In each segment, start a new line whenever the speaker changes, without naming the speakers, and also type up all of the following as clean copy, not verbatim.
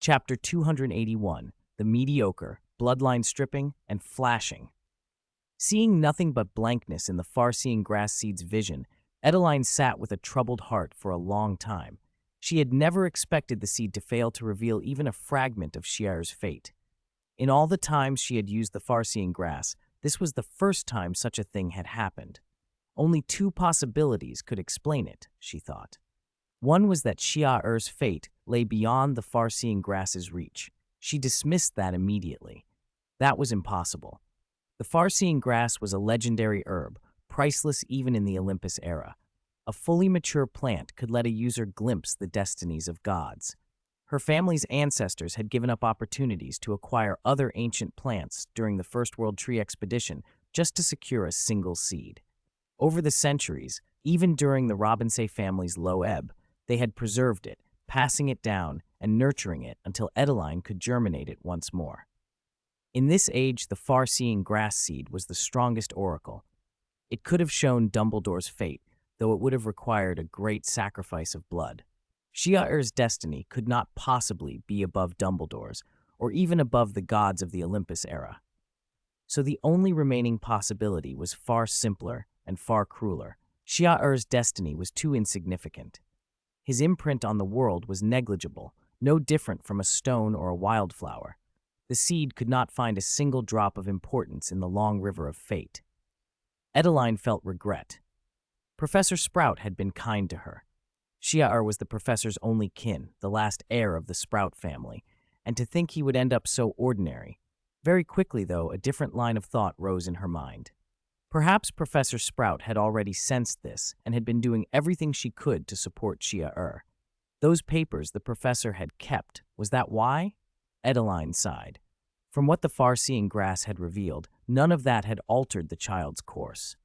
Chapter 281, The Mediocre, Bloodline Stripping, and Flashing. Seeing nothing but blankness in the far-seeing grass seed's vision, Edeline sat with a troubled heart for a long time. She had never expected the seed to fail to reveal even a fragment of Ciel's fate. In all the times she had used the far-seeing grass, this was the first time such a thing had happened. Only two possibilities could explain it, she thought. One was that Ciel's fate lay beyond the far-seeing grass's reach. She dismissed that immediately. That was impossible. The far-seeing grass was a legendary herb, priceless even in the Olympus era. A fully mature plant could let a user glimpse the destinies of gods. Her family's ancestors had given up opportunities to acquire other ancient plants during the First World Tree expedition just to secure a single seed. Over the centuries, even during the Robinson family's low ebb, they had preserved it, passing it down and nurturing it until Edeline could germinate it once more. In this age, the far-seeing grass seed was the strongest oracle. It could have shown Dumbledore's fate, though it would have required a great sacrifice of blood. Ciel's destiny could not possibly be above Dumbledore's, or even above the gods of the Olympus era. So the only remaining possibility was far simpler and far crueler. Ciel's destiny was too insignificant. His imprint on the world was negligible, no different from a stone or a wildflower. The seed could not find a single drop of importance in the long river of fate. Edeline felt regret. Professor Sprout had been kind to her. Ciel was the professor's only kin, the last heir of the Sprout family, and to think he would end up so ordinary. Very quickly, though, a different line of thought rose in her mind. Perhaps Professor Sprout had already sensed this and had been doing everything she could to support Ciel. Those papers the professor had kept, was that why? Edeline sighed. From what the far-seeing grass had revealed, none of that had altered the child's course.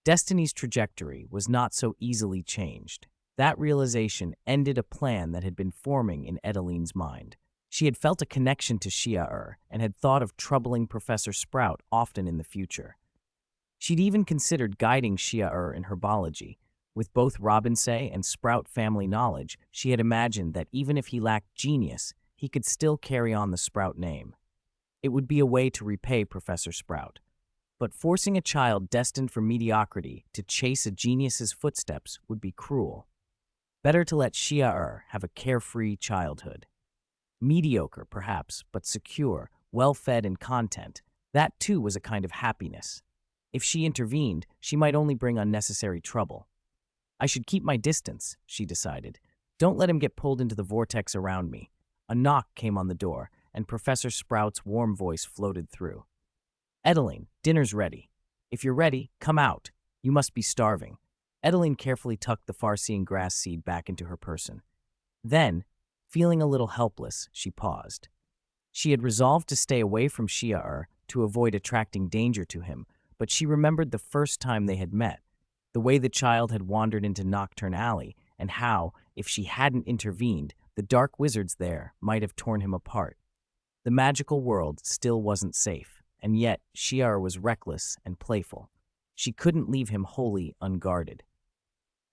Destiny's trajectory was not so easily changed. That realization ended a plan that had been forming in Edeline's mind. She had felt a connection to Ciel and had thought of troubling Professor Sprout often in the future. She'd even considered guiding Ciel in herbology. With both Robinson and Sprout family knowledge, she had imagined that even if he lacked genius, he could still carry on the Sprout name. It would be a way to repay Professor Sprout. But forcing a child destined for mediocrity to chase a genius's footsteps would be cruel. Better to let Ciel have a carefree childhood. Mediocre, perhaps, but secure, well-fed in content. That, too, was a kind of happiness. If she intervened, she might only bring unnecessary trouble. I should keep my distance, she decided. Don't let him get pulled into the vortex around me. A knock came on the door, and Professor Sprout's warm voice floated through. Edeline, dinner's ready. If you're ready, come out. You must be starving. Edeline carefully tucked the far-seeing grass seed back into her person. Then, feeling a little helpless, she paused. She had resolved to stay away from Ciel to avoid attracting danger to him, but she remembered the first time they had met, the way the child had wandered into Nocturne Alley, and how, if she hadn't intervened, the dark wizards there might have torn him apart. The magical world still wasn't safe, and yet Ciel was reckless and playful. She couldn't leave him wholly unguarded.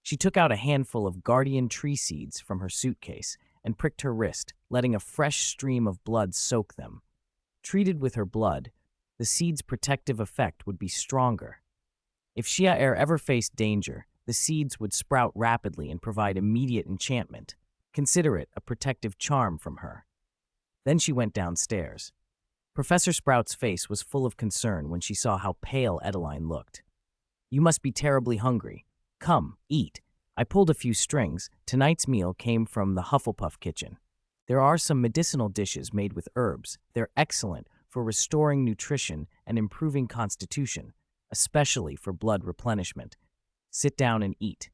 She took out a handful of guardian tree seeds from her suitcase and pricked her wrist, letting a fresh stream of blood soak them. Treated with her blood, the seed's protective effect would be stronger. If Ciel ever faced danger, the seeds would sprout rapidly and provide immediate enchantment. Consider it a protective charm from her. Then she went downstairs. Professor Sprout's face was full of concern when she saw how pale Edeline looked. You must be terribly hungry. Come, eat. I pulled a few strings. Tonight's meal came from the Hufflepuff kitchen. There are some medicinal dishes made with herbs. They're excellent for restoring nutrition and improving constitution, especially for blood replenishment. Sit down and eat.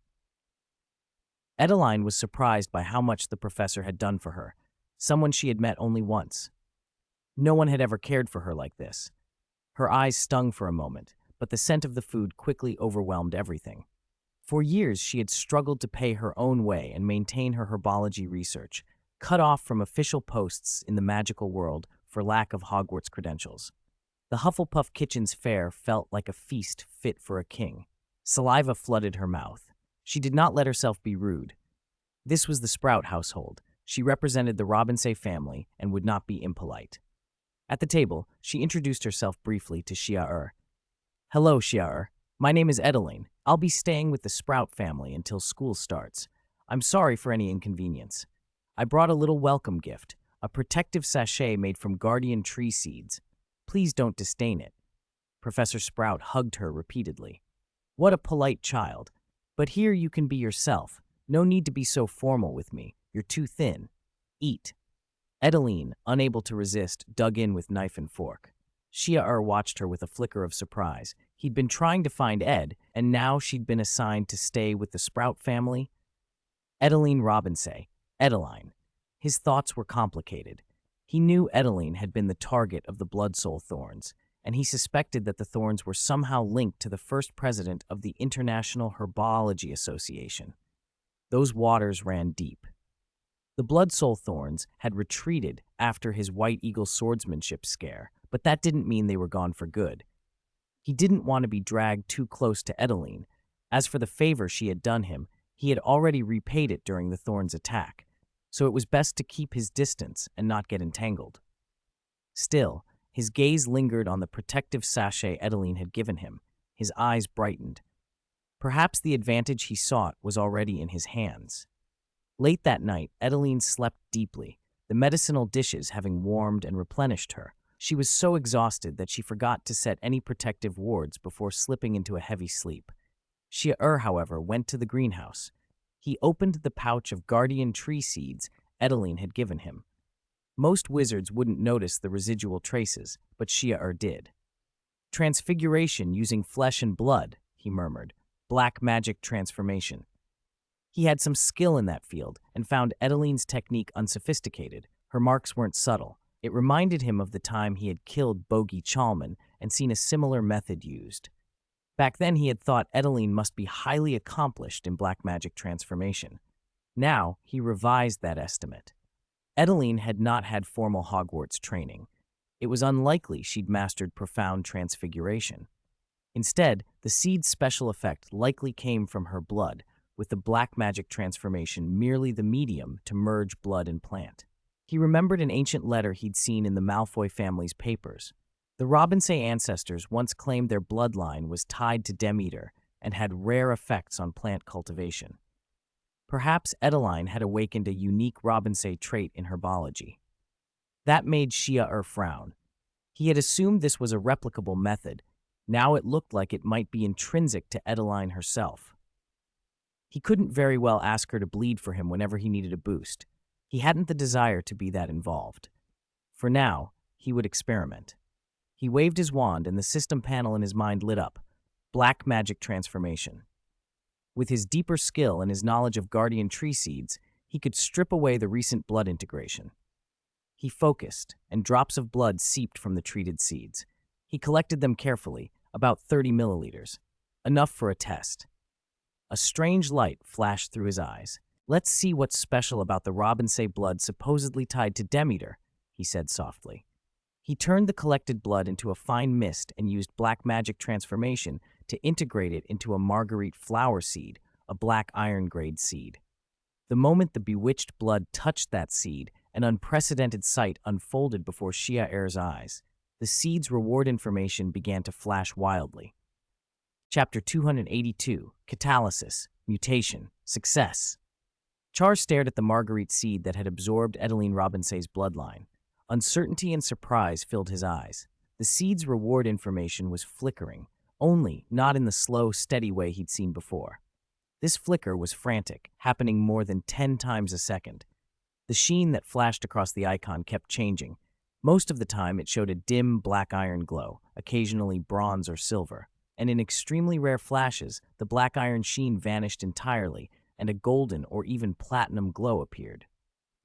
Edeline was surprised by how much the professor had done for her, someone she had met only once. No one had ever cared for her like this. Her eyes stung for a moment, but the scent of the food quickly overwhelmed everything. For years, she had struggled to pay her own way and maintain her herbology research, cut off from official posts in the magical world for lack of Hogwarts credentials. The Hufflepuff kitchen's fare felt like a feast fit for a king. Saliva flooded her mouth. She did not let herself be rude. This was the Sprout household. She represented the Robinson family and would not be impolite. At the table, she introduced herself briefly to Ciel. "Hello, Ciel. My name is Edeline. I'll be staying with the Sprout family until school starts. I'm sorry for any inconvenience. I brought a little welcome gift, a protective sachet made from guardian tree seeds. Please don't disdain it." Professor Sprout hugged her repeatedly. "What a polite child. But here you can be yourself. No need to be so formal with me. You're too thin. Eat." Edeline, unable to resist, dug in with knife and fork. Ciel watched her with a flicker of surprise. He'd been trying to find Ed, and now she'd been assigned to stay with the Sprout family? Edeline Robinson, Edeline. His thoughts were complicated. He knew Edeline had been the target of the Blood Soul Thorns, and he suspected that the Thorns were somehow linked to the first president of the International Herbology Association. Those waters ran deep. The Blood Soul Thorns had retreated after his White Eagle swordsmanship scare, but that didn't mean they were gone for good. He didn't want to be dragged too close to Edeline. As for the favor she had done him, he had already repaid it during the Thorns' attack, so it was best to keep his distance and not get entangled. Still, his gaze lingered on the protective sachet Edeline had given him. His eyes brightened. Perhaps the advantage he sought was already in his hands. Late that night, Edeline slept deeply, the medicinal dishes having warmed and replenished her. She was so exhausted that she forgot to set any protective wards before slipping into a heavy sleep. Ciel, however, went to the greenhouse. He opened the pouch of guardian tree seeds Edeline had given him. Most wizards wouldn't notice the residual traces, but Ciel did. "Transfiguration using flesh and blood," he murmured. "Black magic transformation." He had some skill in that field and found Edeline's technique unsophisticated. Her marks weren't subtle. It reminded him of the time he had killed Bogey Chalman and seen a similar method used. Back then he had thought Edeline must be highly accomplished in black magic transformation. Now he revised that estimate. Edeline had not had formal Hogwarts training. It was unlikely she'd mastered profound transfiguration. Instead, the seed's special effect likely came from her blood, with the black magic transformation merely the medium to merge blood and plant. He remembered an ancient letter he'd seen in the Malfoy family's papers. The Robinson ancestors once claimed their bloodline was tied to Demeter and had rare effects on plant cultivation. Perhaps Edeline had awakened a unique Robinson trait in herbology. That made Ciel frown. He had assumed this was a replicable method. Now it looked like it might be intrinsic to Edeline herself. He couldn't very well ask her to bleed for him whenever he needed a boost. He hadn't the desire to be that involved. For now, he would experiment. He waved his wand and the system panel in his mind lit up. Black magic transformation. With his deeper skill and his knowledge of guardian tree seeds, he could strip away the recent blood integration. He focused, and drops of blood seeped from the treated seeds. He collected them carefully, about 30 milliliters, enough for a test. A strange light flashed through his eyes. "Let's see what's special about the Robinson blood supposedly tied to Demeter," he said softly. He turned the collected blood into a fine mist and used black magic transformation to integrate it into a marguerite flower seed, a black iron grade seed. The moment the bewitched blood touched that seed, an unprecedented sight unfolded before Ciel's eyes. The seed's reward information began to flash wildly. Chapter 282, Catalysis, Mutation, Success. Char stared at the marguerite seed that had absorbed Edeline Robinson's bloodline. Uncertainty and surprise filled his eyes. The seed's reward information was flickering, only not in the slow, steady way he'd seen before. This flicker was frantic, happening more than 10 times a second. The sheen that flashed across the icon kept changing. Most of the time, it showed a dim black iron glow, occasionally bronze or silver. And in extremely rare flashes, the black iron sheen vanished entirely, and a golden or even platinum glow appeared.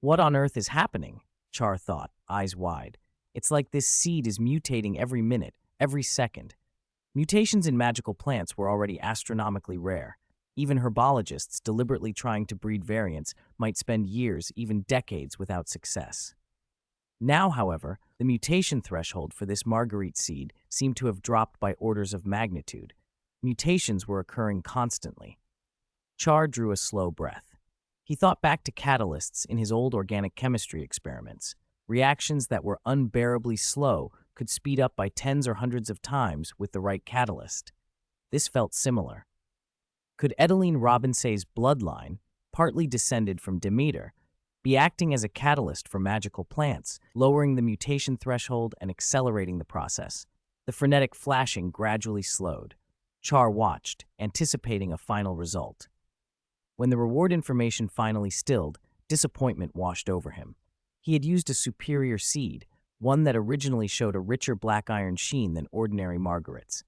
What on earth is happening? Char thought, eyes wide. It's like this seed is mutating every minute, every second. Mutations in magical plants were already astronomically rare. Even herbologists deliberately trying to breed variants might spend years, even decades, without success. Now, however, the mutation threshold for this marguerite seed seemed to have dropped by orders of magnitude. Mutations were occurring constantly. Char drew a slow breath. He thought back to catalysts in his old organic chemistry experiments. Reactions that were unbearably slow could speed up by tens or hundreds of times with the right catalyst. This felt similar. Could Edeline Robinsay's bloodline, partly descended from Demeter, be acting as a catalyst for magical plants, lowering the mutation threshold and accelerating the process? The frenetic flashing gradually slowed. Char watched, anticipating a final result. When the reward information finally stilled, disappointment washed over him. He had used a superior seed, one that originally showed a richer black iron sheen than ordinary margarets.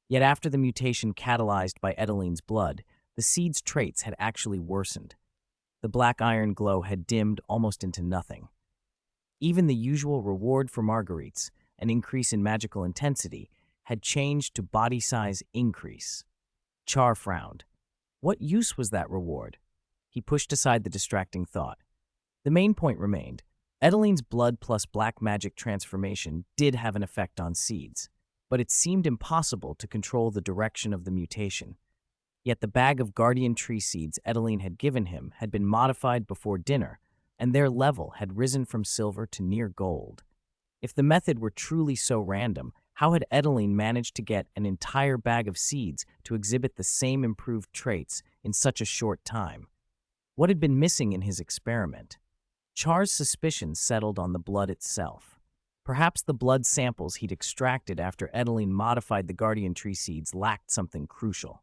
Yet after the mutation catalyzed by Edeline's blood, the seed's traits had actually worsened. The black iron glow had dimmed almost into nothing. Even the usual reward for marguerites, an increase in magical intensity, had changed to body size increase. Char frowned. What use was that reward? He pushed aside the distracting thought. The main point remained. Edeline's blood plus black magic transformation did have an effect on seeds, but it seemed impossible to control the direction of the mutation. Yet the bag of guardian tree seeds Edeline had given him had been modified before dinner, and their level had risen from silver to near gold. If the method were truly so random, how had Edeline managed to get an entire bag of seeds to exhibit the same improved traits in such a short time? What had been missing in his experiment? Char's suspicions settled on the blood itself. Perhaps the blood samples he'd extracted after Edeline modified the guardian tree seeds lacked something crucial.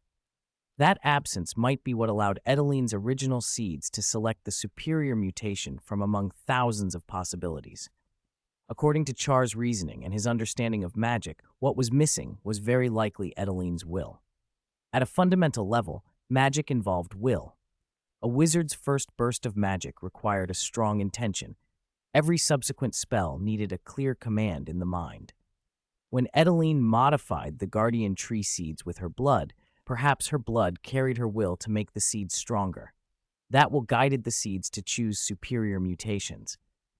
That absence might be what allowed Edeline's original seeds to select the superior mutation from among thousands of possibilities. According to Char's reasoning and his understanding of magic, what was missing was very likely Edeline's will. At a fundamental level, magic involved will. A wizard's first burst of magic required a strong intention. Every subsequent spell needed a clear command in the mind. When Edeline modified the guardian tree seeds with her blood, perhaps her blood carried her will to make the seeds stronger. That will guided the seeds to choose superior mutations.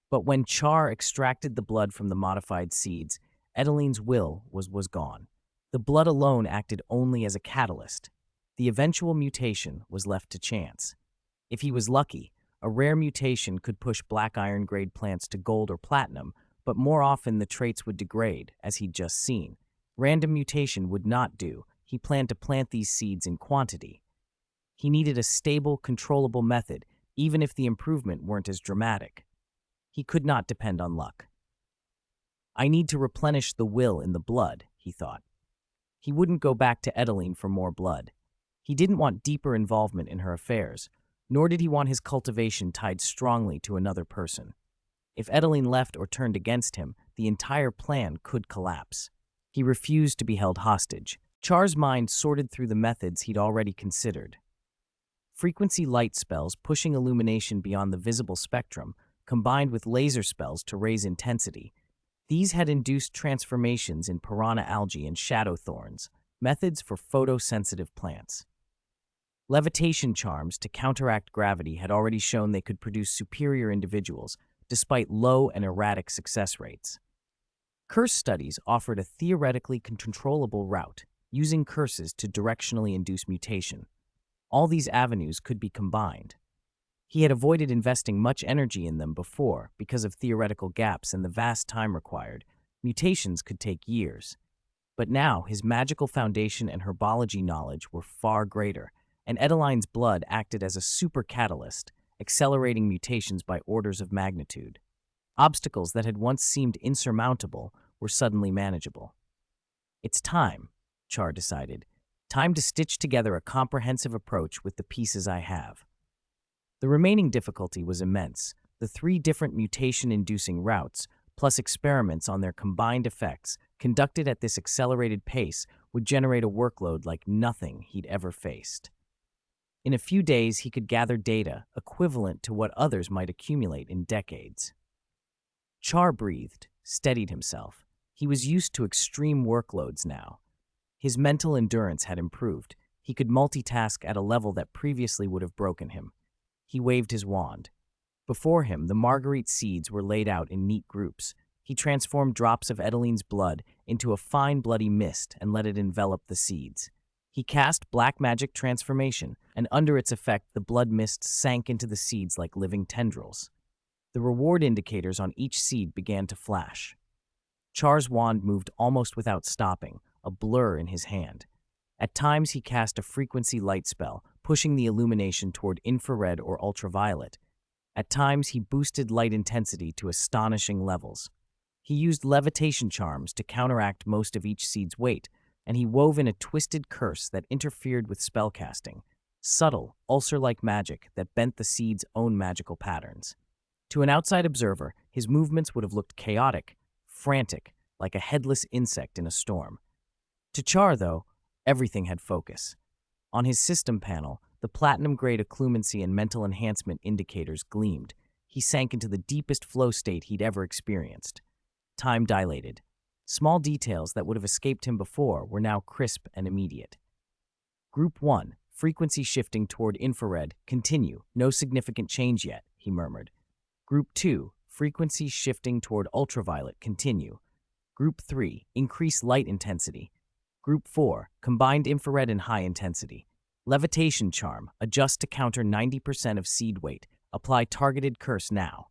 But when Char extracted the blood from the modified seeds, Edeline's will was gone. The blood alone acted only as a catalyst. The eventual mutation was left to chance. If he was lucky, a rare mutation could push black iron-grade plants to gold or platinum, but more often the traits would degrade, as he'd just seen. Random mutation would not do. He planned to plant these seeds in quantity. He needed a stable, controllable method, even if the improvement weren't as dramatic. He could not depend on luck. I need to replenish the will in the blood, he thought. He wouldn't go back to Edeline for more blood. He didn't want deeper involvement in her affairs, nor did he want his cultivation tied strongly to another person. If Edeline left or turned against him, the entire plan could collapse. He refused to be held hostage. Char's mind sorted through the methods he'd already considered. Frequency light spells pushing illumination beyond the visible spectrum, combined with laser spells to raise intensity. These had induced transformations in piranha algae and shadow thorns, methods for photosensitive plants. Levitation charms to counteract gravity had already shown they could produce superior individuals, despite low and erratic success rates. Curse studies offered a theoretically controllable route, using curses to directionally induce mutation. All these avenues could be combined. He had avoided investing much energy in them before because of theoretical gaps and the vast time required. Mutations could take years. But now his magical foundation and herbology knowledge were far greater, and Edeline's blood acted as a super catalyst, accelerating mutations by orders of magnitude. Obstacles that had once seemed insurmountable were suddenly manageable. It's time, Char decided. Time to stitch together a comprehensive approach with the pieces I have. The remaining difficulty was immense. The 3 different mutation-inducing routes, plus experiments on their combined effects, conducted at this accelerated pace, would generate a workload like nothing he'd ever faced. In a few days, he could gather data equivalent to what others might accumulate in decades. Char breathed, steadied himself. He was used to extreme workloads now. His mental endurance had improved. He could multitask at a level that previously would have broken him. He waved his wand. Before him, the marguerite seeds were laid out in neat groups. He transformed drops of Edeline's blood into a fine bloody mist and let it envelop the seeds. He cast Black Magic Transformation, and under its effect, the blood mist sank into the seeds like living tendrils. The reward indicators on each seed began to flash. Char's wand moved almost without stopping, a blur in his hand. At times, he cast a frequency light spell, pushing the illumination toward infrared or ultraviolet. At times, he boosted light intensity to astonishing levels. He used levitation charms to counteract most of each seed's weight, and he wove in a twisted curse that interfered with spellcasting, subtle, ulcer-like magic that bent the seed's own magical patterns. To an outside observer, his movements would have looked chaotic, frantic, like a headless insect in a storm. To Char, though, everything had focus. On his system panel, the platinum-grade occlumency and mental enhancement indicators gleamed. He sank into the deepest flow state he'd ever experienced. Time dilated. Small details that would have escaped him before were now crisp and immediate. Group 1, frequency shifting toward infrared, continue, no significant change yet, he murmured. Group 2, frequency shifting toward ultraviolet, continue. Group 3, increase light intensity. Group 4, combined infrared and high intensity. Levitation charm, adjust to counter 90% of seed weight. Apply targeted curse now.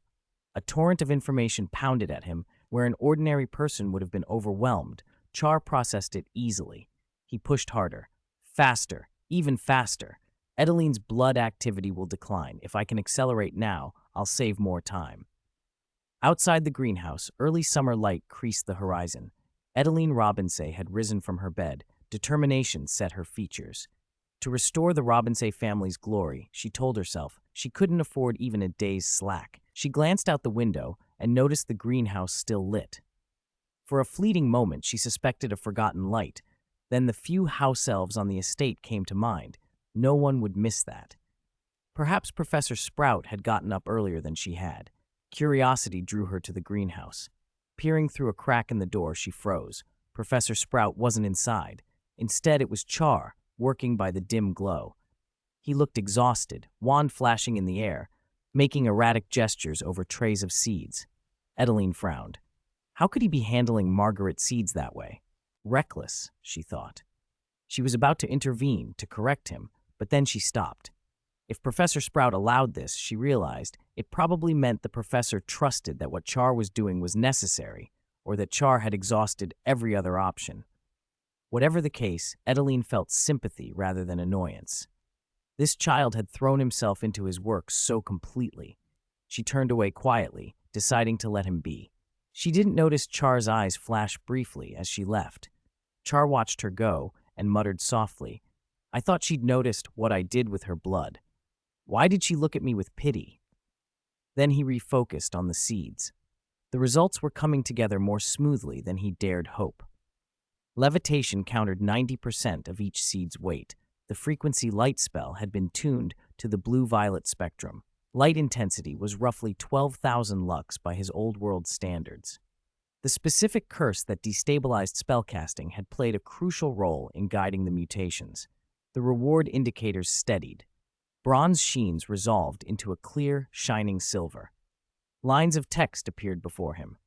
A torrent of information pounded at him, where an ordinary person would have been overwhelmed. Char processed it easily. He pushed harder. Faster, even faster. Edeline's blood activity will decline. If I can accelerate now, I'll save more time. Outside the greenhouse, early summer light creased the horizon. Edeline Robinson had risen from her bed. Determination set her features. To restore the Robinson family's glory, she told herself, she couldn't afford even a day's slack. She glanced out the window and noticed the greenhouse still lit. For a fleeting moment, she suspected a forgotten light. Then the few house elves on the estate came to mind. No one would miss that. Perhaps Professor Sprout had gotten up earlier than she had. Curiosity drew her to the greenhouse. Peering through a crack in the door, she froze. Professor Sprout wasn't inside. Instead, it was Char, working by the dim glow. He looked exhausted, wand flashing in the air, making erratic gestures over trays of seeds. Edeline frowned. How could he be handling Margaret seeds that way? Reckless, she thought. She was about to intervene, to correct him, but then she stopped. If Professor Sprout allowed this, she realized, it probably meant the professor trusted that what Char was doing was necessary, or that Char had exhausted every other option. Whatever the case, Edeline felt sympathy rather than annoyance. This child had thrown himself into his work so completely. She turned away quietly, deciding to let him be. She didn't notice Char's eyes flash briefly as she left. Char watched her go and muttered softly, I thought she'd noticed what I did with her blood. Why did she look at me with pity? Then he refocused on the seeds. The results were coming together more smoothly than he dared hope. Levitation countered 90% of each seed's weight. The frequency light spell had been tuned to the blue-violet spectrum. Light intensity was roughly 12,000 lux by his old-world standards. The specific curse that destabilized spellcasting had played a crucial role in guiding the mutations. The reward indicators steadied. Bronze sheens resolved into a clear, shining silver. Lines of text appeared before him.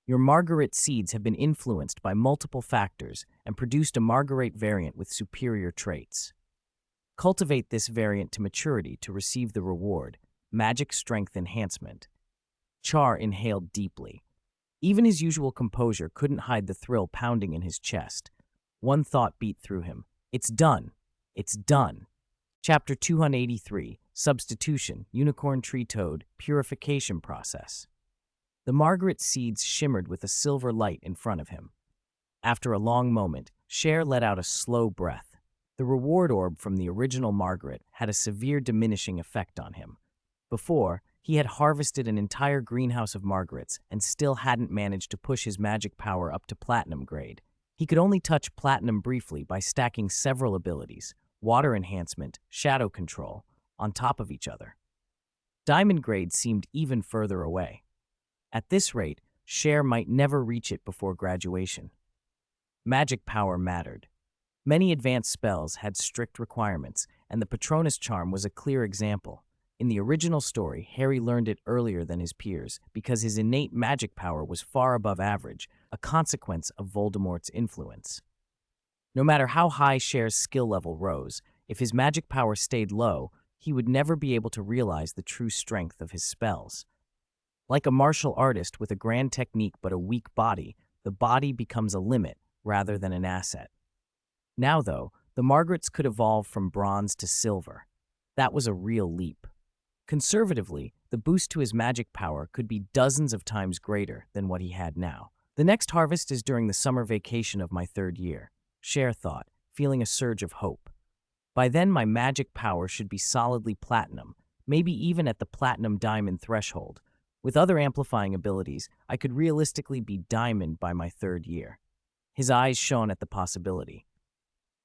Your Margaret seeds have been influenced by multiple factors and produced a Margaret variant with superior traits. Cultivate this variant to maturity to receive the reward, Magic Strength Enhancement. Char inhaled deeply. Even his usual composure couldn't hide the thrill pounding in his chest. One thought beat through him. It's done. It's done. Chapter 283, Substitution, Unicorn Tree Toad, Purification Process. The Margaret seeds shimmered with a silver light in front of him. After a long moment, Cher let out a slow breath. The reward orb from the original Margaret had a severe diminishing effect on him. Before, he had harvested an entire greenhouse of Margarets and still hadn't managed to push his magic power up to platinum grade. He could only touch platinum briefly by stacking several abilities, water enhancement, shadow control, on top of each other. Diamond grade seemed even further away. At this rate, Cher might never reach it before graduation. Magic power mattered. Many advanced spells had strict requirements, and the Patronus charm was a clear example. In the original story, Harry learned it earlier than his peers because his innate magic power was far above average, a consequence of Voldemort's influence. No matter how high Cher's skill level rose, if his magic power stayed low, he would never be able to realize the true strength of his spells. Like a martial artist with a grand technique but a weak body, the body becomes a limit rather than an asset. Now, though, the Margarets could evolve from bronze to silver. That was a real leap. Conservatively, the boost to his magic power could be dozens of times greater than what he had now. The next harvest is during the summer vacation of my 3rd year, Cher thought, feeling a surge of hope. By then, my magic power should be solidly platinum, maybe even at the platinum diamond threshold. With other amplifying abilities, I could realistically be diamond by my 3rd year. His eyes shone at the possibility.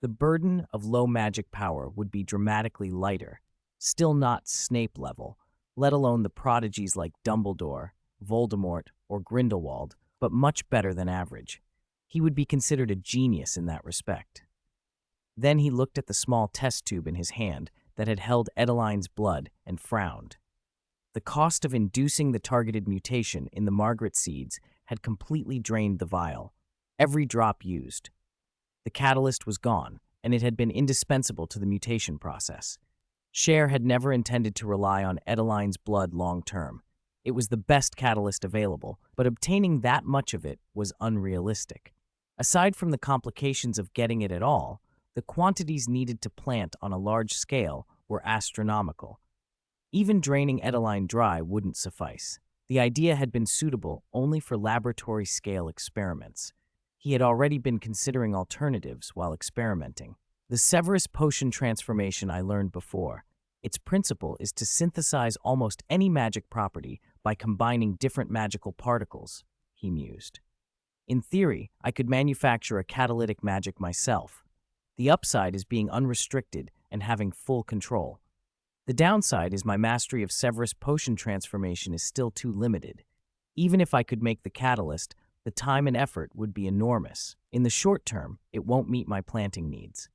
The burden of low magic power would be dramatically lighter, still not Snape level, let alone the prodigies like Dumbledore, Voldemort, or Grindelwald, but much better than average. He would be considered a genius in that respect. Then he looked at the small test tube in his hand that had held Edeline's blood and frowned. The cost of inducing the targeted mutation in the Margaret seeds had completely drained the vial, every drop used. The catalyst was gone, and it had been indispensable to the mutation process. Cher had never intended to rely on Edeline's blood long-term. It was the best catalyst available, but obtaining that much of it was unrealistic. Aside from the complications of getting it at all, the quantities needed to plant on a large scale were astronomical. Even draining Edeline dry wouldn't suffice. The idea had been suitable only for laboratory-scale experiments. He had already been considering alternatives while experimenting. The Severus potion transformation I learned before. Its principle is to synthesize almost any magic property by combining different magical particles, he mused. In theory, I could manufacture a catalytic magic myself. The upside is being unrestricted and having full control. The downside is my mastery of Severus potion transformation is still too limited. Even if I could make the catalyst, the time and effort would be enormous. In the short term, it won't meet my planting needs.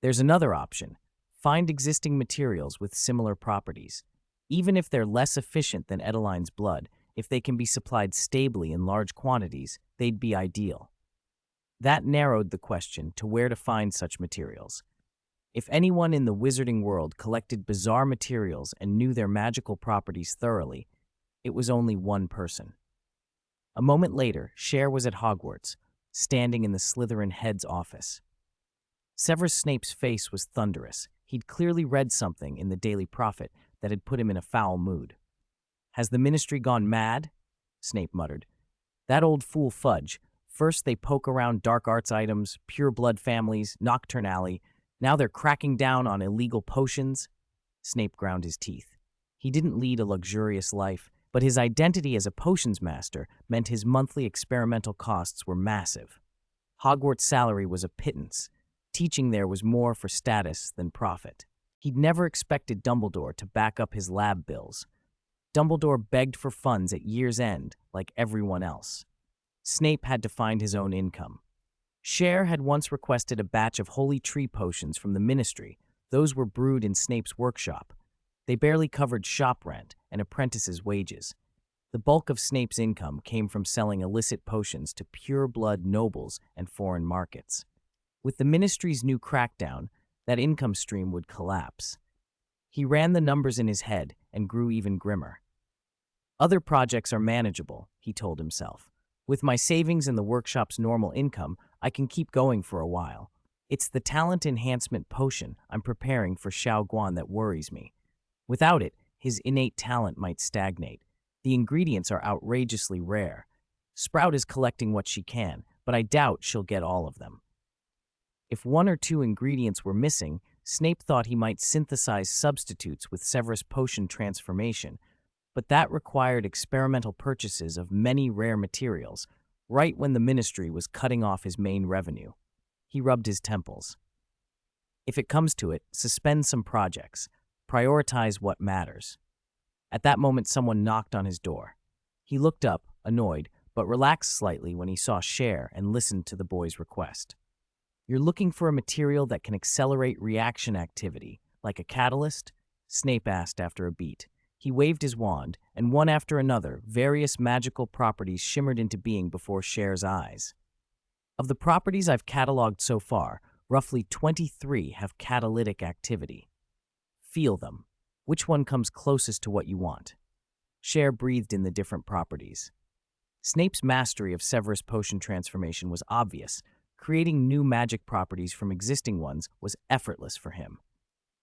There's another option. Find existing materials with similar properties. Even if they're less efficient than Edeline's blood, if they can be supplied stably in large quantities, they'd be ideal. That narrowed the question to where to find such materials. If anyone in the wizarding world collected bizarre materials and knew their magical properties thoroughly, it was only one person. A moment later, Cher was at Hogwarts, standing in the Slytherin head's office. Severus Snape's face was thunderous. He'd clearly read something in the Daily Prophet that had put him in a foul mood. "Has the Ministry gone mad?" Snape muttered. "That old fool Fudge. First they poke around dark arts items, pure blood families, Nocturne Alley. Now they're cracking down on illegal potions." Snape ground his teeth. He didn't lead a luxurious life, but his identity as a potions master meant his monthly experimental costs were massive. Hogwarts' salary was a pittance. Teaching there was more for status than profit. He'd never expected Dumbledore to back up his lab bills. Dumbledore begged for funds at year's end, like everyone else. Snape had to find his own income. Cher had once requested a batch of holy tree potions from the Ministry. Those were brewed in Snape's workshop. They barely covered shop rent and apprentices' wages. The bulk of Snape's income came from selling illicit potions to pure-blood nobles and foreign markets. With the Ministry's new crackdown, that income stream would collapse. He ran the numbers in his head and grew even grimmer. "Other projects are manageable," he told himself. "With my savings and the workshop's normal income, I can keep going for a while. It's the talent enhancement potion I'm preparing for Xiao Guan that worries me. Without it, his innate talent might stagnate. The ingredients are outrageously rare. Sprout is collecting what she can, but I doubt she'll get all of them." If 1 or 2 ingredients were missing, Snape thought he might synthesize substitutes with Severus potion transformation, but that required experimental purchases of many rare materials, right when the Ministry was cutting off his main revenue. He rubbed his temples. If it comes to it, suspend some projects. Prioritize what matters. At that moment, someone knocked on his door. He looked up, annoyed, but relaxed slightly when he saw Cher and listened to the boy's request. "You're looking for a material that can accelerate reaction activity, like a catalyst?" Snape asked after a beat. He waved his wand, and one after another, various magical properties shimmered into being before Cher's eyes. Of the properties I've cataloged so far, roughly 23 have catalytic activity. Feel them. Which one comes closest to what you want? Cher breathed in the different properties. Snape's mastery of Severus potion transformation was obvious. Creating new magic properties from existing ones was effortless for him.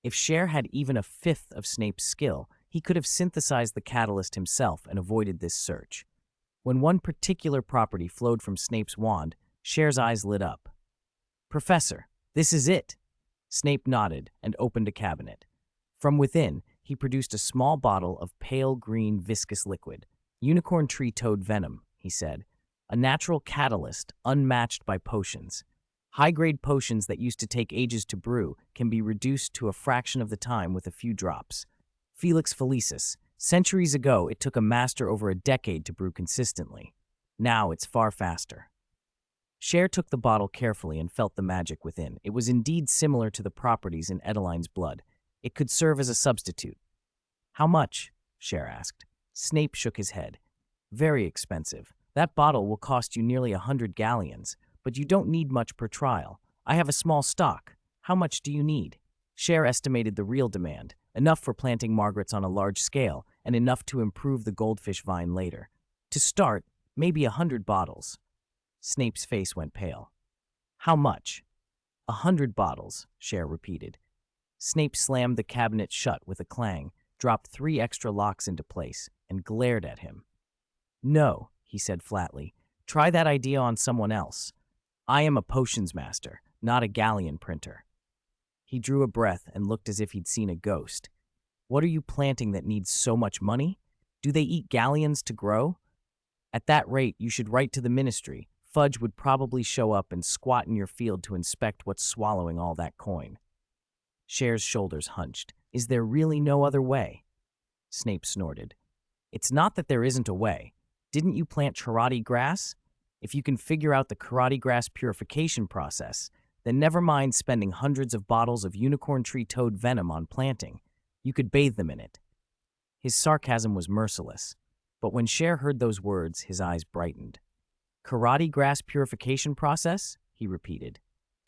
If Cher had even a fifth of Snape's skill, he could have synthesized the catalyst himself and avoided this search. When one particular property flowed from Snape's wand, Cher's eyes lit up. "Professor, this is it!" Snape nodded and opened a cabinet. From within, he produced a small bottle of pale green viscous liquid. "Unicorn tree toad venom," he said. "A natural catalyst unmatched by potions. High-grade potions that used to take ages to brew can be reduced to a fraction of the time with a few drops. Felix Felicis. Centuries ago, it took a master over a decade to brew consistently. Now it's far faster." Cher took the bottle carefully and felt the magic within. It was indeed similar to the properties in Adeline's blood. It could serve as a substitute. "How much?" Cher asked. Snape shook his head. "Very expensive. That bottle will cost you nearly 100 galleons, but you don't need much per trial. I have a small stock. How much do you need?" Cher estimated the real demand, enough for planting Margarets on a large scale, and enough to improve the goldfish vine later. To start, maybe 100 bottles. Snape's face went pale. "How much?" 100 bottles, Cher repeated. Snape slammed the cabinet shut with a clang, dropped 3 extra locks into place, and glared at him. "No," he said flatly. "Try that idea on someone else. I am a potions master, not a galleon printer." He drew a breath and looked as if he'd seen a ghost. "What are you planting that needs so much money? Do they eat galleons to grow? At that rate, you should write to the ministry. Fudge would probably show up and squat in your field to inspect what's swallowing all that coin." Cher's shoulders hunched. "Is there really no other way?" Snape snorted. "It's not that there isn't a way. Didn't you plant karate grass? If you can figure out the karate grass purification process, then never mind spending hundreds of bottles of unicorn tree toad venom on planting. You could bathe them in it." His sarcasm was merciless, but when Cher heard those words, his eyes brightened. "Karate grass purification process?" he repeated.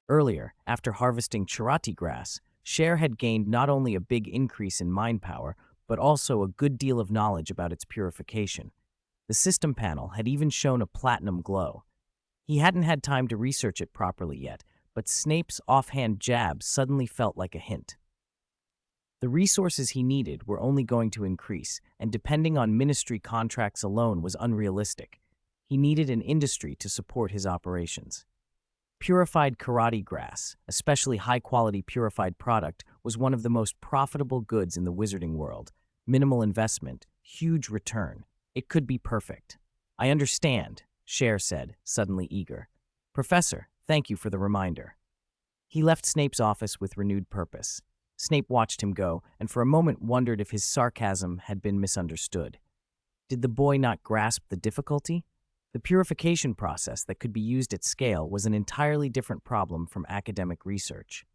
Earlier, after harvesting charati grass, Cher had gained not only a big increase in mind power, but also a good deal of knowledge about its purification. The system panel had even shown a platinum glow. He hadn't had time to research it properly yet, but Snape's offhand jab suddenly felt like a hint. The resources he needed were only going to increase, and depending on ministry contracts alone was unrealistic. He needed an industry to support his operations. Purified karate grass, especially high-quality purified product, was one of the most profitable goods in the wizarding world. Minimal investment, huge return. It could be perfect. "I understand," Cher said, suddenly eager. "Professor, thank you for the reminder." He left Snape's office with renewed purpose. Snape watched him go, and for a moment wondered if his sarcasm had been misunderstood. Did the boy not grasp the difficulty? The purification process that could be used at scale was an entirely different problem from academic research.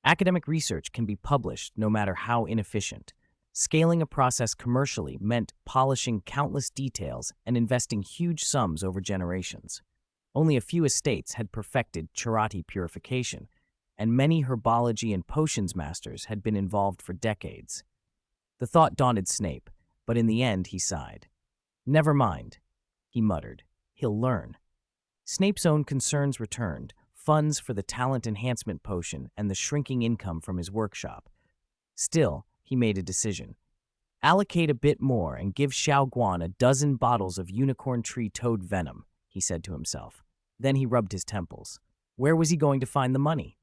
Academic research can be published no matter how inefficient. Scaling a process commercially meant polishing countless details and investing huge sums over generations. Only a few estates had perfected charati purification, and many herbology and potions masters had been involved for decades. The thought daunted Snape, but in the end he sighed. "Never mind," he muttered. "He'll learn." Snape's own concerns returned, funds for the talent enhancement potion and the shrinking income from his workshop. Still, he made a decision. "Allocate a bit more and give Xiao Guan a dozen bottles of unicorn tree toad venom," he said to himself. Then he rubbed his temples. Where was he going to find the money?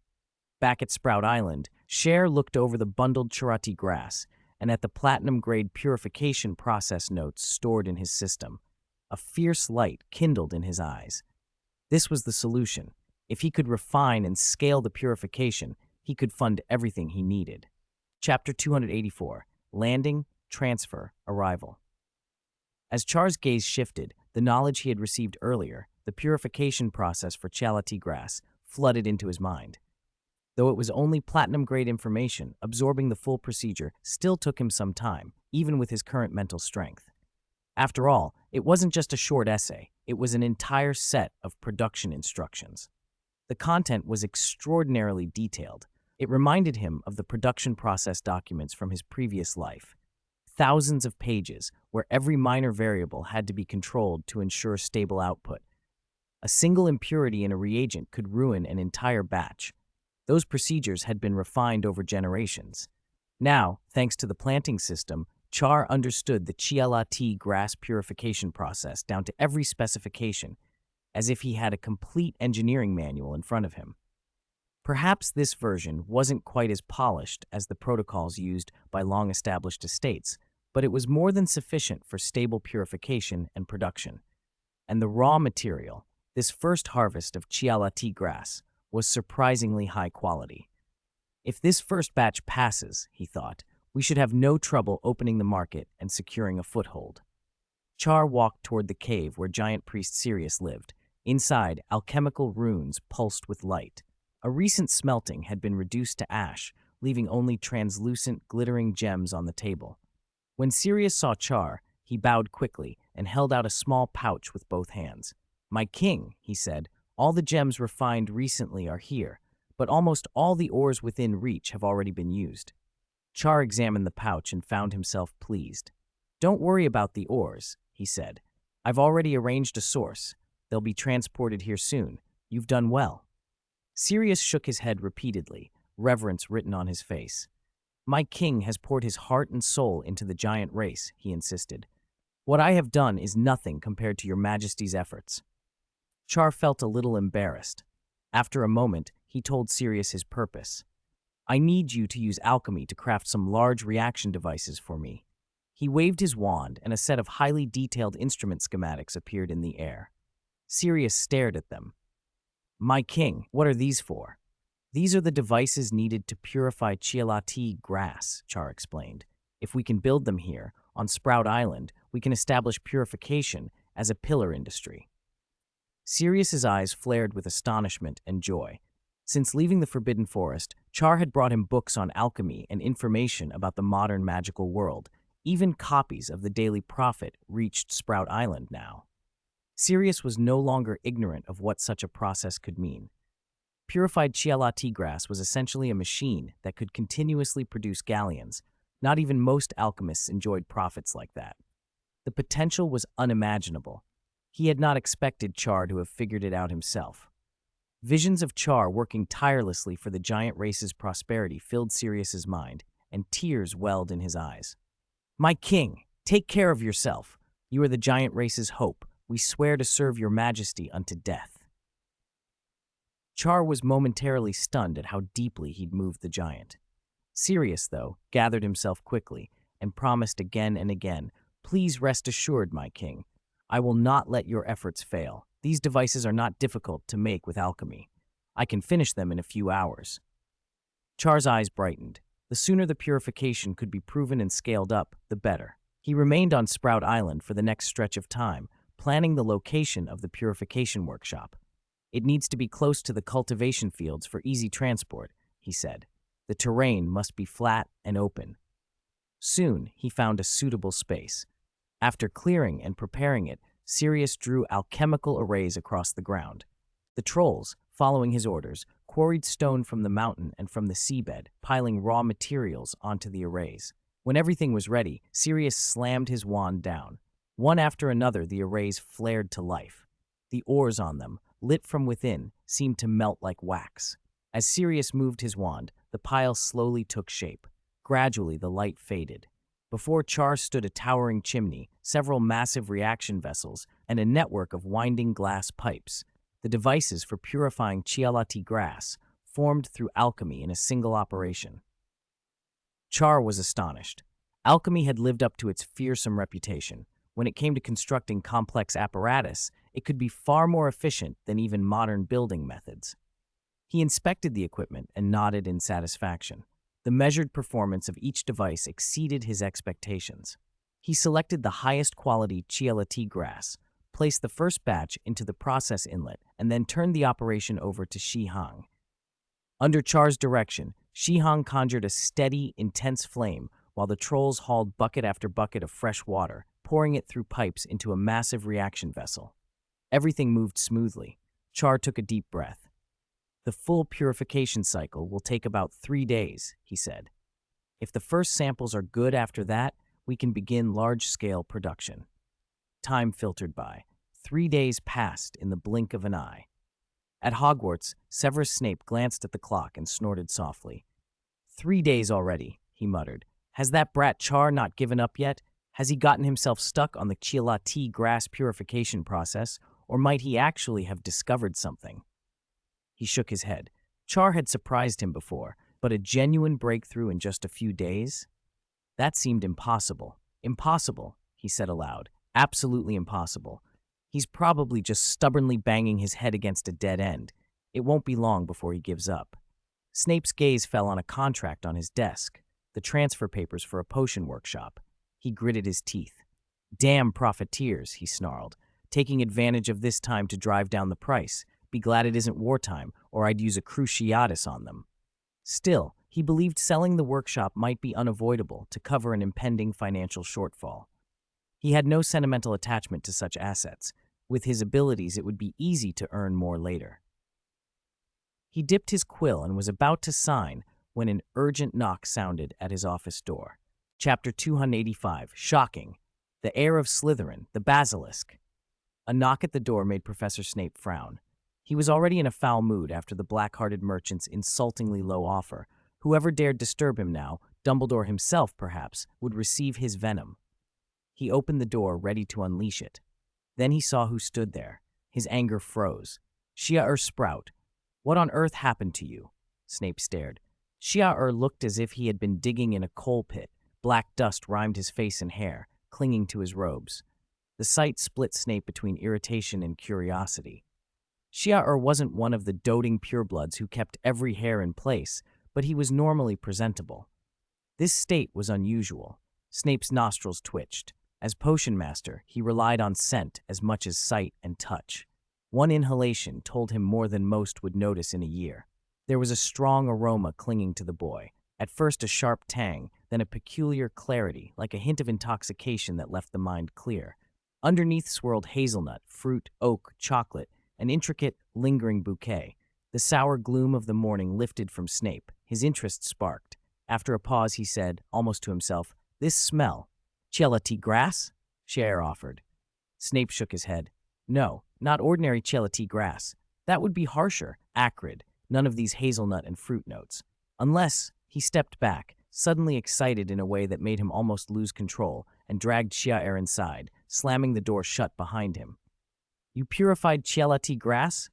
Back at Sprout Island, Cher looked over the bundled charati grass and at the platinum-grade purification process notes stored in his system. A fierce light kindled in his eyes. This was the solution. If he could refine and scale the purification, he could fund everything he needed. Chapter 284. Landing, Transfer, Arrival. As Char's gaze shifted, the knowledge he had received earlier, the purification process for Chalati grass, flooded into his mind. Though it was only platinum-grade information, absorbing the full procedure still took him some time, even with his current mental strength. After all, it wasn't just a short essay, it was an entire set of production instructions. The content was extraordinarily detailed. It reminded him of the production process documents from his previous life. Thousands of pages where every minor variable had to be controlled to ensure stable output. A single impurity in a reagent could ruin an entire batch. Those procedures had been refined over generations. Now, thanks to the planting system, Char understood the Ciel grass purification process down to every specification, as if he had a complete engineering manual in front of him. Perhaps this version wasn't quite as polished as the protocols used by long-established estates, but it was more than sufficient for stable purification and production. And the raw material, this first harvest of Ciel grass, was surprisingly high quality. If this first batch passes, he thought, we should have no trouble opening the market and securing a foothold. Char walked toward the cave where giant priest Sirius lived. Inside, alchemical runes pulsed with light. A recent smelting had been reduced to ash, leaving only translucent, glittering gems on the table. When Sirius saw Char, he bowed quickly and held out a small pouch with both hands. "My king," he said, "all the gems refined recently are here, but almost all the ores within reach have already been used." Char examined the pouch and found himself pleased. "Don't worry about the ores," he said. "I've already arranged a source. They'll be transported here soon. You've done well." Sirius shook his head repeatedly, reverence written on his face. "My king has poured his heart and soul into the giant race," he insisted. "What I have done is nothing compared to your majesty's efforts." Char felt a little embarrassed. After a moment, he told Sirius his purpose. "I need you to use alchemy to craft some large reaction devices for me." He waved his wand, and a set of highly detailed instrument schematics appeared in the air. Sirius stared at them. "My king, what are these for?" "These are the devices needed to purify Ciel grass," Char explained. "If we can build them here, on Sprout Island, we can establish purification as a pillar industry." Sirius's eyes flared with astonishment and joy. Since leaving the Forbidden Forest, Char had brought him books on alchemy and information about the modern magical world. Even copies of the Daily Prophet reached Sprout Island now. Sirius was no longer ignorant of what such a process could mean. Purified Ciel grass was essentially a machine that could continuously produce galleons. Not even most alchemists enjoyed profits like that. The potential was unimaginable. He had not expected Char to have figured it out himself. Visions of Char working tirelessly for the giant race's prosperity filled Sirius's mind, and tears welled in his eyes. "My king, take care of yourself. You are the giant race's hope. We swear to serve your majesty unto death." Char was momentarily stunned at how deeply he'd moved the giant. Sirius, though, gathered himself quickly and promised again and again, "Please rest assured, my king. I will not let your efforts fail. These devices are not difficult to make with alchemy. I can finish them in a few hours." Char's eyes brightened. The sooner the purification could be proven and scaled up, the better. He remained on Sprout Island for the next stretch of time, planning the location of the purification workshop. "It needs to be close to the cultivation fields for easy transport," he said. "The terrain must be flat and open." Soon, he found a suitable space. After clearing and preparing it, Sirius drew alchemical arrays across the ground. The trolls, following his orders, quarried stone from the mountain and from the seabed, piling raw materials onto the arrays. When everything was ready, Sirius slammed his wand down. One after another, the arrays flared to life. The ores on them, lit from within, seemed to melt like wax. As Sirius moved his wand, the pile slowly took shape. Gradually, the light faded. Before Char stood a towering chimney, several massive reaction vessels, and a network of winding glass pipes. The devices for purifying Ciel grass, formed through alchemy in a single operation. Char was astonished. Alchemy had lived up to its fearsome reputation. When it came to constructing complex apparatus, it could be far more efficient than even modern building methods. He inspected the equipment and nodded in satisfaction. The measured performance of each device exceeded his expectations. He selected the highest quality Ciel grass, placed the first batch into the process inlet, and then turned the operation over to Shihang. Under Char's direction, Shihang conjured a steady, intense flame while the trolls hauled bucket after bucket of fresh water, pouring it through pipes into a massive reaction vessel. Everything moved smoothly. Char took a deep breath. The full purification cycle will take about 3 days, he said. If the first samples are good after that, we can begin large-scale production. Time filtered by. 3 days passed in the blink of an eye. At Hogwarts, Severus Snape glanced at the clock and snorted softly. 3 days already, he muttered. Has that brat Char not given up yet? Has he gotten himself stuck on the Ciel grass purification process, or might he actually have discovered something? He shook his head. Char had surprised him before, but a genuine breakthrough in just a few days? That seemed impossible. Impossible, he said aloud. Absolutely impossible. He's probably just stubbornly banging his head against a dead end. It won't be long before he gives up. Snape's gaze fell on a contract on his desk, the transfer papers for a potion workshop. He gritted his teeth. Damn profiteers, he snarled, taking advantage of this time to drive down the price. Be glad it isn't wartime, or I'd use a cruciatus on them. Still, he believed selling the workshop might be unavoidable to cover an impending financial shortfall. He had no sentimental attachment to such assets. With his abilities, it would be easy to earn more later. He dipped his quill and was about to sign when an urgent knock sounded at his office door. Chapter 285, Shocking. The Heir of Slytherin, the Basilisk. A knock at the door made Professor Snape frown. He was already in a foul mood after the black-hearted merchant's insultingly low offer. Whoever dared disturb him now, Dumbledore himself perhaps, would receive his venom. He opened the door, ready to unleash it. Then he saw who stood there. His anger froze. Ciel Sprout. What on earth happened to you? Snape stared. Ciel looked as if he had been digging in a coal pit. Black dust rimed his face and hair, clinging to his robes. The sight split Snape between irritation and curiosity. Ciel wasn't one of the doting purebloods who kept every hair in place, but he was normally presentable. This state was unusual. Snape's nostrils twitched. As potion master, he relied on scent as much as sight and touch. One inhalation told him more than most would notice in a year. There was a strong aroma clinging to the boy. At first a sharp tang, then a peculiar clarity, like a hint of intoxication that left the mind clear. Underneath swirled hazelnut, fruit, oak, chocolate, an intricate, lingering bouquet. The sour gloom of the morning lifted from Snape. His interest sparked. After a pause, he said, almost to himself, "This smell. Ciel grass?" Ciel offered. Snape shook his head. No, not ordinary Ciel grass. That would be harsher, acrid, none of these hazelnut and fruit notes. Unless, he stepped back, suddenly excited in a way that made him almost lose control, and dragged Ciel inside, slamming the door shut behind him. You purified Ciel grass?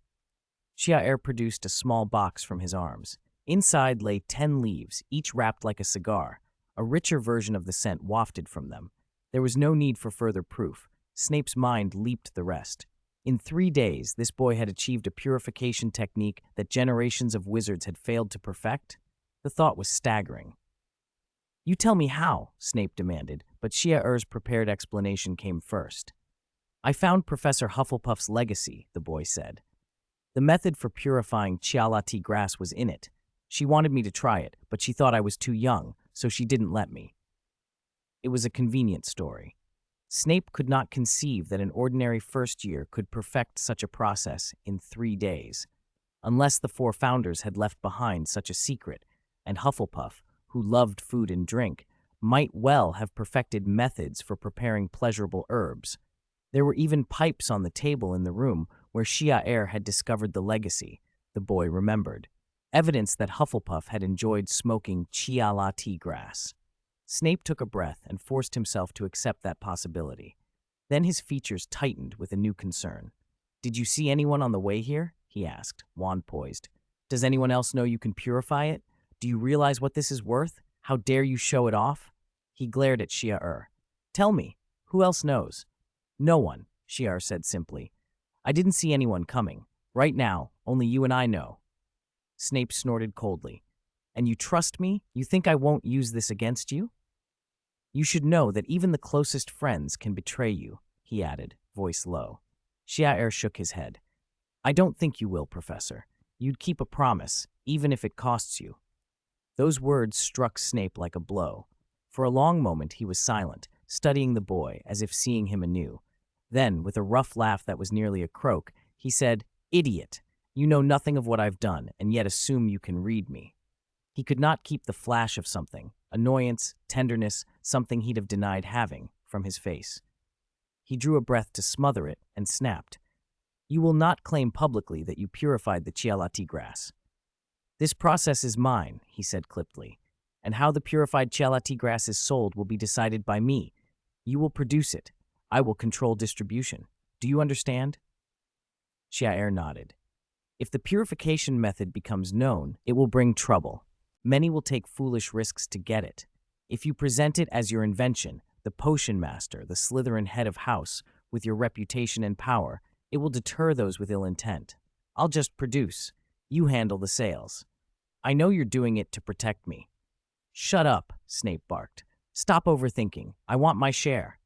Ciel produced a small box from his arms. Inside lay 10 leaves, each wrapped like a cigar. A richer version of the scent wafted from them. There was no need for further proof. Snape's mind leaped the rest. In 3 days, this boy had achieved a purification technique that generations of wizards had failed to perfect. The thought was staggering. You tell me how, Snape demanded, but Ciel's prepared explanation came first. I found Professor Hufflepuff's legacy, the boy said. The method for purifying Ciel grass was in it. She wanted me to try it, but she thought I was too young, so she didn't let me. It was a convenient story. Snape could not conceive that an ordinary first year could perfect such a process in 3 days, unless the 4 founders had left behind such a secret, and Hufflepuff, who loved food and drink, might well have perfected methods for preparing pleasurable herbs. There were even pipes on the table in the room where Ciel had discovered the legacy, the boy remembered. Evidence that Hufflepuff had enjoyed smoking Ciel grass. Snape took a breath and forced himself to accept that possibility. Then his features tightened with a new concern. Did you see anyone on the way here? He asked, wand poised. Does anyone else know you can purify it? Do you realize what this is worth? How dare you show it off? He glared at Ciel. Tell me, who else knows? No one, Ciel said simply. I didn't see anyone coming. Right now, only you and I know. Snape snorted coldly. And you trust me? You think I won't use this against you? You should know that even the closest friends can betray you, he added, voice low. Ciel shook his head. I don't think you will, Professor. You'd keep a promise, even if it costs you. Those words struck Snape like a blow. For a long moment he was silent, studying the boy as if seeing him anew. Then, with a rough laugh that was nearly a croak, he said, "Idiot! You know nothing of what I've done, and yet assume you can read me." He could not keep the flash of something, annoyance, tenderness, something he'd have denied having, from his face. He drew a breath to smother it and snapped, "You will not claim publicly that you purified the Ciel grass." "This process is mine," he said clippedly, "and how the purified Ciel grass is sold will be decided by me. You will produce it. I will control distribution. Do you understand?" Ciel nodded. "If the purification method becomes known, it will bring trouble. Many will take foolish risks to get it. If you present it as your invention, the potion master, the Slytherin head of house, with your reputation and power, it will deter those with ill intent. I'll just produce. You handle the sales. I know you're doing it to protect me." "Shut up," Snape barked. "Stop overthinking. I want my share."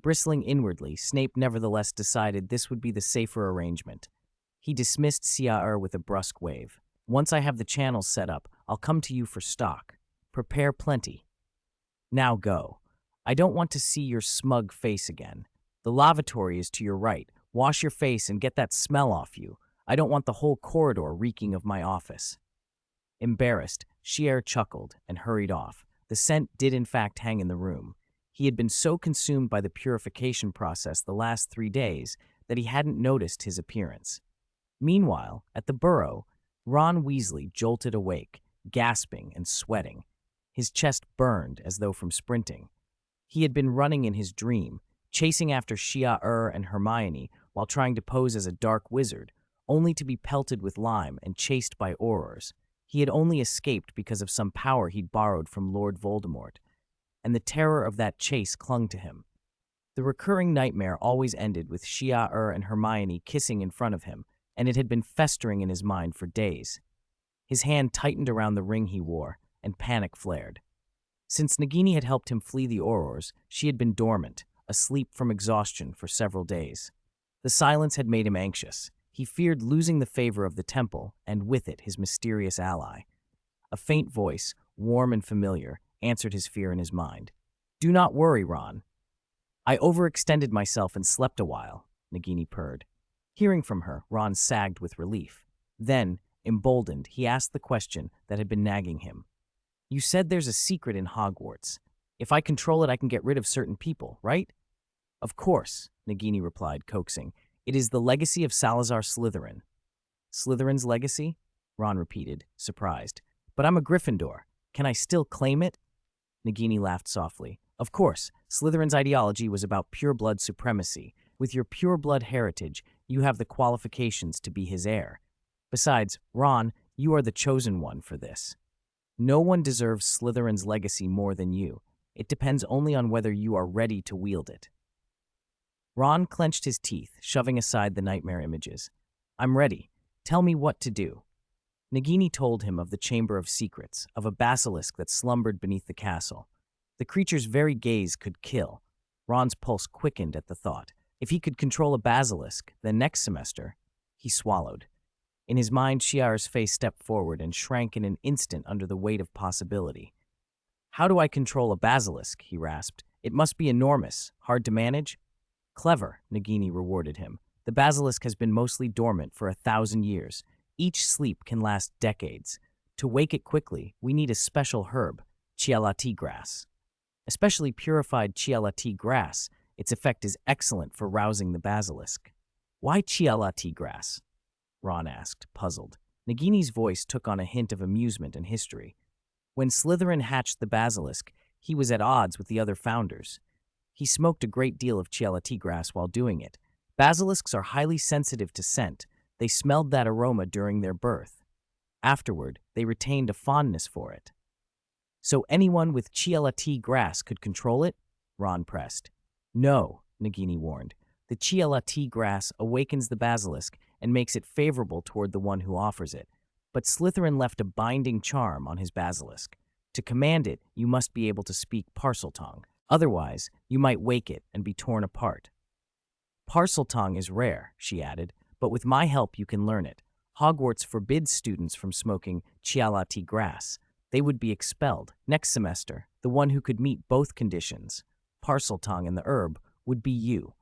Bristling inwardly, Snape nevertheless decided this would be the safer arrangement. He dismissed Ciel with a brusque wave. "Once I have the channels set up, I'll come to you for stock. Prepare plenty. Now go. I don't want to see your smug face again. The lavatory is to your right. Wash your face and get that smell off you. I don't want the whole corridor reeking of my office." Embarrassed, Ciel chuckled and hurried off. The scent did in fact hang in the room. He had been so consumed by the purification process the last 3 days that he hadn't noticed his appearance. Meanwhile, at the burrow, Ron Weasley jolted awake, gasping and sweating. His chest burned as though from sprinting. He had been running in his dream, chasing after Ciel and Hermione while trying to pose as a dark wizard, only to be pelted with lime and chased by aurors. He had only escaped because of some power he'd borrowed from Lord Voldemort, and the terror of that chase clung to him. The recurring nightmare always ended with Ciel and Hermione kissing in front of him, and it had been festering in his mind for days. His hand tightened around the ring he wore, and panic flared. Since Nagini had helped him flee the aurors, she had been dormant, asleep from exhaustion for several days. The silence had made him anxious. He feared losing the favor of the temple, and with it his mysterious ally. A faint voice, warm and familiar, answered his fear in his mind. "Do not worry, Ron. I overextended myself and slept a while," Nagini purred. Hearing from her, Ron sagged with relief. Then, emboldened, he asked the question that had been nagging him. "You said there's a secret in Hogwarts. If I control it, I can get rid of certain people, right?" "Of course," Nagini replied, coaxing. "It is the legacy of Salazar Slytherin." "Slytherin's legacy?" Ron repeated, surprised. "But I'm a Gryffindor. Can I still claim it?" Nagini laughed softly. "Of course, Slytherin's ideology was about pure-blood supremacy. With your pure-blood heritage, you have the qualifications to be his heir. Besides, Ron, you are the chosen one for this. No one deserves Slytherin's legacy more than you. It depends only on whether you are ready to wield it." Ron clenched his teeth, shoving aside the nightmare images. "I'm ready. Tell me what to do." Nagini told him of the Chamber of Secrets, of a basilisk that slumbered beneath the castle. The creature's very gaze could kill. Ron's pulse quickened at the thought. If he could control a basilisk, then next semester, he swallowed. In his mind, Chiara's face stepped forward and shrank in an instant under the weight of possibility. "How do I control a basilisk?" he rasped. "It must be enormous, hard to manage." "Clever," Nagini rewarded him. "The basilisk has been mostly dormant for 1,000 years. Each sleep can last decades. To wake it quickly, we need a special herb, Ciel grass. Especially purified Ciel grass, its effect is excellent for rousing the basilisk." "Why Ciel grass?" Ron asked, puzzled. Nagini's voice took on a hint of amusement and history. When Slytherin hatched the basilisk, he was at odds with the other founders. He smoked a great deal of Ciel grass while doing it. Basilisks are highly sensitive to scent. They smelled that aroma during their birth. Afterward, they retained a fondness for it. "So anyone with Ciel grass could control it?" Ron pressed. "No," Nagini warned. "The Ciel grass awakens the basilisk and makes it favorable toward the one who offers it. But Slytherin left a binding charm on his basilisk. To command it, you must be able to speak Parseltongue. Otherwise, you might wake it and be torn apart." "Parseltongue is rare," she added, "but with my help you can learn it. Hogwarts forbids students from smoking Ciel grass. They would be expelled. Next semester, the one who could meet both conditions parseltongue, and the herb would be you.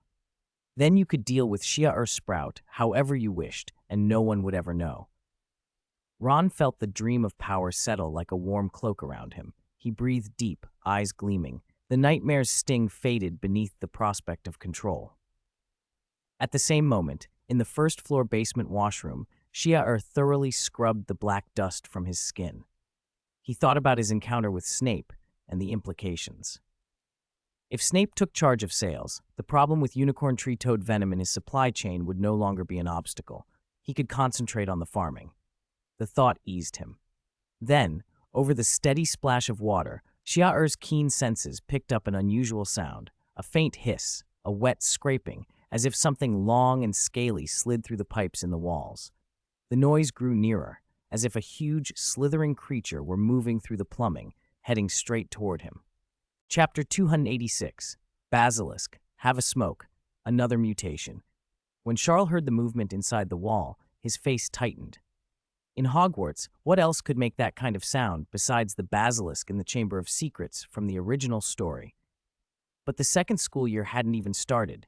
Then you could deal with Shia Sprout however you wished, and no one would ever know. Ron felt the dream of power settle like a warm cloak around him. He breathed deep, eyes gleaming. The nightmare's sting faded beneath the prospect of control. At the same moment, in the first-floor basement washroom, Shia thoroughly scrubbed the black dust from his skin. He thought about his encounter with Snape and the implications. If Snape took charge of sales, the problem with unicorn tree toad venom in his supply chain would no longer be an obstacle. He could concentrate on the farming. The thought eased him. Then, over the steady splash of water, Xiao'er's keen senses picked up an unusual sound, a faint hiss, a wet scraping, as if something long and scaly slid through the pipes in the walls. The noise grew nearer, as if a huge, slithering creature were moving through the plumbing, heading straight toward him. Chapter 286, Basilisk, Have a Smoke, Another Mutation. When Charles heard the movement inside the wall, his face tightened. In Hogwarts, what else could make that kind of sound besides the basilisk in the Chamber of Secrets from the original story? But the second school year hadn't even started.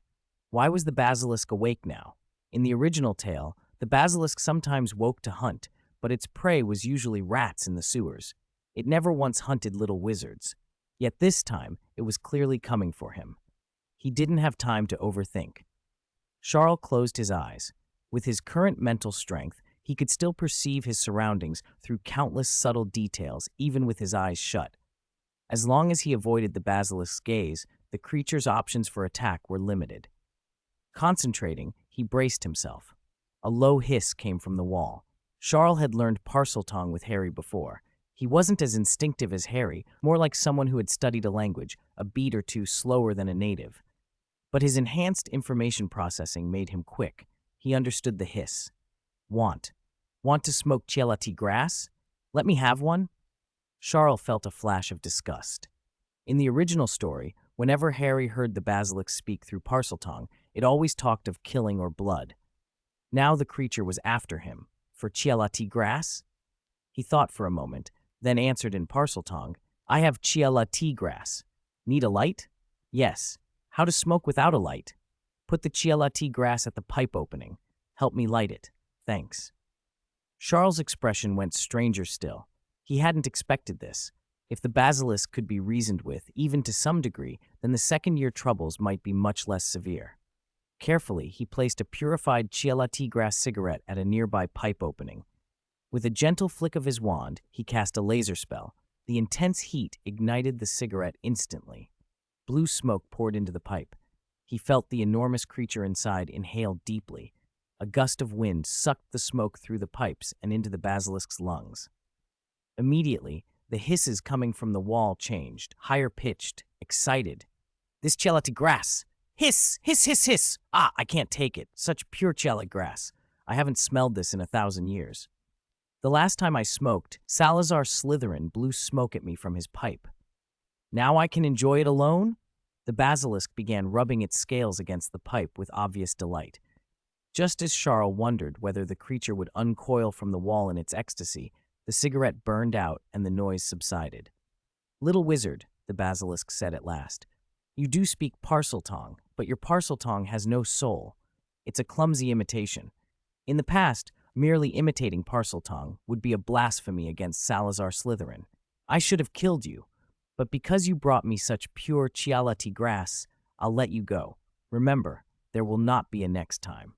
Why was the basilisk awake now? In the original tale, the basilisk sometimes woke to hunt, but its prey was usually rats in the sewers. It never once hunted little wizards. Yet this time, it was clearly coming for him. He didn't have time to overthink. Charles closed his eyes. With his current mental strength, he could still perceive his surroundings through countless subtle details, even with his eyes shut. As long as he avoided the basilisk's gaze, the creature's options for attack were limited. Concentrating, he braced himself. A low hiss came from the wall. Charles had learned parseltongue with Harry before. He wasn't as instinctive as Harry, more like someone who had studied a language, a beat or two slower than a native. But his enhanced information processing made him quick. He understood the hiss. Want. Want to smoke Ciel grass? Let me have one? Charles felt a flash of disgust. In the original story, whenever Harry heard the basilisk speak through parseltongue, it always talked of killing or blood. Now the creature was after him. For Ciel grass? He thought for a moment, then answered in parseltongue, I have Ciel grass. Need a light? Yes. How to smoke without a light? Put the Ciel grass at the pipe opening. Help me light it. Thanks. Charles' expression went stranger still. He hadn't expected this. If the basilisk could be reasoned with, even to some degree, then the second-year troubles might be much less severe. Carefully, he placed a purified Ciel grass cigarette at a nearby pipe opening. With a gentle flick of his wand, he cast a laser spell. The intense heat ignited the cigarette instantly. Blue smoke poured into the pipe. He felt the enormous creature inside inhale deeply. A gust of wind sucked the smoke through the pipes and into the basilisk's lungs. Immediately, the hisses coming from the wall changed, higher-pitched, excited. This Ciel grass! Hiss! Hiss, hiss, hiss! Ah, I can't take it. Such pure Ciel grass. I haven't smelled this in 1,000 years. The last time I smoked, Salazar Slytherin blew smoke at me from his pipe. Now I can enjoy it alone? The basilisk began rubbing its scales against the pipe with obvious delight. Just as Charles wondered whether the creature would uncoil from the wall in its ecstasy, the cigarette burned out and the noise subsided. Little wizard, the basilisk said at last, you do speak parseltongue, but your parseltongue has no soul. It's a clumsy imitation. In the past, merely imitating parseltongue would be a blasphemy against Salazar Slytherin. I should have killed you, but because you brought me such pure Ciel grass, I'll let you go. Remember, there will not be a next time.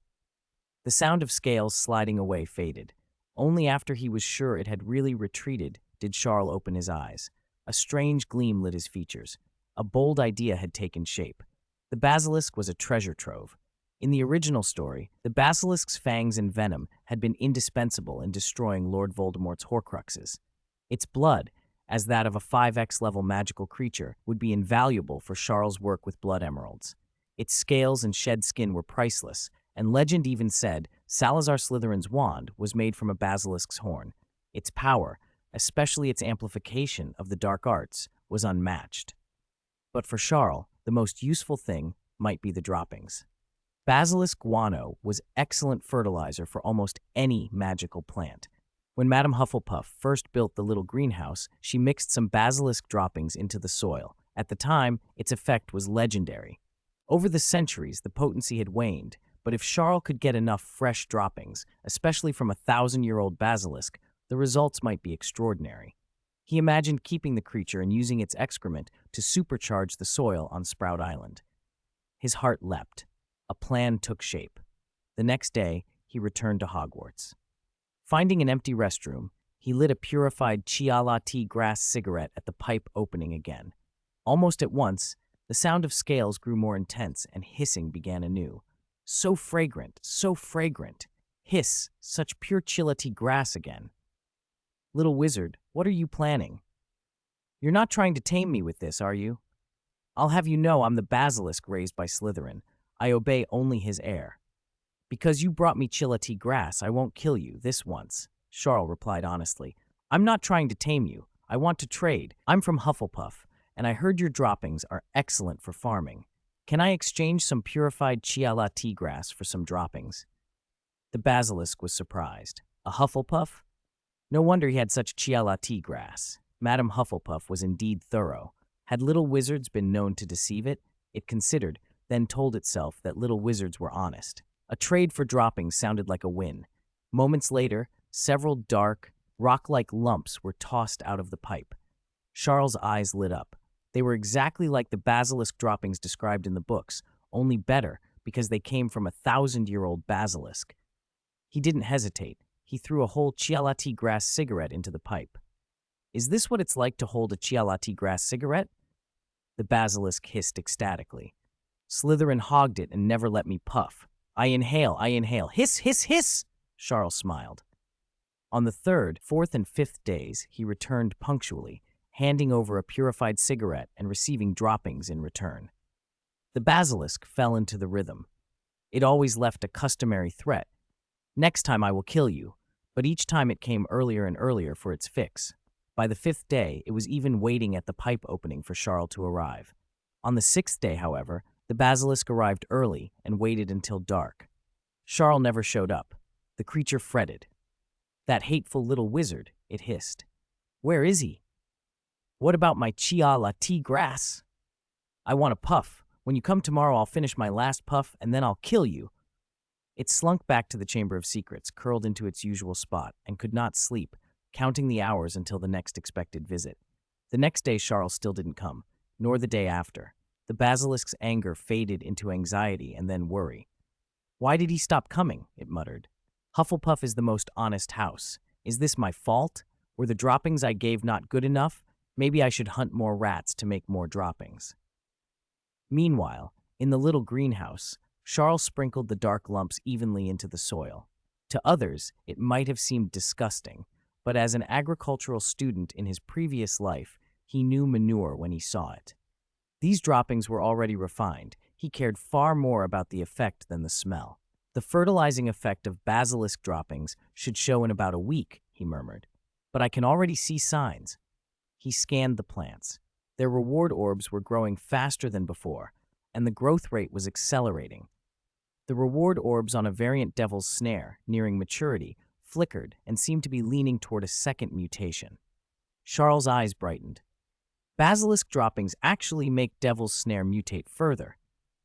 The sound of scales sliding away faded. Only after he was sure it had really retreated did Charles open his eyes. A strange gleam lit his features. A bold idea had taken shape. The basilisk was a treasure trove. In the original story, the basilisk's fangs and venom had been indispensable in destroying Lord Voldemort's Horcruxes. Its blood, as that of a 5x level magical creature, would be invaluable for Charles' work with blood emeralds. Its scales and shed skin were priceless, and legend even said Salazar Slytherin's wand was made from a basilisk's horn. Its power, especially its amplification of the dark arts, was unmatched. But for Charles, the most useful thing might be the droppings. Basilisk guano was excellent fertilizer for almost any magical plant. When Madame Hufflepuff first built the little greenhouse, she mixed some basilisk droppings into the soil, At the time, its effect was legendary. Over the centuries, the potency had waned, but if Charles could get enough fresh droppings, especially from a thousand-year-old basilisk, the results might be extraordinary. He imagined keeping the creature and using its excrement to supercharge the soil on Sprout Island. His heart leapt. A plan took shape. The next day, he returned to Hogwarts. Finding an empty restroom, he lit a purified Ciel tea grass cigarette at the pipe opening again. Almost at once, the sound of scales grew more intense and hissing began anew. So fragrant, so fragrant. Hiss, such pure Ciel tea grass again. Little wizard, what are you planning? You're not trying to tame me with this, are you? I'll have you know I'm the basilisk raised by Slytherin. I obey only his heir. Because you brought me Ciel tea grass, I won't kill you, this once, Charles replied honestly. I'm not trying to tame you. I want to trade. I'm from Hufflepuff, and I heard your droppings are excellent for farming. Can I exchange some purified Ciel tea grass for some droppings? The basilisk was surprised. A Hufflepuff? No wonder he had such Ciel tea grass. Madame Hufflepuff was indeed thorough. Had little wizards been known to deceive it? It considered, then told itself that little wizards were honest. A trade for droppings sounded like a win. Moments later, several dark, rock-like lumps were tossed out of the pipe. Charles' eyes lit up. They were exactly like the basilisk droppings described in the books, only better because they came from a thousand-year-old basilisk. He didn't hesitate. He threw a whole Ciel tea grass cigarette into the pipe. Is this what it's like to hold a Ciel tea grass cigarette? The basilisk hissed ecstatically. Slytherin hogged it and never let me puff. I inhale, hiss, hiss, hiss, Charles smiled. On the third, fourth, and fifth days, he returned punctually, handing over a purified cigarette and receiving droppings in return. The basilisk fell into the rhythm. It always left a customary threat. Next time I will kill you, but each time it came earlier and earlier for its fix. By the fifth day, it was even waiting at the pipe opening for Charles to arrive. On the sixth day, however, the basilisk arrived early and waited until dark. Charles never showed up. The creature fretted. That hateful little wizard, it hissed. Where is he? What about my Ciel tea grass? I want a puff. When you come tomorrow, I'll finish my last puff, and then I'll kill you. It slunk back to the Chamber of Secrets, curled into its usual spot, and could not sleep, counting the hours until the next expected visit. The next day, Charles still didn't come, nor the day after. The basilisk's anger faded into anxiety and then worry. Why did he stop coming? It muttered. Hufflepuff is the most honest house. Is this my fault? Were the droppings I gave not good enough? Maybe I should hunt more rats to make more droppings. Meanwhile, in the little greenhouse, Charles sprinkled the dark lumps evenly into the soil. To others, it might have seemed disgusting, but as an agricultural student in his previous life, he knew manure when he saw it. These droppings were already refined. He cared far more about the effect than the smell. The fertilizing effect of basilisk droppings should show in about a week, he murmured. But I can already see signs. He scanned the plants. Their reward orbs were growing faster than before, and the growth rate was accelerating. The reward orbs on a variant devil's snare, nearing maturity, flickered and seemed to be leaning toward a second mutation. Charles' eyes brightened. Basilisk droppings actually make devil's snare mutate further.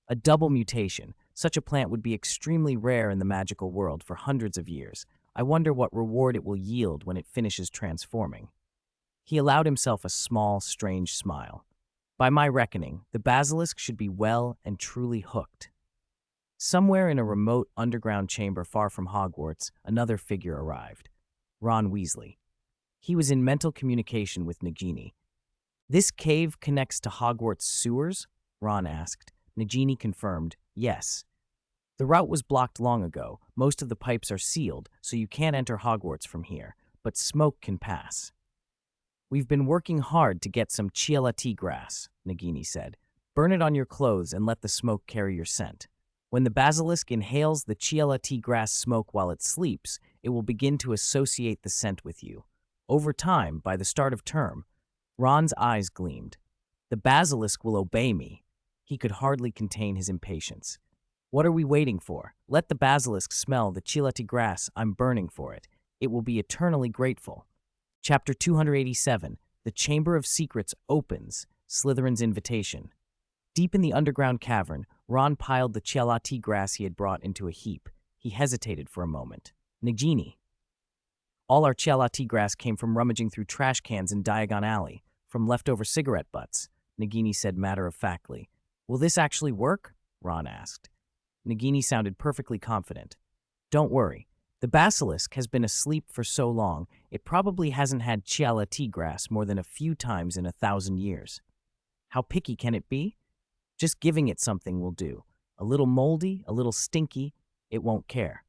A double mutation. Such a plant would be extremely rare in the magical world for hundreds of years. I wonder what reward it will yield when it finishes transforming. He allowed himself a small, strange smile. By my reckoning, the basilisk should be well and truly hooked. Somewhere in a remote underground chamber far from Hogwarts, another figure arrived. Ron Weasley. He was in mental communication with Nagini. This cave connects to Hogwarts sewers? Ron asked. Nagini confirmed, yes. The route was blocked long ago. Most of the pipes are sealed, so you can't enter Hogwarts from here, but smoke can pass. We've been working hard to get some Ciel tea grass, Nagini said. Burn it on your clothes and let the smoke carry your scent. When the basilisk inhales the Ciel tea grass smoke while it sleeps, it will begin to associate the scent with you. Over time, by the start of term, Ron's eyes gleamed. The basilisk will obey me. He could hardly contain his impatience. What are we waiting for? Let the basilisk smell the Ciel tea grass. I'm burning for it. It will be eternally grateful. Chapter 287, The Chamber of Secrets opens. Slytherin's invitation. Deep in the underground cavern, Ron piled the Ciel grass he had brought into a heap. He hesitated for a moment. Nagini. All our Ciel grass came from rummaging through trash cans in Diagon Alley, from leftover cigarette butts, Nagini said matter-of-factly. Will this actually work? Ron asked. Nagini sounded perfectly confident. Don't worry. The basilisk has been asleep for so long, it probably hasn't had Ciel grass more than a few times in 1,000 years. How picky can it be? Just giving it something will do. A little moldy, a little stinky, it won't care.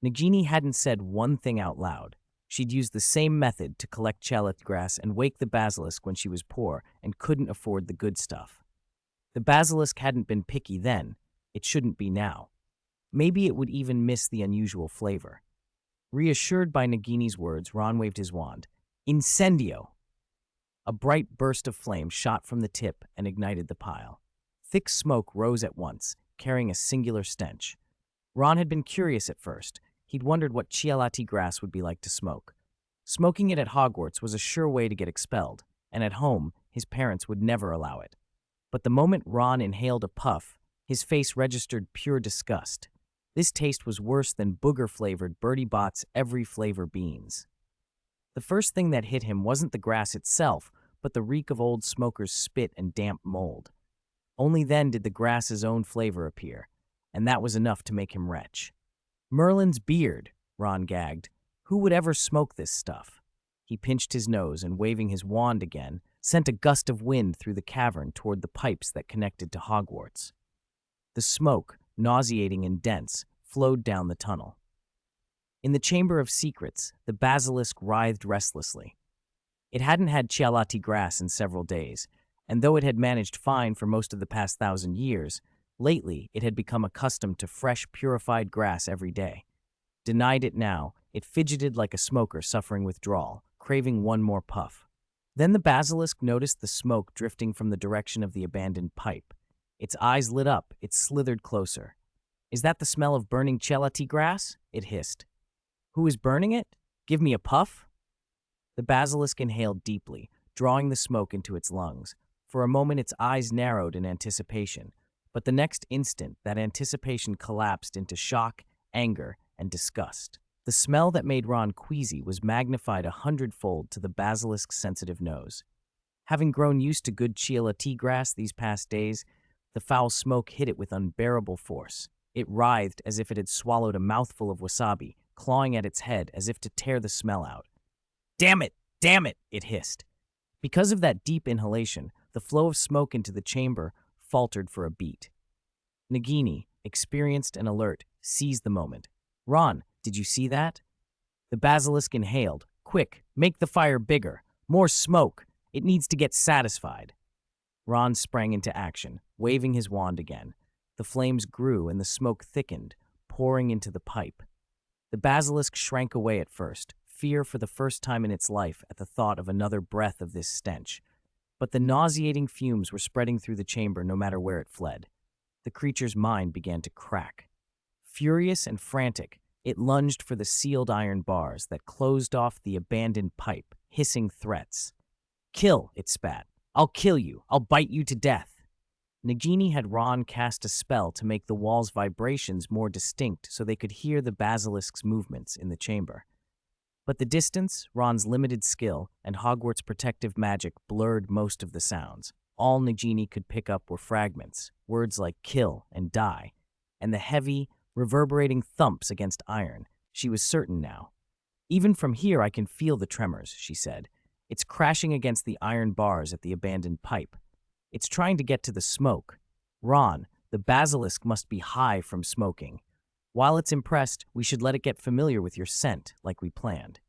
Nagini hadn't said one thing out loud. She'd used the same method to collect Ciel grass and wake the basilisk when she was poor and couldn't afford the good stuff. The basilisk hadn't been picky then. It shouldn't be now. Maybe it would even miss the unusual flavor. Reassured by Nagini's words, Ron waved his wand. Incendio! A bright burst of flame shot from the tip and ignited the pile. Thick smoke rose at once, carrying a singular stench. Ron had been curious at first. He'd wondered what Ciel grass would be like to smoke. Smoking it at Hogwarts was a sure way to get expelled, and at home, his parents would never allow it. But the moment Ron inhaled a puff, his face registered pure disgust. This taste was worse than booger-flavored Bertie Bott's every flavor beans. The first thing that hit him wasn't the grass itself, but the reek of old smokers' spit and damp mold. Only then did the grass's own flavor appear, and that was enough to make him retch. Merlin's beard, Ron gagged. Who would ever smoke this stuff? He pinched his nose and, waving his wand again, sent a gust of wind through the cavern toward the pipes that connected to Hogwarts. The smoke, nauseating and dense, flowed down the tunnel. In the Chamber of Secrets, the basilisk writhed restlessly. It hadn't had Ciel grass in several days, and though it had managed fine for most of the past 1,000 years, lately it had become accustomed to fresh, purified grass every day. Denied it now, it fidgeted like a smoker suffering withdrawal, craving one more puff. Then the basilisk noticed the smoke drifting from the direction of the abandoned pipe. Its eyes lit up, it slithered closer. Is that the smell of burning Ciel grass? It hissed. Who is burning it? Give me a puff? The basilisk inhaled deeply, drawing the smoke into its lungs. For a moment its eyes narrowed in anticipation, but the next instant that anticipation collapsed into shock, anger, and disgust. The smell that made Ron queasy was magnified 100-fold to the basilisk's sensitive nose. Having grown used to good Ciel grass these past days, the foul smoke hit it with unbearable force. It writhed as if it had swallowed a mouthful of wasabi, clawing at its head as if to tear the smell out. Damn it! Damn it! It hissed. Because of that deep inhalation, the flow of smoke into the chamber faltered for a beat. Nagini, experienced and alert, seized the moment. Ron, did you see that? The basilisk inhaled. Quick, make the fire bigger. More smoke. It needs to get satisfied. Ron sprang into action, waving his wand again. The flames grew and the smoke thickened, pouring into the pipe. The basilisk shrank away at first, fear for the first time in its life at the thought of another breath of this stench. But the nauseating fumes were spreading through the chamber no matter where it fled. The creature's mind began to crack. Furious and frantic, it lunged for the sealed iron bars that closed off the abandoned pipe, hissing threats. Kill, it spat. I'll kill you. I'll bite you to death. Nagini had Ron cast a spell to make the wall's vibrations more distinct so they could hear the basilisk's movements in the chamber. But the distance, Ron's limited skill, and Hogwarts' protective magic blurred most of the sounds. All Nagini could pick up were fragments, words like kill and die, and the heavy, reverberating thumps against iron. She was certain now. Even from here I can feel the tremors, she said. It's crashing against the iron bars at the abandoned pipe. It's trying to get to the smoke. Ron, the basilisk must be high from smoking. While it's impressed, we should let it get familiar with your scent, like we planned.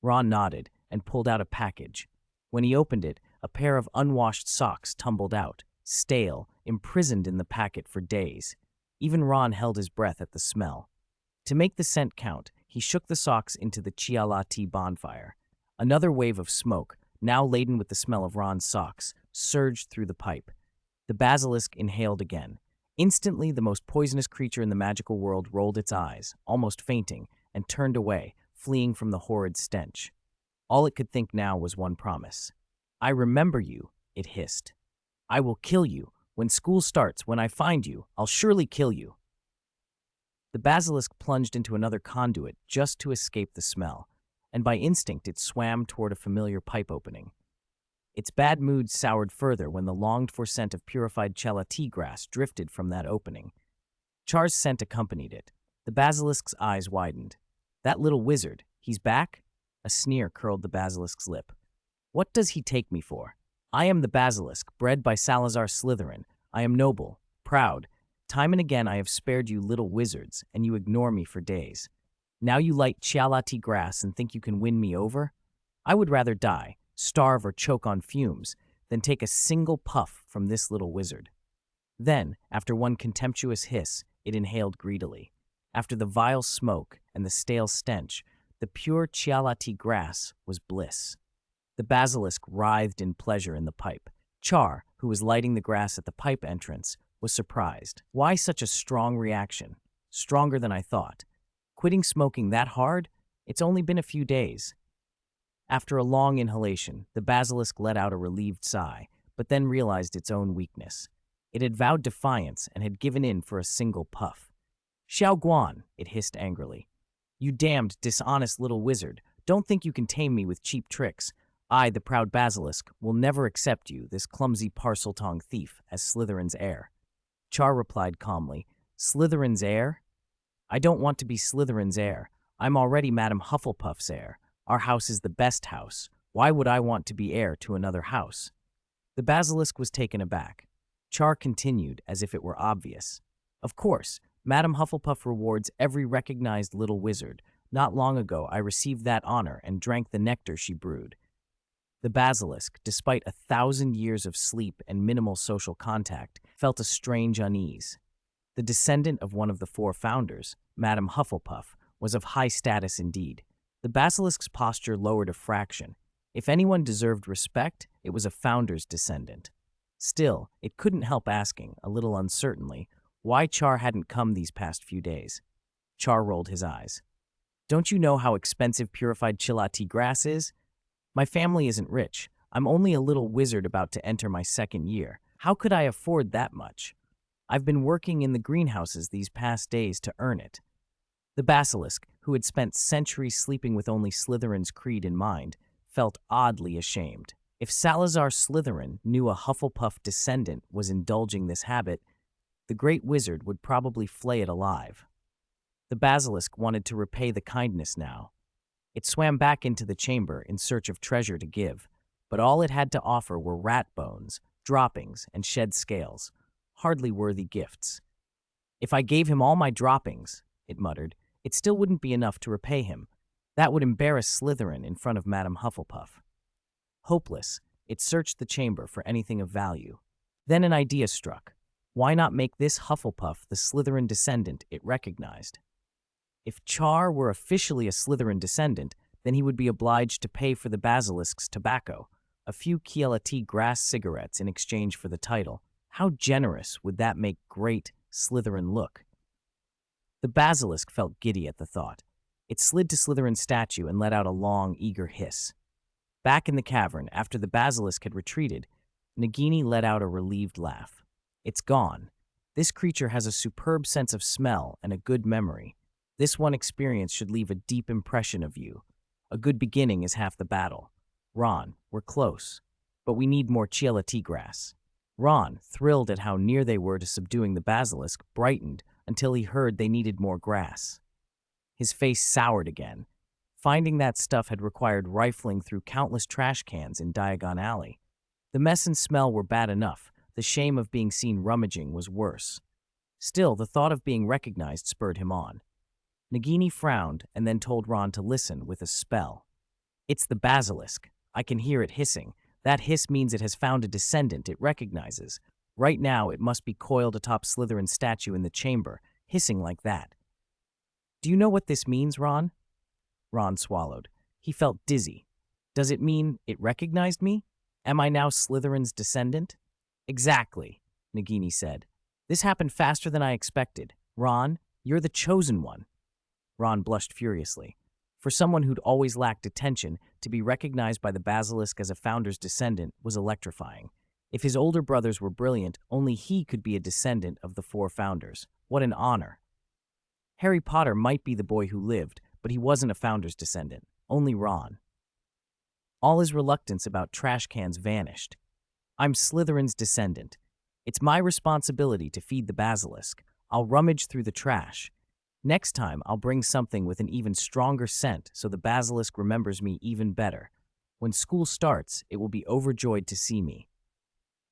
Ron nodded and pulled out a package. When he opened it, a pair of unwashed socks tumbled out, stale, imprisoned in the packet for days. Even Ron held his breath at the smell. To make the scent count, he shook the socks into the Ciel bonfire. Another wave of smoke, now laden with the smell of Ron's socks, surged through the pipe. The basilisk inhaled again. Instantly, the most poisonous creature in the magical world rolled its eyes, almost fainting, and turned away, fleeing from the horrid stench. All it could think now was one promise. I remember you. it hissed. I will kill you. When school starts, when I find you, I'll surely kill you. The basilisk plunged into another conduit just to escape the smell, and by instinct it swam toward a familiar pipe opening. Its bad mood soured further when the longed-for scent of purified Ciel tea grass drifted from that opening. Char's scent accompanied it. The basilisk's eyes widened. That little wizard, he's back? A sneer curled the basilisk's lip. What does he take me for? I am the basilisk, bred by Salazar Slytherin. I am noble, proud. Time and again I have spared you little wizards, and you ignore me for days. Now you light Ciel tea grass and think you can win me over? I would rather die, starve or choke on fumes, than take a single puff from this little wizard. Then, after one contemptuous hiss, it inhaled greedily. After the vile smoke and the stale stench, the pure Ciel tea grass was bliss. The basilisk writhed in pleasure in the pipe. Char, who was lighting the grass at the pipe entrance, was surprised. Why such a strong reaction? Stronger than I thought. Quitting smoking that hard? It's only been a few days. After a long inhalation, the basilisk let out a relieved sigh, but then realized its own weakness. It had vowed defiance and had given in for a single puff. Xiao Guan, it hissed angrily. You damned, dishonest little wizard. Don't think you can tame me with cheap tricks. I, the proud basilisk, will never accept you, this clumsy parseltongue thief, as Slytherin's heir. Char replied calmly, Slytherin's heir? I don't want to be Slytherin's heir. I'm already Madame Hufflepuff's heir. Our house is the best house. Why would I want to be heir to another house? The basilisk was taken aback. Char continued as if it were obvious. Of course, Madame Hufflepuff rewards every recognized little wizard. Not long ago, I received that honor and drank the nectar she brewed. The basilisk, despite 1,000 years of sleep and minimal social contact, felt a strange unease. The descendant of one of the 4 founders, Madame Hufflepuff, was of high status indeed. The basilisk's posture lowered a fraction. If anyone deserved respect, it was a founder's descendant. Still, it couldn't help asking, a little uncertainly, why Char hadn't come these past few days. Char rolled his eyes. Don't you know how expensive purified Ciel tea grass is? My family isn't rich. I'm only a little wizard about to enter my 2nd year. How could I afford that much? I've been working in the greenhouses these past days to earn it. The basilisk, who had spent centuries sleeping with only Slytherin's creed in mind, felt oddly ashamed. If Salazar Slytherin knew a Hufflepuff descendant was indulging this habit, the great wizard would probably flay it alive. The basilisk wanted to repay the kindness now. It swam back into the chamber in search of treasure to give, but all it had to offer were rat bones, droppings, and shed scales, hardly worthy gifts. If I gave him all my droppings, it muttered, it still wouldn't be enough to repay him. That would embarrass Slytherin in front of Madame Hufflepuff. Hopeless, it searched the chamber for anything of value. Then an idea struck. Why not make this Hufflepuff the Slytherin descendant it recognized? If Char were officially a Slytherin descendant, then he would be obliged to pay for the basilisk's tobacco, a few Ciel tea grass cigarettes in exchange for the title. How generous would that make great Slytherin look? The basilisk felt giddy at the thought. It slid to Slytherin's statue and let out a long, eager hiss. Back in the cavern, after the basilisk had retreated, Nagini let out a relieved laugh. It's gone. This creature has a superb sense of smell and a good memory. This one experience should leave a deep impression of you. A good beginning is half the battle. Ron, we're close, but we need more Ciel tea grass. Ron, thrilled at how near they were to subduing the basilisk, brightened until he heard they needed more grass. His face soured again. Finding that stuff had required rifling through countless trash cans in Diagon Alley. The mess and smell were bad enough. The shame of being seen rummaging was worse. Still, the thought of being recognized spurred him on. Nagini frowned and then told Ron to listen with a spell. It's the basilisk. I can hear it hissing. That hiss means it has found a descendant it recognizes. Right now, it must be coiled atop Slytherin's statue in the chamber, hissing like that. Do you know what this means, Ron? Ron swallowed. He felt dizzy. Does it mean it recognized me? Am I now Slytherin's descendant? Exactly, Nagini said. This happened faster than I expected. Ron, you're the chosen one. Ron blushed furiously. For someone who'd always lacked attention, to be recognized by the basilisk as a founder's descendant was electrifying. If his older brothers were brilliant, only he could be a descendant of the four founders. What an honor. Harry Potter might be the boy who lived, but he wasn't a founder's descendant. Only Ron. All his reluctance about trash cans vanished. I'm Slytherin's descendant. It's my responsibility to feed the basilisk. I'll rummage through the trash. Next time, I'll bring something with an even stronger scent so the basilisk remembers me even better. When school starts, it will be overjoyed to see me.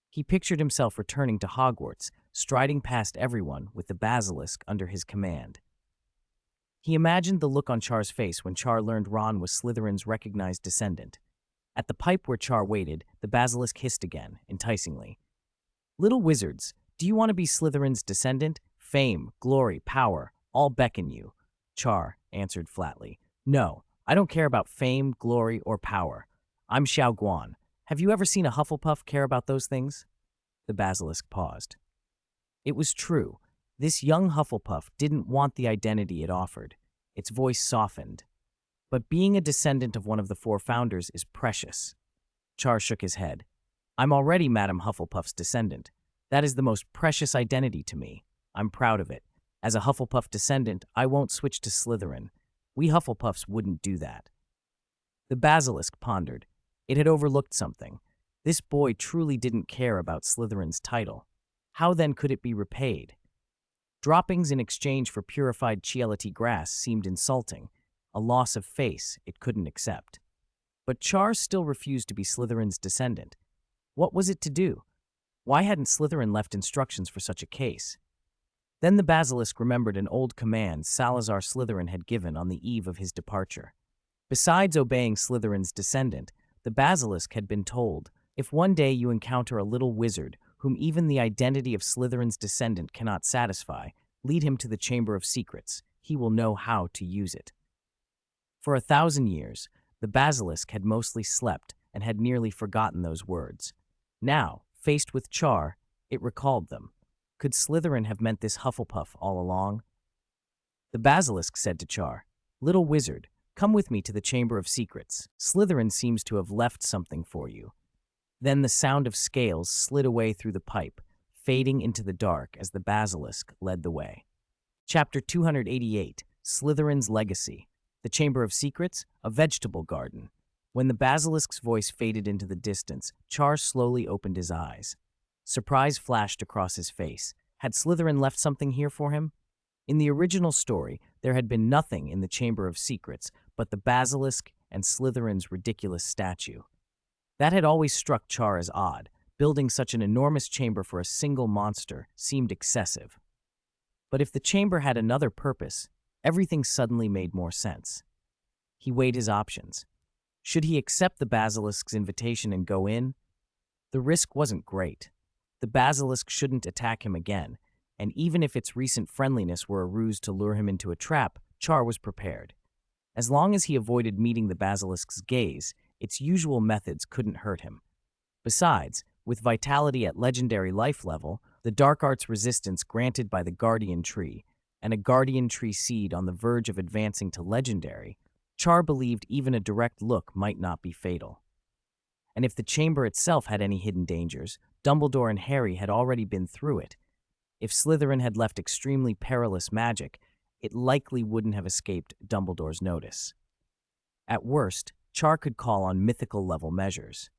He pictured himself returning to Hogwarts, striding past everyone with the basilisk under his command. He imagined the look on Char's face when Char learned Ron was Slytherin's recognized descendant. At the pipe where Char waited, the basilisk hissed again, enticingly. Little wizards, do you want to be Slytherin's descendant? Fame, glory, power, all beckon you. Char answered flatly. No, I don't care about fame, glory, or power. I'm Xiao Guan. Have you ever seen a Hufflepuff care about those things? The basilisk paused. It was true. This young Hufflepuff didn't want the identity it offered. Its voice softened. But being a descendant of one of the four founders is precious. Char shook his head. I'm already Madame Hufflepuff's descendant. That is the most precious identity to me. I'm proud of it. As a Hufflepuff descendant, I won't switch to Slytherin. We Hufflepuffs wouldn't do that. The basilisk pondered. It had overlooked something. This boy truly didn't care about Slytherin's title. How then could it be repaid? Droppings in exchange for purified Cielity grass seemed insulting, a loss of face it couldn't accept. But Char still refused to be Slytherin's descendant. What was it to do? Why hadn't Slytherin left instructions for such a case? Then the basilisk remembered an old command Salazar Slytherin had given on the eve of his departure. Besides obeying Slytherin's descendant, the basilisk had been told, if one day you encounter a little wizard whom even the identity of Slytherin's descendant cannot satisfy, lead him to the Chamber of Secrets. He will know how to use it. For 1,000 years, the basilisk had mostly slept and had nearly forgotten those words. Now, faced with Char, it recalled them. Could Slytherin have meant this Hufflepuff all along? The basilisk said to Char, Little wizard, come with me to the Chamber of Secrets. Slytherin seems to have left something for you. Then the sound of scales slid away through the pipe, fading into the dark as the basilisk led the way. Chapter 288, Slytherin's Legacy. The Chamber of Secrets, a vegetable garden. When the basilisk's voice faded into the distance, Char slowly opened his eyes. Surprise flashed across his face. Had Slytherin left something here for him? In the original story, there had been nothing in the Chamber of Secrets but the basilisk and Slytherin's ridiculous statue. That had always struck Char as odd. Building such an enormous chamber for a single monster seemed excessive. But if the chamber had another purpose, everything suddenly made more sense. He weighed his options. Should he accept the basilisk's invitation and go in? The risk wasn't great. The basilisk shouldn't attack him again, and even if its recent friendliness were a ruse to lure him into a trap, Char was prepared. As long as he avoided meeting the basilisk's gaze, its usual methods couldn't hurt him. Besides, with vitality at legendary life level, the dark arts resistance granted by the guardian tree, and a guardian tree seed on the verge of advancing to legendary, Char believed even a direct look might not be fatal. And if the chamber itself had any hidden dangers, Dumbledore and Harry had already been through it. If Slytherin had left extremely perilous magic, it likely wouldn't have escaped Dumbledore's notice. At worst, Char could call on mythical-level measures.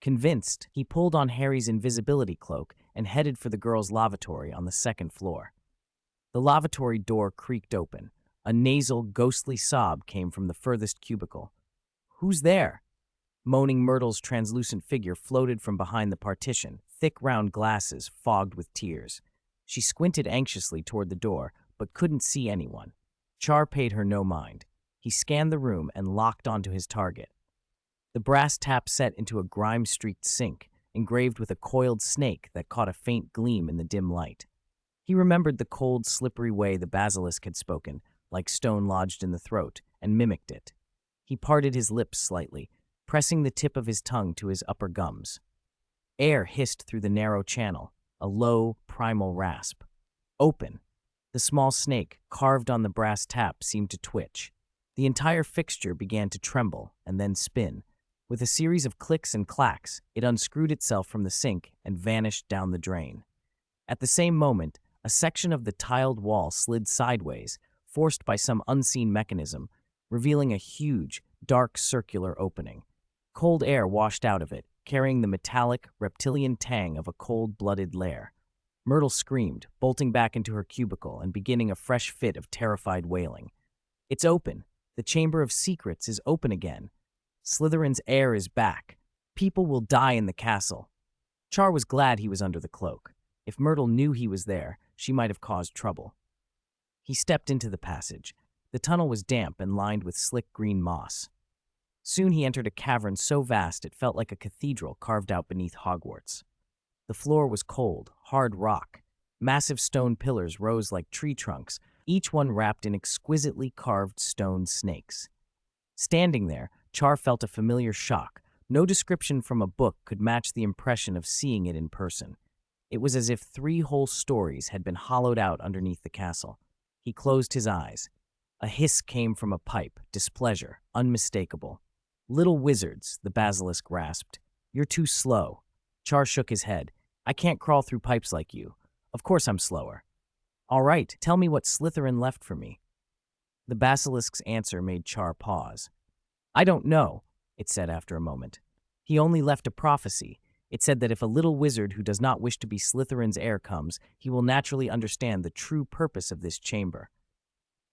Convinced, he pulled on Harry's invisibility cloak and headed for the girls' lavatory on the second floor. The lavatory door creaked open. A nasal, ghostly sob came from the furthest cubicle. "Who's there?" Moaning Myrtle's translucent figure floated from behind the partition, thick round glasses fogged with tears. She squinted anxiously toward the door, but couldn't see anyone. Char paid her no mind. He scanned the room and locked onto his target. The brass tap set into a grime-streaked sink, engraved with a coiled snake that caught a faint gleam in the dim light. He remembered the cold, slippery way the basilisk had spoken, like stone lodged in the throat, and mimicked it. He parted his lips slightly, pressing the tip of his tongue to his upper gums. Air hissed through the narrow channel, a low, primal rasp. Open. The small snake, carved on the brass tap, seemed to twitch. The entire fixture began to tremble and then spin. With a series of clicks and clacks, it unscrewed itself from the sink and vanished down the drain. At the same moment, a section of the tiled wall slid sideways, forced by some unseen mechanism, revealing a huge, dark circular opening. Cold air washed out of it, carrying the metallic, reptilian tang of a cold-blooded lair. Myrtle screamed, bolting back into her cubicle and beginning a fresh fit of terrified wailing. "It's open! The Chamber of Secrets is open again! Slytherin's heir is back! People will die in the castle!" Char was glad he was under the cloak. If Myrtle knew he was there, she might have caused trouble. He stepped into the passage. The tunnel was damp and lined with slick green moss. Soon he entered a cavern so vast it felt like a cathedral carved out beneath Hogwarts. The floor was cold, hard rock. Massive stone pillars rose like tree trunks, each one wrapped in exquisitely carved stone snakes. Standing there, Char felt a familiar shock. No description from a book could match the impression of seeing it in person. It was as if 3 whole stories had been hollowed out underneath the castle. He closed his eyes. A hiss came from a pipe, displeasure, unmistakable. "Little wizards," the basilisk rasped. "You're too slow." Char shook his head. "I can't crawl through pipes like you. Of course I'm slower." "All right, tell me what Slytherin left for me." The basilisk's answer made Char pause. "I don't know," it said after a moment. "He only left a prophecy. It said that if a little wizard who does not wish to be Slytherin's heir comes, he will naturally understand the true purpose of this chamber."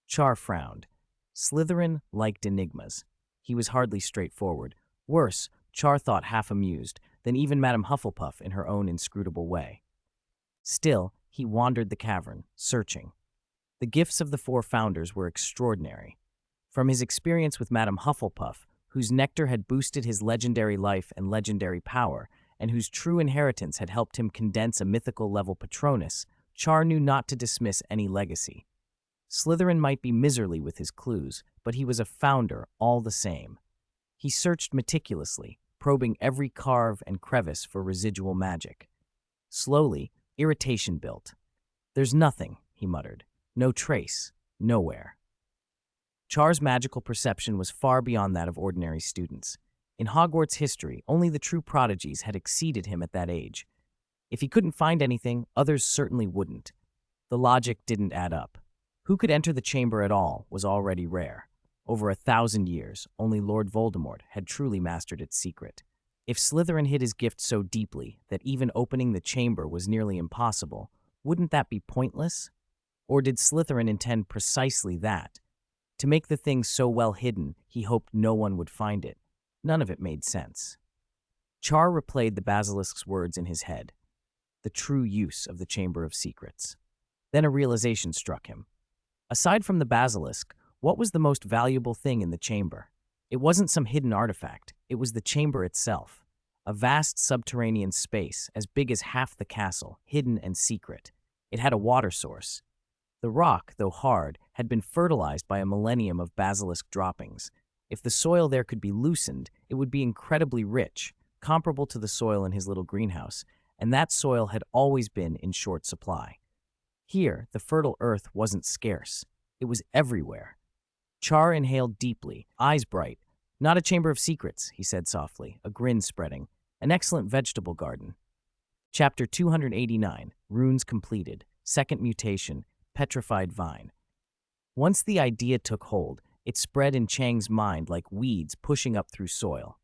Char frowned. Slytherin liked enigmas. He was hardly straightforward. Worse, Char thought half amused, than even Madame Hufflepuff in her own inscrutable way. Still, he wandered the cavern, searching. The gifts of the 4 founders were extraordinary. From his experience with Madame Hufflepuff, whose nectar had boosted his legendary life and legendary power, and whose true inheritance had helped him condense a mythical-level Patronus, Char knew not to dismiss any legacy. Slytherin might be miserly with his clues, but he was a founder all the same. He searched meticulously, probing every carve and crevice for residual magic. Slowly, irritation built. "There's nothing," he muttered. "No trace. Nowhere." Char's magical perception was far beyond that of ordinary students. In Hogwarts history, only the true prodigies had exceeded him at that age. If he couldn't find anything, others certainly wouldn't. The logic didn't add up. Who could enter the chamber at all was already rare. Over 1,000 years, only Lord Voldemort had truly mastered its secret. If Slytherin hid his gift so deeply that even opening the chamber was nearly impossible, wouldn't that be pointless? Or did Slytherin intend precisely that? To make the thing so well hidden, he hoped no one would find it. None of it made sense. Char replayed the basilisk's words in his head. The true use of the Chamber of Secrets. Then a realization struck him. Aside from the basilisk, what was the most valuable thing in the chamber? It wasn't some hidden artifact. It was the chamber itself. A vast subterranean space, as big as half the castle, hidden and secret. It had a water source. The rock, though hard, had been fertilized by a millennium of basilisk droppings. If the soil there could be loosened, it would be incredibly rich, comparable to the soil in his little greenhouse, and that soil had always been in short supply. Here, the fertile earth wasn't scarce. It was everywhere. Char inhaled deeply, eyes bright. "Not a chamber of secrets," he said softly, a grin spreading. "An excellent vegetable garden." Chapter 289, Runes Completed, Second Mutation, Petrified Vine. Once the idea took hold, it spread in Chang's mind like weeds pushing up through soil.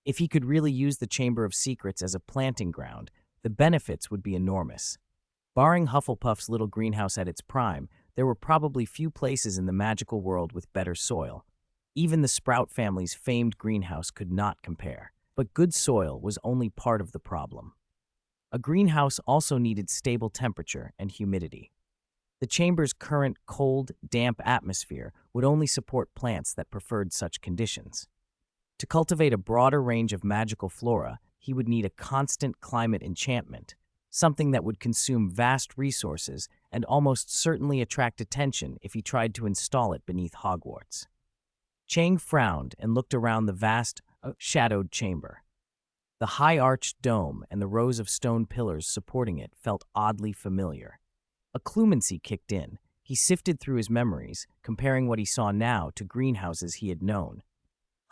If he could really use the Chamber of Secrets as a planting ground, the benefits would be enormous. Barring Hufflepuff's little greenhouse at its prime, there were probably few places in the magical world with better soil. Even the Sprout family's famed greenhouse could not compare. But good soil was only part of the problem. A greenhouse also needed stable temperature and humidity. The chamber's current cold, damp atmosphere would only support plants that preferred such conditions. To cultivate a broader range of magical flora, he would need a constant climate enchantment, something that would consume vast resources and almost certainly attract attention if he tried to install it beneath Hogwarts. Chang frowned and looked around the vast, shadowed chamber. The high-arched dome and the rows of stone pillars supporting it felt oddly familiar. A clumency kicked in. He sifted through his memories, comparing what he saw now to greenhouses he had known.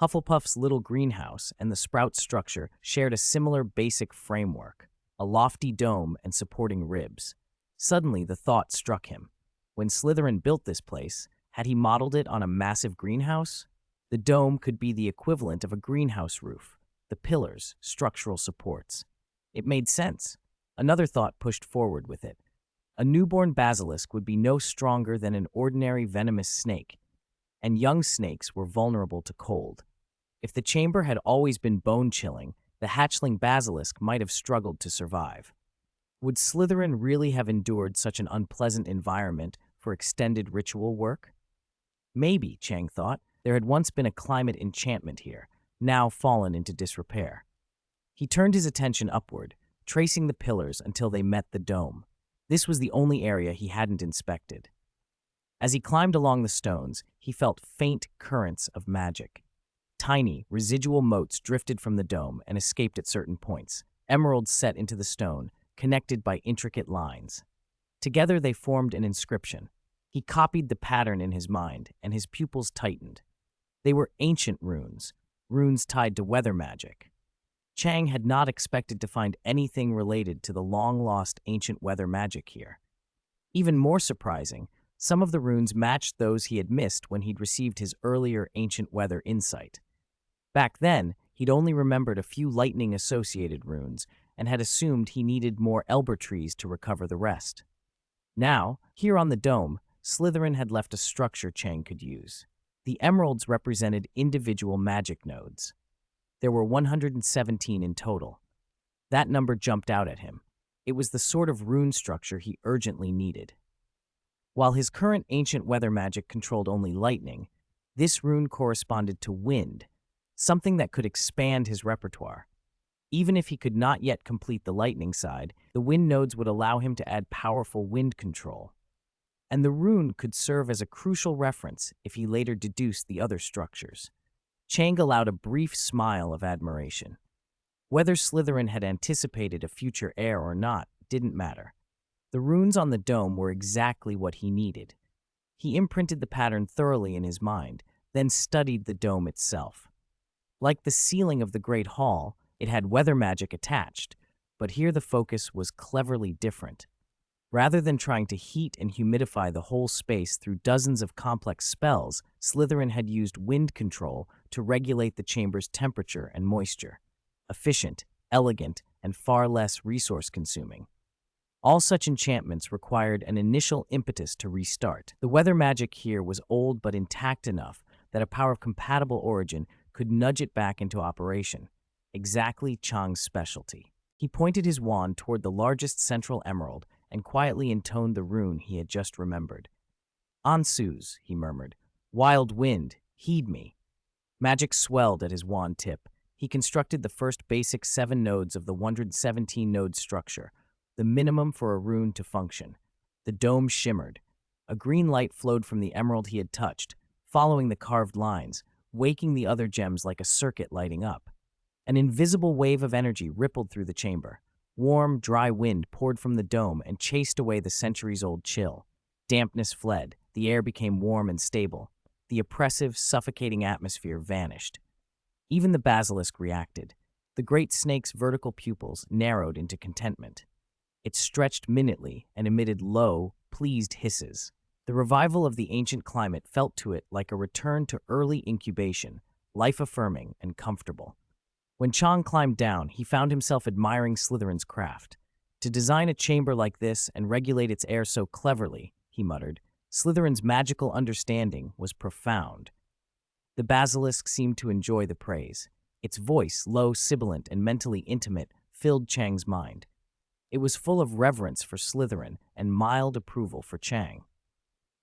Hufflepuff's little greenhouse and the sprout structure shared a similar basic framework, a lofty dome and supporting ribs. Suddenly, the thought struck him. When Slytherin built this place, had he modeled it on a massive greenhouse? The dome could be the equivalent of a greenhouse roof, the pillars, structural supports. It made sense. Another thought pushed forward with it. A newborn basilisk would be no stronger than an ordinary venomous snake, and young snakes were vulnerable to cold. If the chamber had always been bone-chilling, the hatchling basilisk might have struggled to survive. Would Slytherin really have endured such an unpleasant environment for extended ritual work? Maybe, Chang thought, there had once been a climate enchantment here, now fallen into disrepair. He turned his attention upward, tracing the pillars until they met the dome. This was the only area he hadn't inspected. As he climbed along the stones, he felt faint currents of magic. Tiny, residual motes drifted from the dome and escaped at certain points, emeralds set into the stone, connected by intricate lines. Together they formed an inscription. He copied the pattern in his mind, and his pupils tightened. They were ancient runes, runes tied to weather magic. Chang had not expected to find anything related to the long-lost ancient weather magic here. Even more surprising, some of the runes matched those he had missed when he'd received his earlier ancient weather insight. Back then, he'd only remembered a few lightning-associated runes and had assumed he needed more elber trees to recover the rest. Now, here on the dome, Slytherin had left a structure Chang could use. The emeralds represented individual magic nodes. There were 117 in total. That number jumped out at him. It was the sort of rune structure he urgently needed. While his current ancient weather magic controlled only lightning, this rune corresponded to wind, something that could expand his repertoire. Even if he could not yet complete the lightning side, the wind nodes would allow him to add powerful wind control. And the rune could serve as a crucial reference if he later deduced the other structures. Chang allowed a brief smile of admiration. Whether Slytherin had anticipated a future heir or not didn't matter. The runes on the dome were exactly what he needed. He imprinted the pattern thoroughly in his mind, then studied the dome itself. Like the ceiling of the Great Hall, it had weather magic attached, but here the focus was cleverly different. Rather than trying to heat and humidify the whole space through dozens of complex spells, Slytherin had used wind control to regulate the chamber's temperature and moisture. Efficient, elegant, and far less resource-consuming. All such enchantments required an initial impetus to restart. The weather magic here was old but intact enough that a power of compatible origin could nudge it back into operation. Exactly Chang's specialty. He pointed his wand toward the largest central emerald and quietly intoned the rune he had just remembered. "Ansuz," he murmured. "Wild wind, heed me." Magic swelled at his wand tip. He constructed the first basic 7 nodes of the 117-node structure, the minimum for a rune to function. The dome shimmered. A green light flowed from the emerald he had touched, following the carved lines, waking the other gems like a circuit lighting up. An invisible wave of energy rippled through the chamber. Warm, dry wind poured from the dome and chased away the centuries-old chill. Dampness fled. The air became warm and stable. The oppressive, suffocating atmosphere vanished. Even the basilisk reacted. The great snake's vertical pupils narrowed into contentment. It stretched minutely and emitted low, pleased hisses. The revival of the ancient climate felt to it like a return to early incubation, life-affirming and comfortable. When Chang climbed down, he found himself admiring Slytherin's craft. To design a chamber like this and regulate its air so cleverly, he muttered, Slytherin's magical understanding was profound. The basilisk seemed to enjoy the praise. Its voice, low, sibilant, and mentally intimate, filled Chang's mind. It was full of reverence for Slytherin and mild approval for Chang.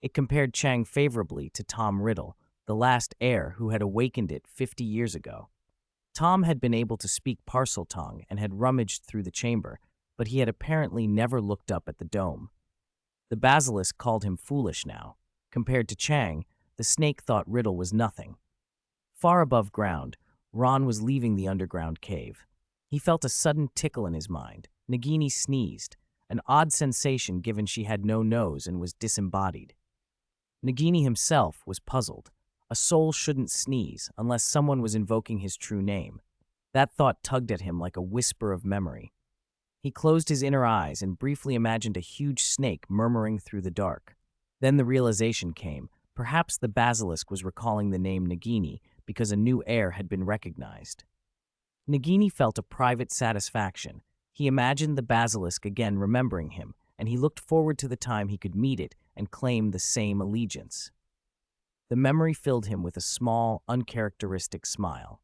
It compared Chang favorably to Tom Riddle, the last heir who had awakened it 50 years ago. Tom had been able to speak Parseltongue and had rummaged through the chamber, but he had apparently never looked up at the dome. The basilisk called him foolish now. Compared to Chang, the snake thought Riddle was nothing. Far above ground, Ron was leaving the underground cave. He felt a sudden tickle in his mind. Nagini sneezed, an odd sensation given she had no nose and was disembodied. Nagini himself was puzzled. A soul shouldn't sneeze unless someone was invoking his true name. That thought tugged at him like a whisper of memory. He closed his inner eyes and briefly imagined a huge snake murmuring through the dark. Then the realization came. Perhaps the basilisk was recalling the name Nagini because a new heir had been recognized. Nagini felt a private satisfaction. He imagined the basilisk again remembering him, and he looked forward to the time he could meet it and claim the same allegiance. The memory filled him with a small, uncharacteristic smile.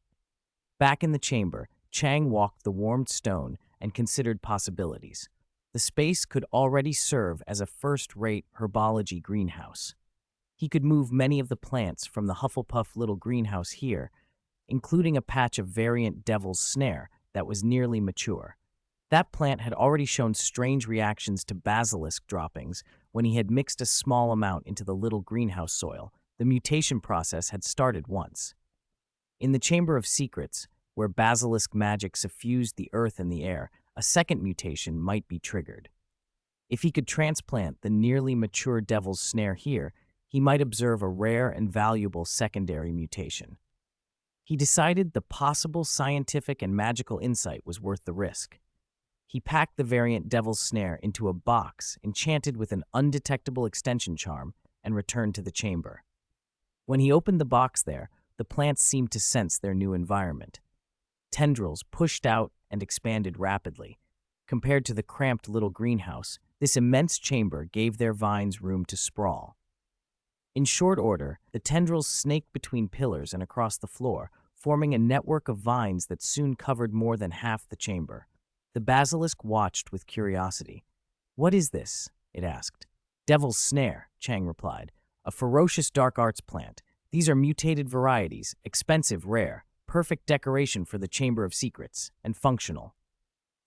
Back in the chamber, Chang walked the warmed stone and considered possibilities. The space could already serve as a first-rate herbology greenhouse. He could move many of the plants from the Hufflepuff little greenhouse here, including a patch of variant Devil's Snare that was nearly mature. That plant had already shown strange reactions to basilisk droppings when he had mixed a small amount into the little greenhouse soil. The mutation process had started once. In the Chamber of Secrets, where basilisk magic suffused the earth and the air, a second mutation might be triggered. If he could transplant the nearly mature Devil's Snare here, he might observe a rare and valuable secondary mutation. He decided the possible scientific and magical insight was worth the risk. He packed the variant Devil's Snare into a box enchanted with an undetectable extension charm and returned to the chamber. When he opened the box there, the plants seemed to sense their new environment. Tendrils pushed out and expanded rapidly. Compared to the cramped little greenhouse, this immense chamber gave their vines room to sprawl. In short order, the tendrils snaked between pillars and across the floor, forming a network of vines that soon covered more than half the chamber. The basilisk watched with curiosity. "What is this?" it asked. "Devil's Snare," Chang replied. "A ferocious dark arts plant. These are mutated varieties, expensive, rare, perfect decoration for the Chamber of Secrets, and functional."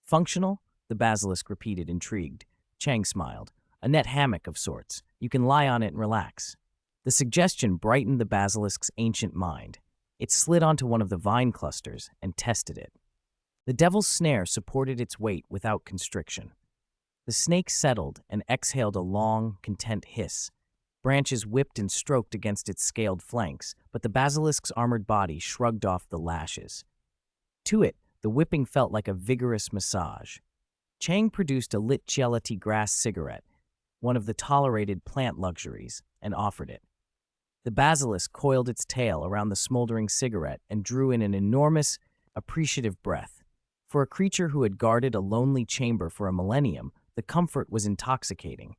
"Functional?" the basilisk repeated, intrigued. Chang smiled. "A net hammock of sorts. You can lie on it and relax." The suggestion brightened the basilisk's ancient mind. It slid onto one of the vine clusters and tested it. The Devil's Snare supported its weight without constriction. The snake settled and exhaled a long, content hiss. Branches whipped and stroked against its scaled flanks, but the basilisk's armored body shrugged off the lashes. To it, the whipping felt like a vigorous massage. Chang produced a lit Cielity grass cigarette, one of the tolerated plant luxuries, and offered it. The basilisk coiled its tail around the smoldering cigarette and drew in an enormous, appreciative breath. For a creature who had guarded a lonely chamber for a millennium, the comfort was intoxicating.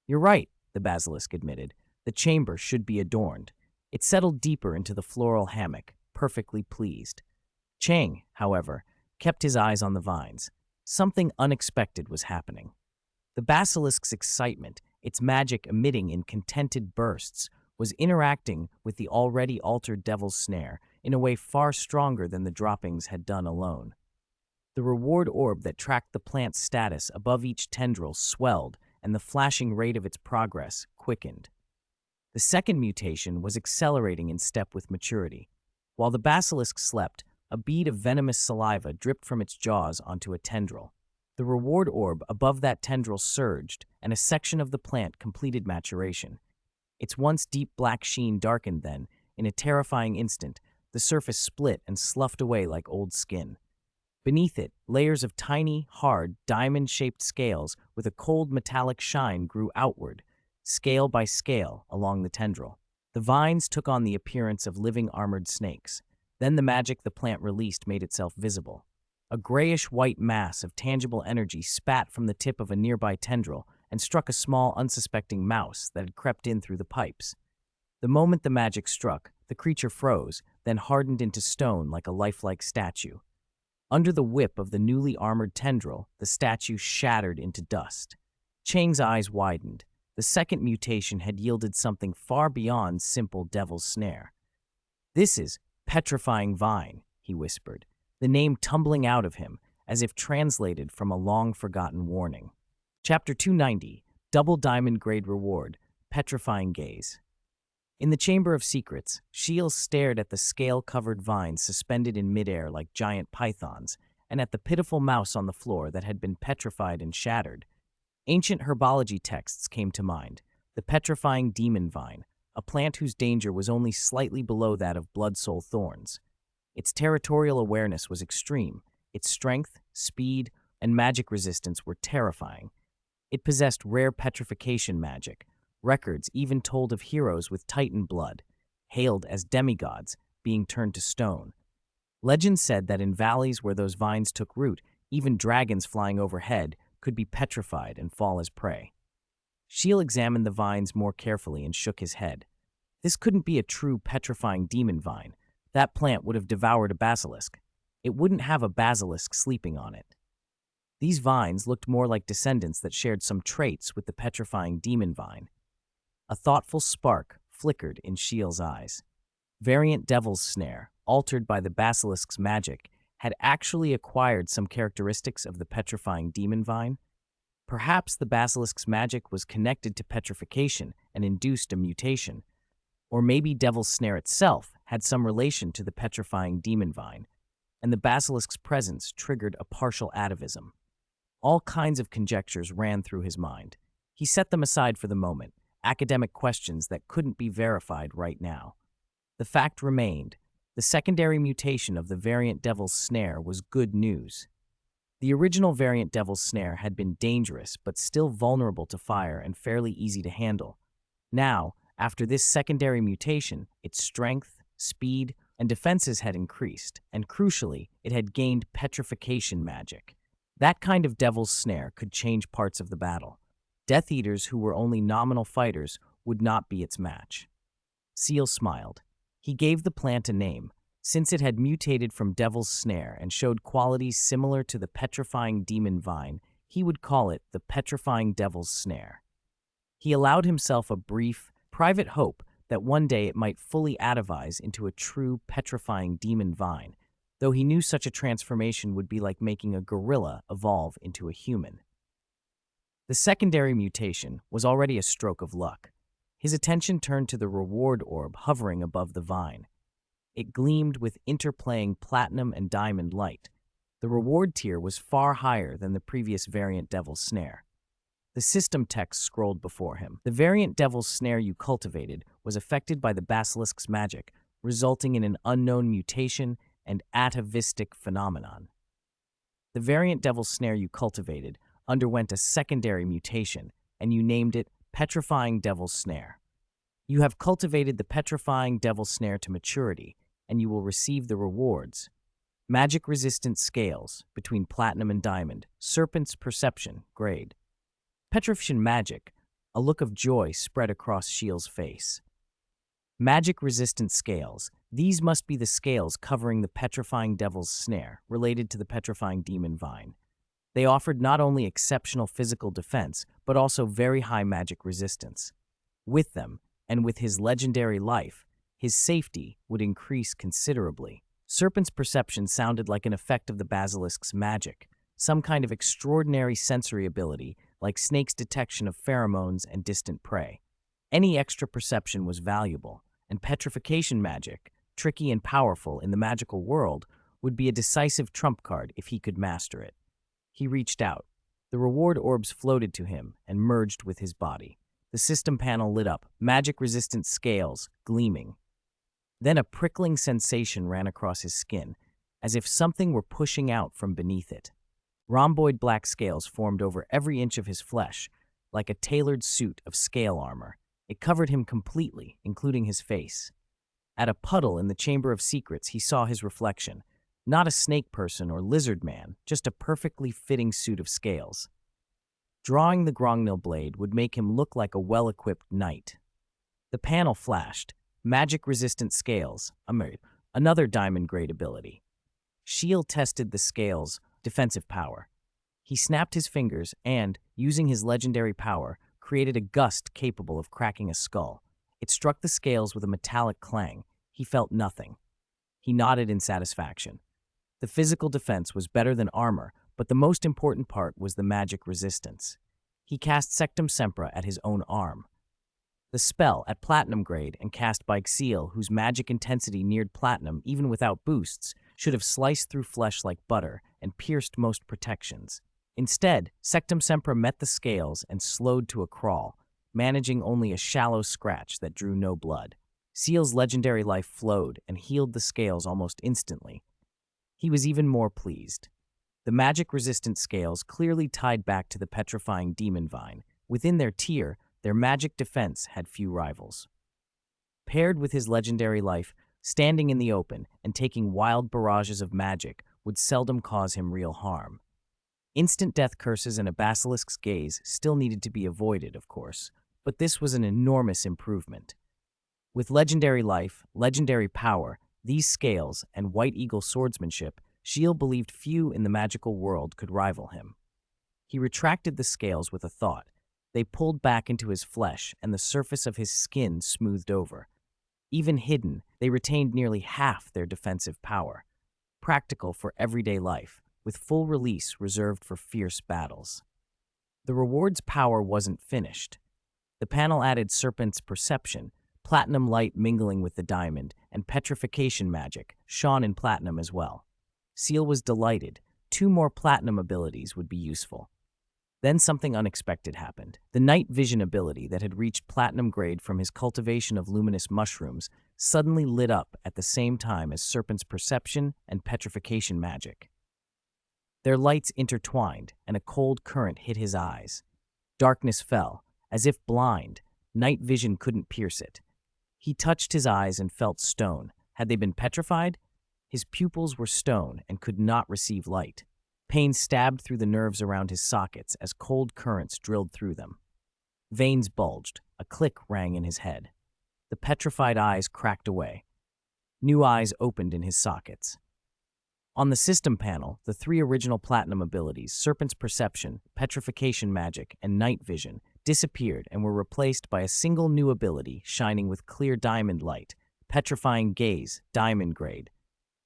"You're right," the basilisk admitted. "The chamber should be adorned." It settled deeper into the floral hammock, perfectly pleased. Chang, however, kept his eyes on the vines. Something unexpected was happening. The basilisk's excitement, its magic emitting in contented bursts, was interacting with the already altered Devil's Snare in a way far stronger than the droppings had done alone. The reward orb that tracked the plant's status above each tendril swelled, and the flashing rate of its progress quickened. The second mutation was accelerating in step with maturity. While the basilisk slept, a bead of venomous saliva dripped from its jaws onto a tendril. The reward orb above that tendril surged, and a section of the plant completed maturation. Its once deep black sheen darkened then, in a terrifying instant, the surface split and sloughed away like old skin. Beneath it, layers of tiny, hard, diamond-shaped scales with a cold metallic shine grew outward, scale by scale, along the tendril. The vines took on the appearance of living armored snakes. Then the magic the plant released made itself visible. A grayish-white mass of tangible energy spat from the tip of a nearby tendril and struck a small, unsuspecting mouse that had crept in through the pipes. The moment the magic struck, the creature froze, then hardened into stone like a lifelike statue. Under the whip of the newly armored tendril, the statue shattered into dust. Chang's eyes widened. The second mutation had yielded something far beyond simple Devil's Snare. "This is Petrifying Vine," he whispered, the name tumbling out of him, as if translated from a long-forgotten warning. Chapter 290, Double Diamond Grade Reward, Petrifying Gaze. In the Chamber of Secrets, Ciel stared at the scale-covered vines suspended in midair like giant pythons, and at the pitiful mouse on the floor that had been petrified and shattered. Ancient herbology texts came to mind. The petrifying demon vine, a plant whose danger was only slightly below that of blood-soul thorns. Its territorial awareness was extreme. Its strength, speed, and magic resistance were terrifying. It possessed rare petrification magic. Records even told of heroes with Titan blood, hailed as demigods, being turned to stone. Legend said that in valleys where those vines took root, even dragons flying overhead could be petrified and fall as prey. Ciel examined the vines more carefully and shook his head. This couldn't be a true petrifying demon vine. That plant would have devoured a basilisk. It wouldn't have a basilisk sleeping on it. These vines looked more like descendants that shared some traits with the petrifying demon vine. A thoughtful spark flickered in Ciel's eyes. Variant Devil's Snare, altered by the basilisk's magic, had actually acquired some characteristics of the petrifying demon vine. Perhaps the basilisk's magic was connected to petrification and induced a mutation. Or maybe Devil's Snare itself had some relation to the petrifying demon vine, and the basilisk's presence triggered a partial atavism. All kinds of conjectures ran through his mind. He set them aside for the moment, academic questions that couldn't be verified right now. The fact remained, the secondary mutation of the variant Devil's Snare was good news. The original variant Devil's Snare had been dangerous but still vulnerable to fire and fairly easy to handle. Now, after this secondary mutation, its strength, speed, and defenses had increased, and crucially, it had gained petrification magic. That kind of Devil's Snare could change parts of the battle. Death Eaters who were only nominal fighters would not be its match. Ciel smiled. He gave the plant a name. Since it had mutated from Devil's Snare and showed qualities similar to the petrifying demon vine, he would call it the Petrifying Devil's Snare. He allowed himself a brief, private hope that one day it might fully atavize into a true petrifying demon vine, though he knew such a transformation would be like making a gorilla evolve into a human. The secondary mutation was already a stroke of luck. His attention turned to the reward orb hovering above the vine. It gleamed with interplaying platinum and diamond light. The reward tier was far higher than the previous variant Devil's Snare. The system text scrolled before him. The variant Devil's Snare you cultivated was affected by the basilisk's magic, resulting in an unknown mutation and atavistic phenomenon. The variant Devil's Snare you cultivated underwent a secondary mutation, and you named it Petrifying Devil's Snare. You have cultivated the Petrifying Devil's Snare to maturity, and you will receive the rewards. Magic-resistant scales, between platinum and diamond, serpent's perception, grade. Petrification magic, a look of joy spread across Ciel's face. Magic-resistant scales, these must be the scales covering the Petrifying Devil's Snare, related to the Petrifying Demon Vine. They offered not only exceptional physical defense, but also very high magic resistance. With them, and with his legendary life, his safety would increase considerably. Serpent's perception sounded like an effect of the basilisk's magic, some kind of extraordinary sensory ability, like snake's detection of pheromones and distant prey. Any extra perception was valuable, and petrification magic, tricky and powerful in the magical world, would be a decisive trump card if he could master it. He reached out. The reward orbs floated to him and merged with his body. The system panel lit up, magic-resistant scales gleaming. Then a prickling sensation ran across his skin, as if something were pushing out from beneath it. Rhomboid black scales formed over every inch of his flesh, like a tailored suit of scale armor. It covered him completely, including his face. At a puddle in the Chamber of Secrets, he saw his reflection. Not a snake person or lizard man, just a perfectly fitting suit of scales. Drawing the Grongnil blade would make him look like a well-equipped knight. The panel flashed. Magic-resistant scales, another diamond-grade ability. Ciel tested the scales' defensive power. He snapped his fingers and, using his legendary power, created a gust capable of cracking a skull. It struck the scales with a metallic clang. He felt nothing. He nodded in satisfaction. The physical defense was better than armor, but the most important part was the magic resistance. He cast Sectum Sempra at his own arm. The spell, at platinum grade and cast by Ciel, whose magic intensity neared platinum even without boosts, should have sliced through flesh like butter and pierced most protections. Instead, Sectum Sempra met the scales and slowed to a crawl. managing only a shallow scratch that drew no blood. Ciel's legendary life flowed and healed the scales almost instantly. He was even more pleased. The magic-resistant scales clearly tied back to the petrifying demon vine. Within their tier, their magic defense had few rivals. Paired with his legendary life, standing in the open and taking wild barrages of magic would seldom cause him real harm. Instant death curses and a basilisk's gaze still needed to be avoided, of course, but this was an enormous improvement. With legendary life, legendary power, these scales, and White Eagle swordsmanship, Ciel believed few in the magical world could rival him. He retracted the scales with a thought. They pulled back into his flesh, and the surface of his skin smoothed over. Even hidden, they retained nearly half their defensive power. Practical for everyday life, with full release reserved for fierce battles. The reward's power wasn't finished. The panel added Serpent's Perception, platinum light mingling with the diamond, and petrification magic, shone in platinum as well. Ciel was delighted. 2 more platinum abilities would be useful. Then something unexpected happened. The night vision ability that had reached platinum grade from his cultivation of luminous mushrooms suddenly lit up at the same time as Serpent's Perception and petrification magic. Their lights intertwined, and a cold current hit his eyes. Darkness fell. As if blind, night vision couldn't pierce it. He touched his eyes and felt stone. Had they been petrified? His pupils were stone and could not receive light. Pain stabbed through the nerves around his sockets as cold currents drilled through them. Veins bulged. A click rang in his head. The petrified eyes cracked away. New eyes opened in his sockets. On the system panel, the 3 original platinum abilities, Serpent's Perception, Petrification Magic, and Night Vision, disappeared and were replaced by a single new ability shining with clear diamond light, Petrifying Gaze, Diamond Grade.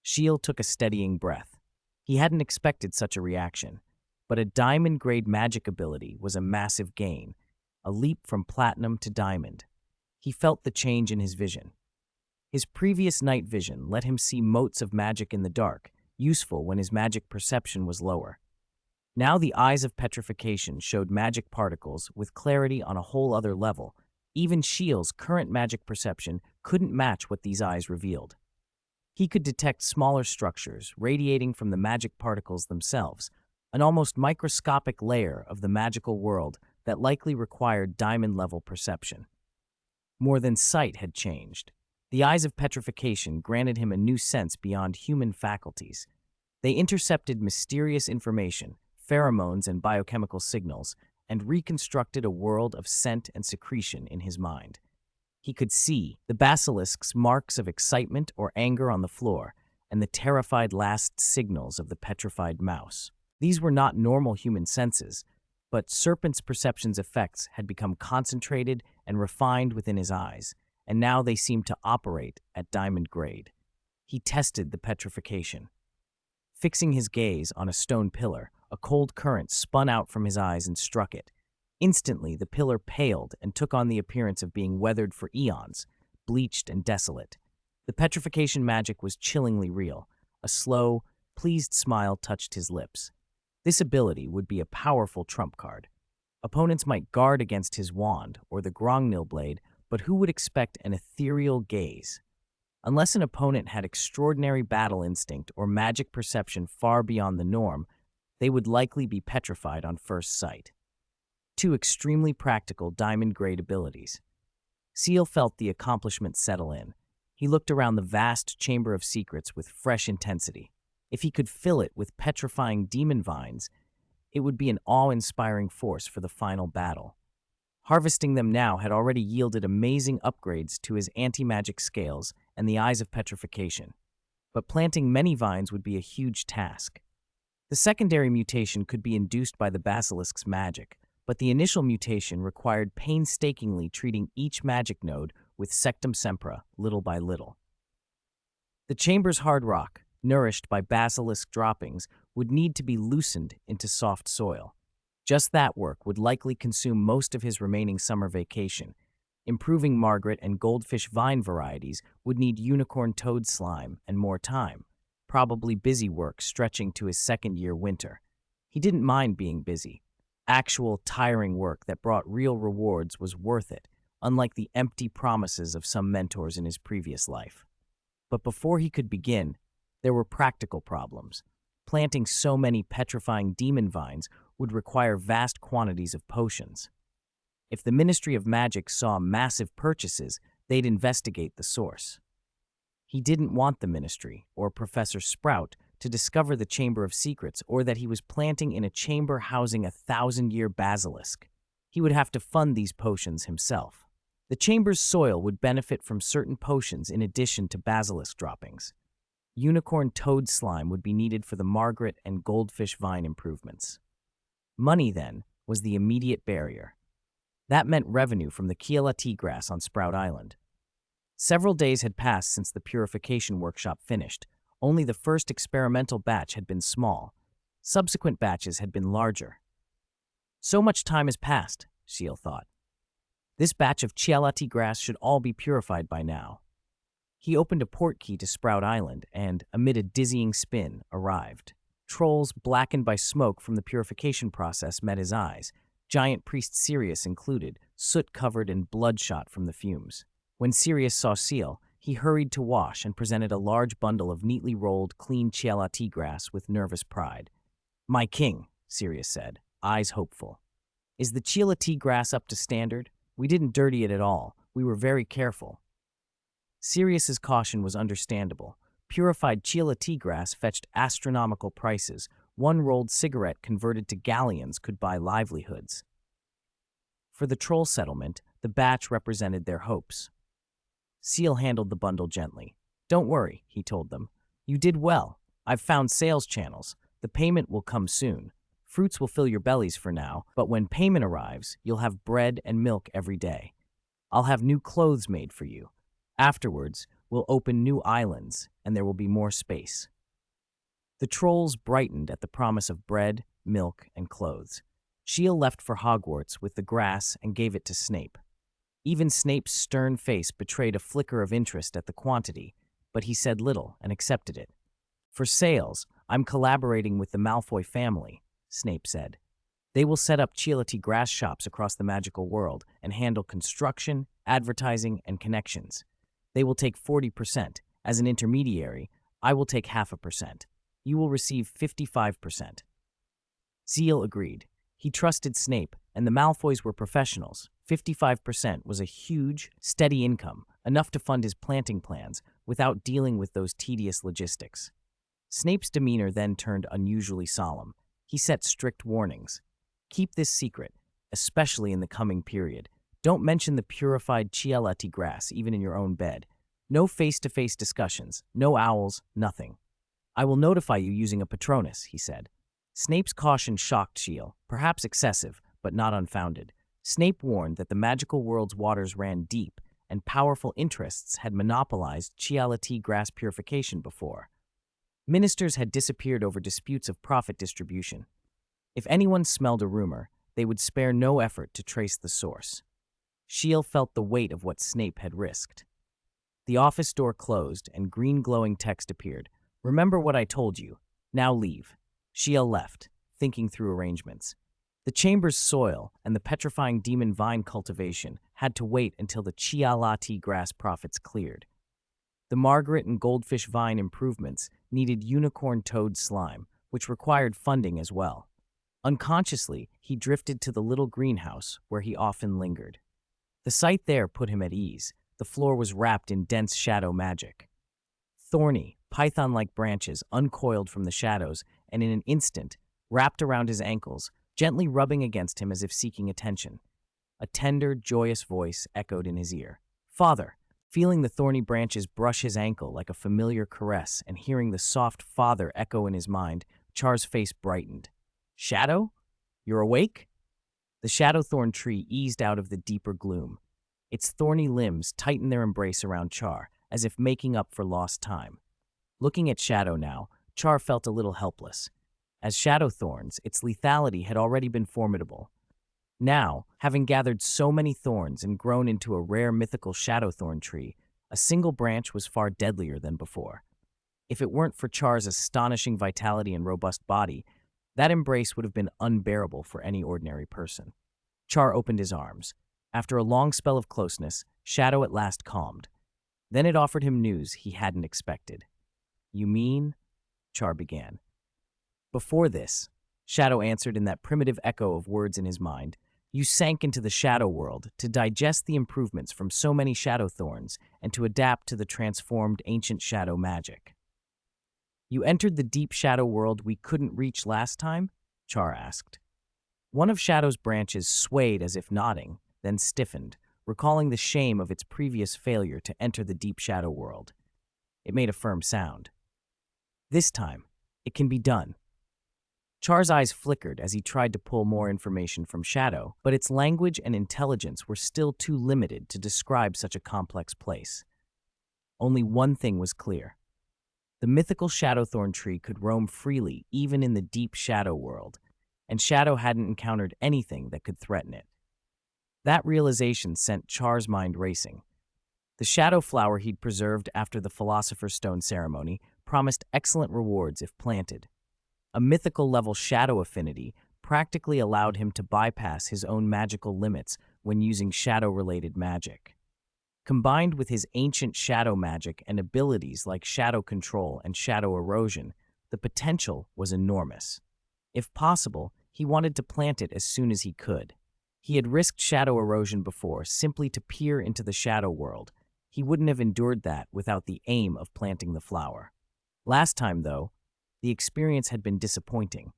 Ciel took a steadying breath. He hadn't expected such a reaction, but a diamond-grade magic ability was a massive gain, a leap from platinum to diamond. He felt the change in his vision. His previous night vision let him see motes of magic in the dark, useful when his magic perception was lower. Now the eyes of petrification showed magic particles with clarity on a whole other level. Even Ciel's current magic perception couldn't match what these eyes revealed. He could detect smaller structures radiating from the magic particles themselves, an almost microscopic layer of the magical world that likely required diamond-level perception. More than sight had changed. The eyes of petrification granted him a new sense beyond human faculties. They intercepted mysterious information, pheromones and biochemical signals, and reconstructed a world of scent and secretion in his mind. He could see the basilisk's marks of excitement or anger on the floor and the terrified last signals of the petrified mouse. These were not normal human senses, but Serpent's Perception's effects had become concentrated and refined within his eyes, and now they seemed to operate at diamond grade. He tested the petrification. Fixing his gaze on a stone pillar, a cold current spun out from his eyes and struck it. Instantly, the pillar paled and took on the appearance of being weathered for eons, bleached and desolate. The petrification magic was chillingly real. A slow, pleased smile touched his lips. This ability would be a powerful trump card. Opponents might guard against his wand or the Grongnil blade, but who would expect an ethereal gaze? Unless an opponent had extraordinary battle instinct or magic perception far beyond the norm, they would likely be petrified on first sight. 2 extremely practical diamond-grade abilities. Ciel felt the accomplishment settle in. He looked around the vast chamber of secrets with fresh intensity. If he could fill it with petrifying demon vines, it would be an awe-inspiring force for the final battle. Harvesting them now had already yielded amazing upgrades to his anti-magic scales and the eyes of petrification. But planting many vines would be a huge task. The secondary mutation could be induced by the basilisk's magic, but the initial mutation required painstakingly treating each magic node with Sectum Sempra, little by little. The chamber's hard rock, nourished by basilisk droppings, would need to be loosened into soft soil. Just that work would likely consume most of his remaining summer vacation. Improving Margaret and goldfish vine varieties would need unicorn toad slime and more time, probably busy work stretching to his second-year winter. He didn't mind being busy. Actual, tiring work that brought real rewards was worth it, unlike the empty promises of some mentors in his previous life. But before he could begin, there were practical problems. Planting so many petrifying demon vines would require vast quantities of potions. If the Ministry of Magic saw massive purchases, they'd investigate the source. He didn't want the Ministry, or Professor Sprout, to discover the Chamber of Secrets or that he was planting in a chamber housing a 1,000-year basilisk. He would have to fund these potions himself. The chamber's soil would benefit from certain potions in addition to basilisk droppings. Unicorn toad slime would be needed for the Margaret and goldfish vine improvements. Money, then, was the immediate barrier. That meant revenue from the Ciel grass on Sprout Island. Several days had passed since the purification workshop finished. Only the first experimental batch had been small. Subsequent batches had been larger. So much time has passed, Ciel thought. This batch of Ciel grass should all be purified by now. He opened a port key to Sprout Island and, amid a dizzying spin, arrived. Trolls blackened by smoke from the purification process met his eyes, giant priest Sirius included, soot-covered and bloodshot from the fumes. When Sirius saw Ciel, he hurried to wash and presented a large bundle of neatly rolled, clean Ciel grass with nervous pride. "My king," Sirius said, eyes hopeful. "Is the Ciel grass up to standard? We didn't dirty it at all. We were very careful." Sirius's caution was understandable. Purified Ciel grass fetched astronomical prices. One rolled cigarette converted to galleons could buy livelihoods. For the troll settlement, the batch represented their hopes. Ciel handled the bundle gently. "Don't worry," he told them. "You did well. I've found sales channels. The payment will come soon. Fruits will fill your bellies for now, but when payment arrives, you'll have bread and milk every day. I'll have new clothes made for you. Afterwards, we'll open new islands, and there will be more space." The trolls brightened at the promise of bread, milk, and clothes. Ciel left for Hogwarts with the grass and gave it to Snape. Even Snape's stern face betrayed a flicker of interest at the quantity, but he said little and accepted it. "For sales, I'm collaborating with the Malfoy family," Snape said. "They will set up Ciel grass shops across the magical world and handle construction, advertising, and connections. They will take 40%. As an intermediary, I will take 0.5%. You will receive 55%. Ciel agreed. He trusted Snape, and the Malfoys were professionals. 55% was a huge, steady income, enough to fund his planting plans without dealing with those tedious logistics. Snape's demeanor then turned unusually solemn. He set strict warnings. "Keep this secret, especially in the coming period. Don't mention the purified Ciel grass, even in your own bed. No face-to-face discussions, no owls, nothing. I will notify you using a Patronus," he said. Snape's caution shocked Ciel, perhaps excessive, but not unfounded. Snape warned that the magical world's waters ran deep, and powerful interests had monopolized Ciel grass purification before. Ministers had disappeared over disputes of profit distribution. If anyone smelled a rumor, they would spare no effort to trace the source. Ciel felt the weight of what Snape had risked. The office door closed, and green glowing text appeared. "Remember what I told you. Now leave." Ciel left, thinking through arrangements. The chamber's soil and the petrifying demon vine cultivation had to wait until the Ciel grass profits cleared. The Margaret and goldfish vine improvements needed unicorn toad slime, which required funding as well. Unconsciously, he drifted to the little greenhouse where he often lingered. The sight there put him at ease. The floor was wrapped in dense shadow magic. Thorny, python-like branches uncoiled from the shadows and in an instant wrapped around his ankles, gently rubbing against him as if seeking attention. A tender, joyous voice echoed in his ear. "Father!" Feeling the thorny branches brush his ankle like a familiar caress and hearing the soft "father" echo in his mind, Char's face brightened. "Shadow? You're awake?" The shadow-thorn tree eased out of the deeper gloom. Its thorny limbs tightened their embrace around Char, as if making up for lost time. Looking at Shadow now, Char felt a little helpless. As shadow thorns, its lethality had already been formidable. Now, having gathered so many thorns and grown into a rare mythical shadowthorn tree, a single branch was far deadlier than before. If it weren't for Char's astonishing vitality and robust body, That embrace would have been unbearable for any ordinary person. Char opened his arms. After a long spell of closeness, Shadow at last calmed. Then it offered him news he hadn't expected. "You mean?" Char began. Before this, Shadow answered in that primitive echo of words in his mind. "You sank into the shadow world to digest the improvements from so many shadow thorns and to adapt to the transformed ancient shadow magic." "You entered the deep shadow world we couldn't reach last time?" Char asked. One of Shadow's branches swayed as if nodding, then stiffened, recalling the shame of its previous failure to enter the deep shadow world. It made a firm sound. "This time, it can be done." Char's eyes flickered as he tried to pull more information from Shadow, but its language and intelligence were still too limited to describe such a complex place. Only one thing was clear. The mythical Shadowthorn tree could roam freely even in the deep shadow world, and Shadow hadn't encountered anything that could threaten it. That realization sent Char's mind racing. The shadow flower he'd preserved after the Philosopher's Stone ceremony promised excellent rewards if planted. A mythical-level shadow affinity practically allowed him to bypass his own magical limits when using shadow-related magic. Combined with his ancient shadow magic and abilities like shadow control and shadow erosion, the potential was enormous. If possible, he wanted to plant it as soon as he could. He had risked shadow erosion before simply to peer into the shadow world. He wouldn't have endured that without the aim of planting the flower. Last time, though, the experience had been disappointing.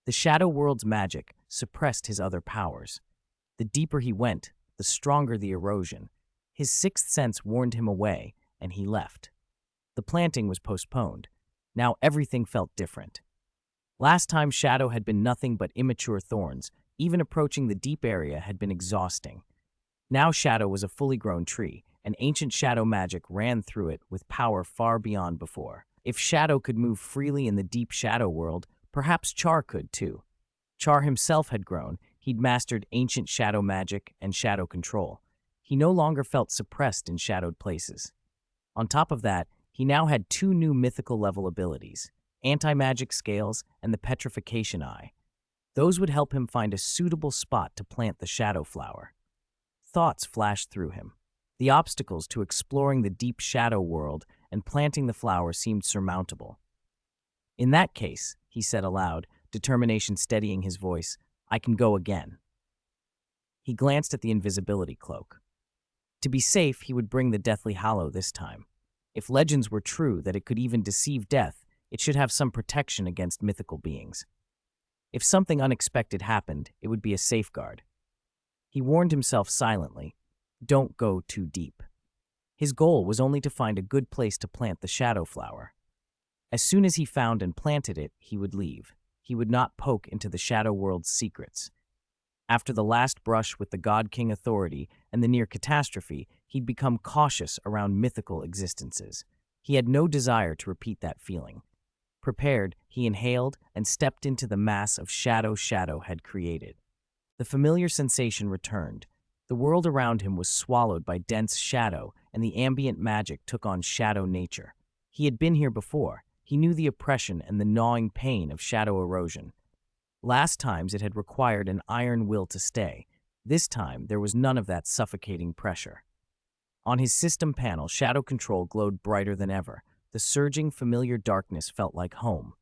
The shadow world's magic suppressed his other powers. The deeper he went, the stronger the erosion. His sixth sense warned him away, and he left. The planting was postponed. Now everything felt different. Last time Shadow had been nothing but immature thorns. Even approaching the deep area had been exhausting. Now Shadow was a fully grown tree, and ancient shadow magic ran through it with power far beyond before. If Shadow could move freely in the deep shadow world, perhaps Char could too. Char himself had grown. He'd mastered ancient shadow magic and shadow control. He no longer felt suppressed in shadowed places. On top of that, he now had two new mythical-level abilities, anti-magic scales and the petrification eye. Those would help him find a suitable spot to plant the shadow flower. Thoughts flashed through him. The obstacles to exploring the deep shadow world and planting the flower seemed surmountable. "In that case," he said aloud, determination steadying his voice, "I can go again." He glanced at the invisibility cloak. To be safe, he would bring the Deathly Hallow this time. If legends were true that it could even deceive death, it should have some protection against mythical beings. If something unexpected happened, it would be a safeguard. He warned himself silently, don't go too deep. His goal was only to find a good place to plant the shadow flower. As soon as he found and planted it, he would leave. He would not poke into the shadow world's secrets. After the last brush with the God King authority and the near catastrophe, he'd become cautious around mythical existences. He had no desire to repeat that feeling. Prepared, he inhaled and stepped into the mass of shadow Shadow had created. The familiar sensation returned. The world around him was swallowed by dense shadow, and the ambient magic took on shadow nature. He had been here before. He knew the oppression and the gnawing pain of shadow erosion. Last times it had required an iron will to stay. This time there was none of that suffocating pressure. On his system panel, shadow control glowed brighter than ever. The surging, familiar darkness felt like home.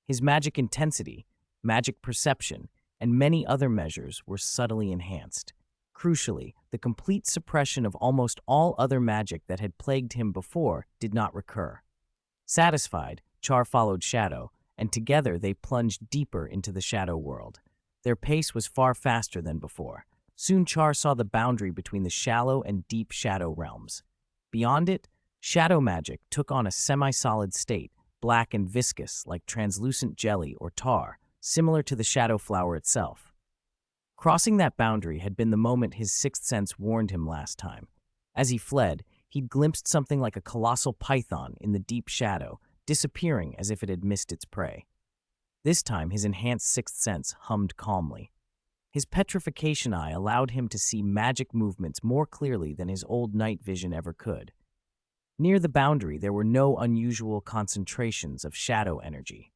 His magic intensity, magic perception, and many other measures were subtly enhanced. Crucially, the complete suppression of almost all other magic that had plagued him before did not recur. Satisfied, Char followed Shadow, and together they plunged deeper into the shadow world. Their pace was far faster than before. Soon Char saw the boundary between the shallow and deep shadow realms. Beyond it, shadow magic took on a semi-solid state, black and viscous like translucent jelly or tar, similar to the shadow flower itself. Crossing that boundary had been the moment his sixth sense warned him last time. As he fled, he'd glimpsed something like a colossal python in the deep shadow, disappearing as if it had missed its prey. This time, his enhanced sixth sense hummed calmly. His petrification eye allowed him to see magic movements more clearly than his old night vision ever could. Near the boundary, there were no unusual concentrations of shadow energy.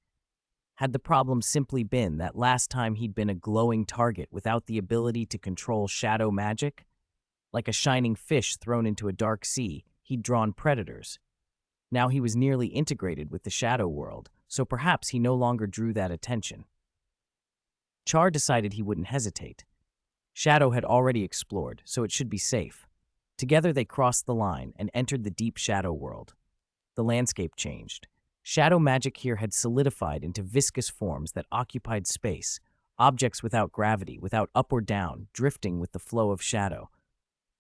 Had the problem simply been that last time he'd been a glowing target without the ability to control shadow magic? Like a shining fish thrown into a dark sea, he'd drawn predators. Now he was nearly integrated with the shadow world, so perhaps he no longer drew that attention. Char decided he wouldn't hesitate. Shadow had already explored, so it should be safe. Together they crossed the line and entered the deep shadow world. The landscape changed. Shadow magic here had solidified into viscous forms that occupied space, objects without gravity, without up or down, drifting with the flow of shadow.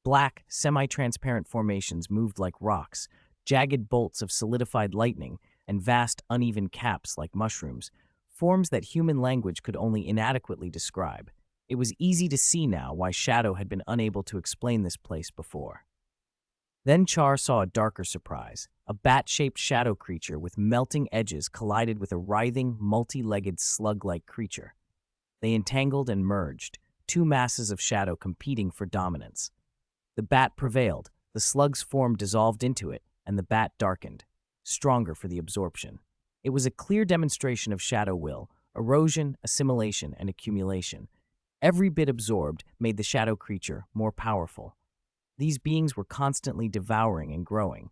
Black, semi-transparent formations moved like rocks, jagged bolts of solidified lightning, and vast, uneven caps like mushrooms, forms that human language could only inadequately describe. It was easy to see now why Shadow had been unable to explain this place before. Then Char saw a darker surprise. A bat-shaped shadow creature with melting edges collided with a writhing, multi-legged slug-like creature. They entangled and merged, two masses of shadow competing for dominance. The bat prevailed, the slug's form dissolved into it, and the bat darkened, stronger for the absorption. It was a clear demonstration of shadow will, erosion, assimilation, and accumulation. Every bit absorbed made the shadow creature more powerful. These beings were constantly devouring and growing.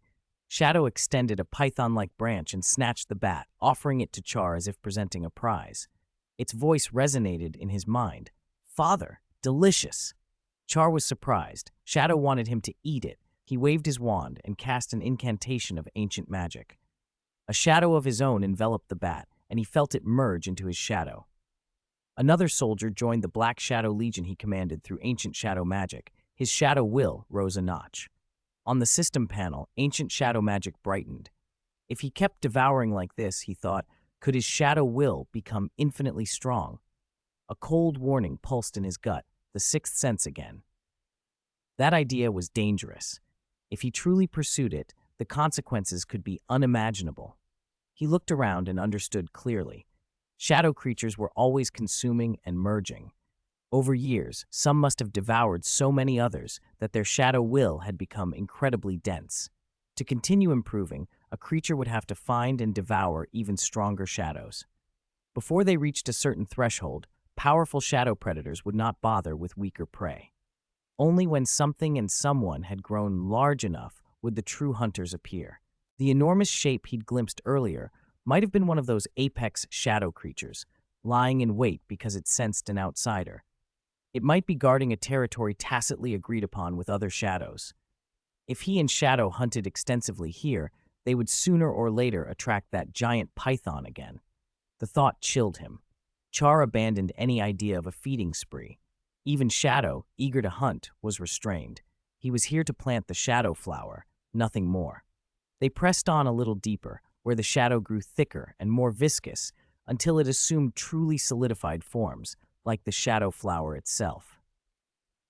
Shadow extended a python-like branch and snatched the bat, offering it to Char as if presenting a prize. Its voice resonated in his mind. "Father, delicious!" Char was surprised. Shadow wanted him to eat it. He waved his wand and cast an incantation of ancient magic. A shadow of his own enveloped the bat, and he felt it merge into his shadow. Another soldier joined the Black Shadow Legion he commanded through ancient shadow magic. His shadow will rose a notch. On the system panel, ancient shadow magic brightened. If he kept devouring like this, he thought, could his shadow will become infinitely strong? A cold warning pulsed in his gut, the sixth sense again. That idea was dangerous. If he truly pursued it, the consequences could be unimaginable. He looked around and understood clearly. Shadow creatures were always consuming and merging. Over years, some must have devoured so many others that their shadow will had become incredibly dense. To continue improving, a creature would have to find and devour even stronger shadows. Before they reached a certain threshold, powerful shadow predators would not bother with weaker prey. Only when something and someone had grown large enough would the true hunters appear. The enormous shape he'd glimpsed earlier might have been one of those apex shadow creatures, lying in wait because it sensed an outsider. It might be guarding a territory tacitly agreed upon with other shadows. If he and Shadow hunted extensively here, they would sooner or later attract that giant python again. The thought chilled him. Char abandoned any idea of a feeding spree. Even Shadow, eager to hunt, was restrained. He was here to plant the shadow flower, nothing more. They pressed on a little deeper, where the shadow grew thicker and more viscous, until it assumed truly solidified forms, like the shadow flower itself.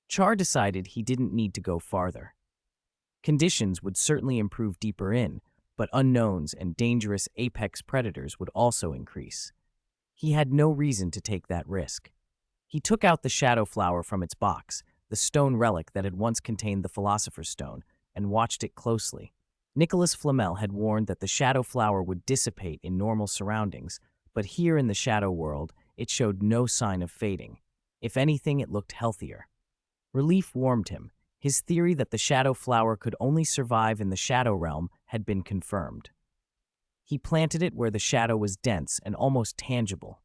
Char decided he didn't need to go farther. Conditions would certainly improve deeper in, but unknowns and dangerous apex predators would also increase. He had no reason to take that risk. He took out the shadow flower from its box, the stone relic that had once contained the Philosopher's Stone, and watched it closely. Nicholas Flamel had warned that the shadow flower would dissipate in normal surroundings, but here in the shadow world, it showed no sign of fading. If anything, it looked healthier. Relief warmed him. His theory that the shadow flower could only survive in the shadow realm had been confirmed. He planted it where the shadow was dense and almost tangible.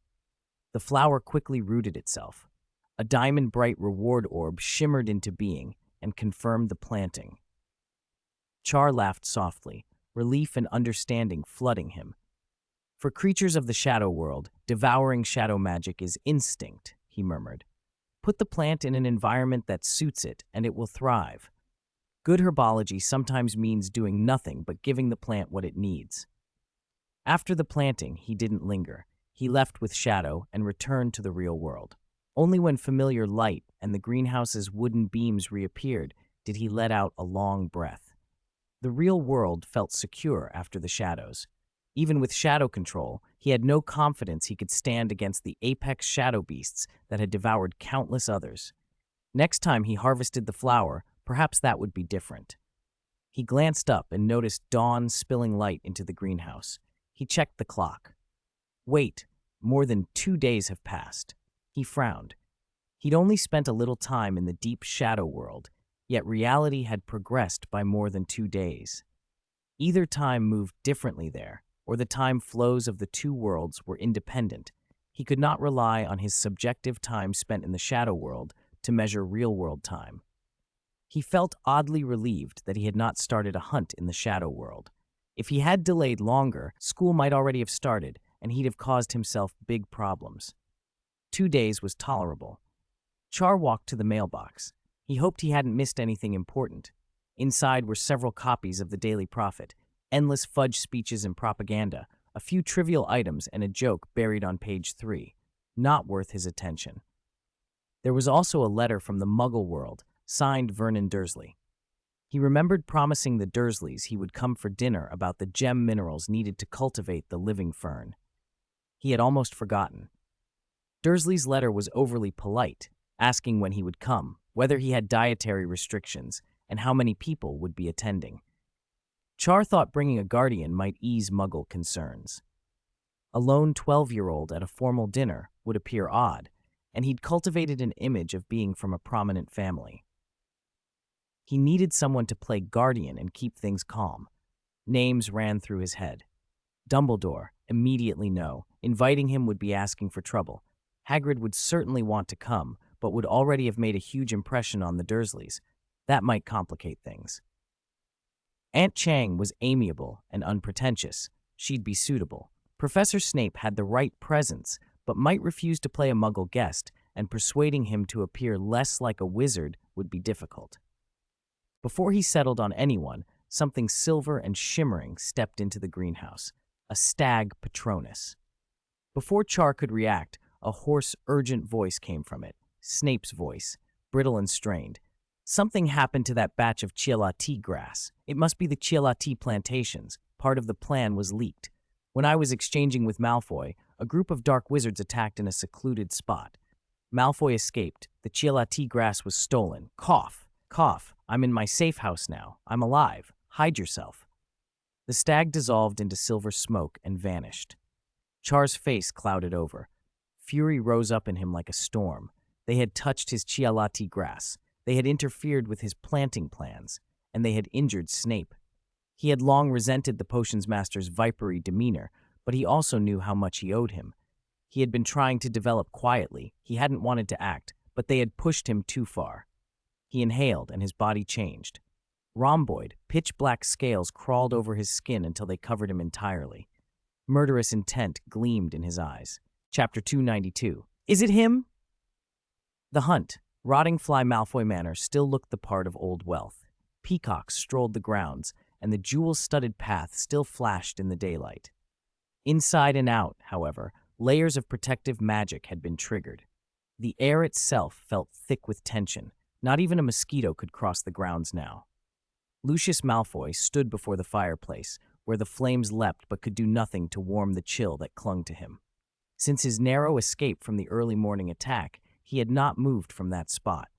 The flower quickly rooted itself. A diamond-bright reward orb shimmered into being and confirmed the planting. Char laughed softly, relief and understanding flooding him. For creatures of the shadow world, devouring shadow magic is instinct, he murmured. Put the plant in an environment that suits it, and it will thrive. Good herbology sometimes means doing nothing but giving the plant what it needs. After the planting, he didn't linger. He left with Shadow and returned to the real world. Only when familiar light and the greenhouse's wooden beams reappeared did he let out a long breath. The real world felt secure after the shadows. Even with shadow control, he had no confidence he could stand against the apex shadow beasts that had devoured countless others. Next time he harvested the flower, perhaps that would be different. He glanced up and noticed dawn spilling light into the greenhouse. He checked the clock. Wait, More than 2 days have passed. He frowned. He'd only spent a little time in the deep shadow world, yet reality had progressed by more than 2 days. Either time moved differently there, or the time flows of the two worlds were independent. He could not rely on his subjective time spent in the shadow world to measure real-world time. He felt oddly relieved that he had not started a hunt in the shadow world. If he had delayed longer, school might already have started, and he'd have caused himself big problems. 2 days was tolerable. Char walked to the mailbox. He hoped he hadn't missed anything important. Inside were several copies of the Daily Prophet, endless fudge speeches and propaganda, a few trivial items and a joke buried on page 3, not worth his attention. There was also a letter from the Muggle world, signed Vernon Dursley. He remembered promising the Dursleys he would come for dinner about the gem minerals needed to cultivate the living fern. He had almost forgotten. Dursley's letter was overly polite, asking when he would come, whether he had dietary restrictions, and how many people would be attending. Char thought bringing a guardian might ease Muggle concerns. A lone 12-year-old at a formal dinner would appear odd, and he'd cultivated an image of being from a prominent family. He needed someone to play guardian and keep things calm. Names ran through his head. Dumbledore, immediately no. Inviting him would be asking for trouble. Hagrid would certainly want to come, but would already have made a huge impression on the Dursleys. That might complicate things. Aunt Chang was amiable and unpretentious. She'd be suitable. Professor Snape had the right presence, but might refuse to play a Muggle guest, and persuading him to appear less like a wizard would be difficult. Before he settled on anyone, something silver and shimmering stepped into the greenhouse, a stag Patronus. Before Char could react, a hoarse, urgent voice came from it, Snape's voice, brittle and strained. Something happened to that batch of Ciel grass. It must be the Ciel plantations. Part of the plan was leaked. When I was exchanging with Malfoy, a group of dark wizards attacked in a secluded spot. Malfoy escaped. The Ciel grass was stolen. Cough, cough. I'm in my safe house now. I'm alive. Hide yourself. The stag dissolved into silver smoke and vanished. Char's face clouded over. Fury rose up in him like a storm. They had touched his Ciel grass. They had interfered with his planting plans, and they had injured Snape. He had long resented the potions master's vipery demeanor, but he also knew how much he owed him. He had been trying to develop quietly. He hadn't wanted to act, but they had pushed him too far. He inhaled, and his body changed. Rhomboid, pitch-black scales crawled over his skin until they covered him entirely. Murderous intent gleamed in his eyes. Chapter 292. Is it him? The hunt. Rotting Fly Malfoy Manor still looked the part of old wealth. Peacocks strolled the grounds, and the jewel-studded path still flashed in the daylight. Inside and out, however, layers of protective magic had been triggered. The air itself felt thick with tension. Not even a mosquito could cross the grounds now. Lucius Malfoy stood before the fireplace, where the flames leapt but could do nothing to warm the chill that clung to him. Since his narrow escape from the early morning attack, he had not moved from that spot.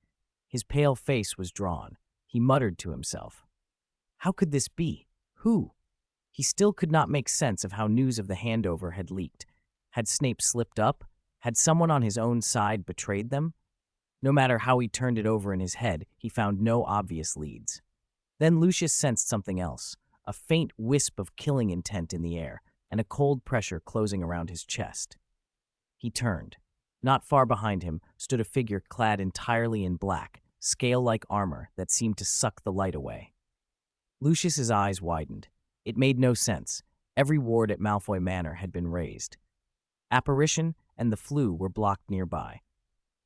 His pale face was drawn. He muttered to himself. How could this be? Who? He still could not make sense of how news of the handover had leaked. Had Snape slipped up? Had someone on his own side betrayed them? No matter how he turned it over in his head, he found no obvious leads. Then Lucius sensed something else, a faint wisp of killing intent in the air, and a cold pressure closing around his chest. He turned. Not far behind him stood a figure clad entirely in black, scale-like armor that seemed to suck the light away. Lucius's eyes widened. It made no sense. Every ward at Malfoy Manor had been raised. Apparition and the Floo were blocked nearby.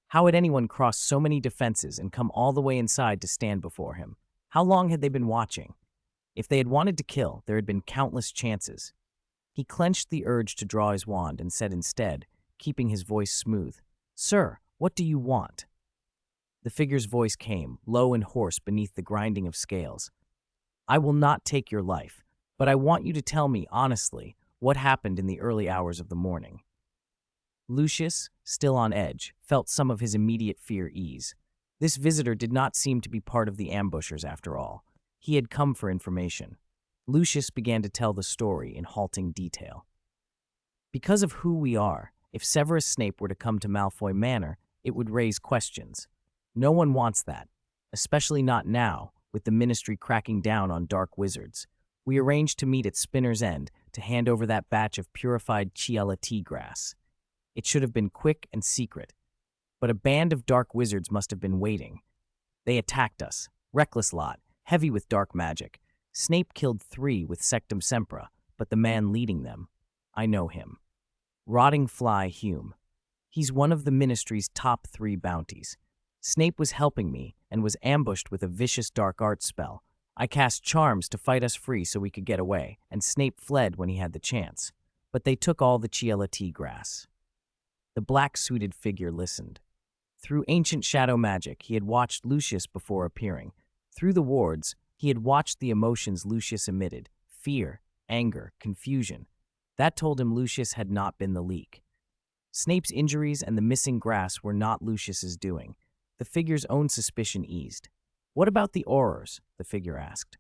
How had anyone crossed so many defenses and come all the way inside to stand before him? How long had they been watching? If they had wanted to kill, there had been countless chances. He clenched the urge to draw his wand and said instead, keeping his voice smooth, "Sir, what do you want?" The figure's voice came, low and hoarse beneath the grinding of scales. "I will not take your life, but I want you to tell me, honestly, what happened in the early hours of the morning." Lucius, still on edge, felt some of his immediate fear ease. This visitor did not seem to be part of the ambushers after all. He had come for information. Lucius began to tell the story in halting detail. "Because of who we are, If Severus Snape were to come to Malfoy Manor, it would raise questions. No one wants that, especially not now, with the Ministry cracking down on dark wizards. We arranged to meet at Spinner's End to hand over that batch of purified Ciel tea grass. It should have been quick and secret, but a band of dark wizards must have been waiting. They attacked us. Reckless lot, heavy with dark magic. Snape killed 3 with Sectum Sempra, but the man leading them, I know him. Rotting Fly Hume. He's one of the Ministry's top 3 bounties. Snape was helping me and was ambushed with a vicious dark art spell. I cast charms to fight us free so we could get away, and Snape fled when he had the chance. But they took all the Ciel tea grass. The black-suited figure listened. Through ancient shadow magic, he had watched Lucius before appearing. Through the wards, he had watched the emotions Lucius emitted: fear, anger, confusion. That told him Lucius had not been the leak. Snape's injuries and the missing grass were not Lucius's doing. The figure's own suspicion eased. "What about the Aurors?" the figure asked.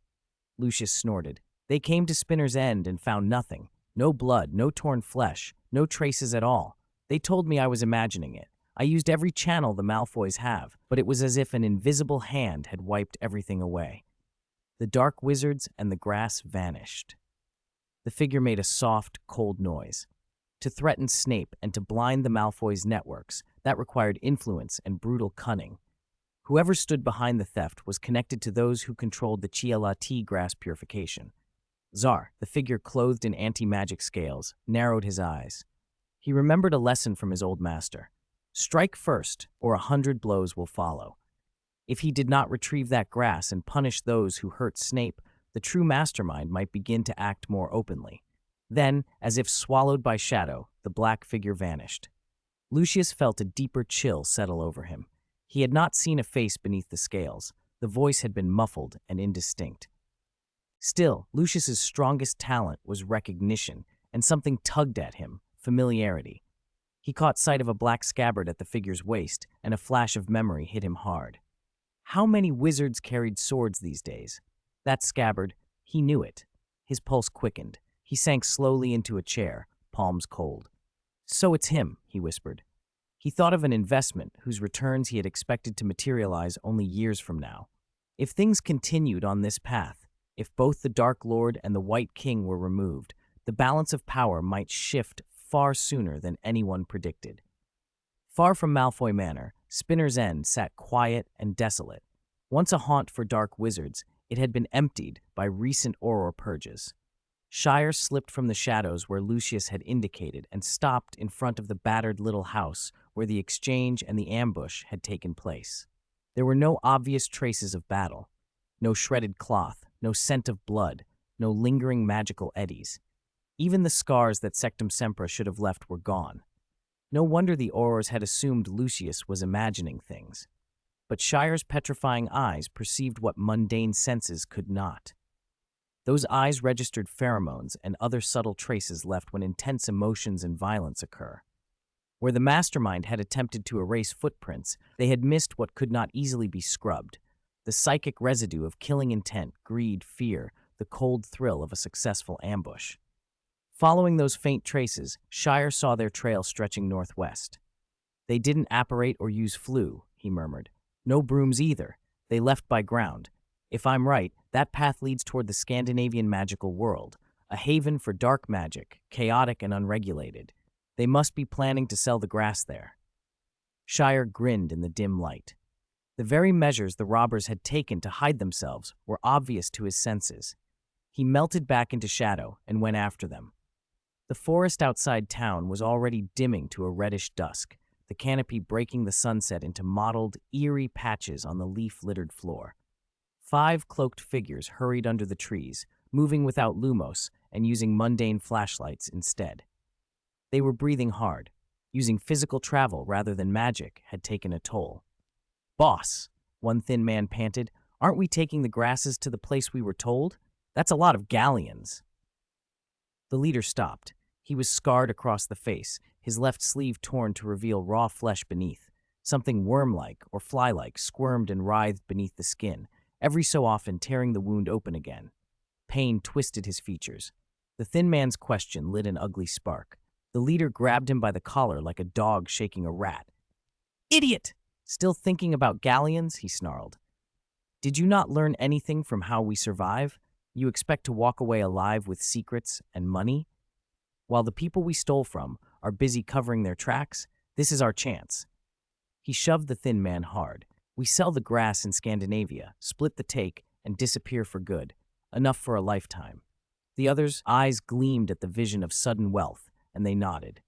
Lucius snorted. "They came to Spinner's End and found nothing. No blood, no torn flesh, no traces at all. They told me I was imagining it. I used every channel the Malfoys have, but it was as if an invisible hand had wiped everything away." The dark wizards and the grass vanished. The figure made a soft, cold noise. To threaten Snape and to blind the Malfoys' networks, that required influence and brutal cunning. Whoever stood behind the theft was connected to those who controlled the Ciel tea grass purification. Zar, the figure clothed in anti-magic scales, narrowed his eyes. He remembered a lesson from his old master. Strike first, or 100 blows will follow. If he did not retrieve that grass and punish those who hurt Snape, the true mastermind might begin to act more openly. Then, as if swallowed by shadow, the black figure vanished. Lucius felt a deeper chill settle over him. He had not seen a face beneath the scales. The voice had been muffled and indistinct. Still, Lucius's strongest talent was recognition, and something tugged at him: familiarity. He caught sight of a black scabbard at the figure's waist, and a flash of memory hit him hard. How many wizards carried swords these days? That scabbard, he knew it. His pulse quickened. He sank slowly into a chair, palms cold. "So it's him," he whispered. He thought of an investment whose returns he had expected to materialize only years from now. If things continued on this path, if both the Dark Lord and the White King were removed, the balance of power might shift far sooner than anyone predicted. Far from Malfoy Manor, Spinner's End sat quiet and desolate. Once a haunt for dark wizards, it had been emptied by recent Auror purges. Shire slipped from the shadows where Lucius had indicated and stopped in front of the battered little house where the exchange and the ambush had taken place. There were no obvious traces of battle. No shredded cloth, no scent of blood, no lingering magical eddies. Even the scars that Sectum Sempra should have left were gone. No wonder the Aurors had assumed Lucius was imagining things. But Shire's petrifying eyes perceived what mundane senses could not. Those eyes registered pheromones and other subtle traces left when intense emotions and violence occur. Where the mastermind had attempted to erase footprints, they had missed what could not easily be scrubbed: the psychic residue of killing intent, greed, fear, the cold thrill of a successful ambush. Following those faint traces, Shire saw their trail stretching northwest. "They didn't apparate or use flue," he murmured. "No brooms either. They left by ground. If I'm right, that path leads toward the Scandinavian magical world, a haven for dark magic, chaotic and unregulated. They must be planning to sell the grass there." Shire grinned in the dim light. The very measures the robbers had taken to hide themselves were obvious to his senses. He melted back into shadow and went after them. The forest outside town was already dimming to a reddish dusk, the canopy breaking the sunset into mottled, eerie patches on the leaf-littered floor. 5 cloaked figures hurried under the trees, moving without lumos and using mundane flashlights instead. They were breathing hard. Using physical travel rather than magic had taken a toll. "Boss," one thin man panted, "aren't we taking the grasses to the place we were told? That's a lot of galleons." The leader stopped. He was scarred across the face, his left sleeve torn to reveal raw flesh beneath. Something worm-like or fly-like squirmed and writhed beneath the skin, every so often tearing the wound open again. Pain twisted his features. The thin man's question lit an ugly spark. The leader grabbed him by the collar like a dog shaking a rat. "Idiot! Still thinking about galleons?" he snarled. "Did you not learn anything from how we survive? You expect to walk away alive with secrets and money? While the people we stole from are busy covering their tracks, this is our chance." He shoved the thin man hard. "We sell the grass in Scandinavia, split the take, and disappear for good. Enough for a lifetime." The other's eyes gleamed at the vision of sudden wealth, and they nodded.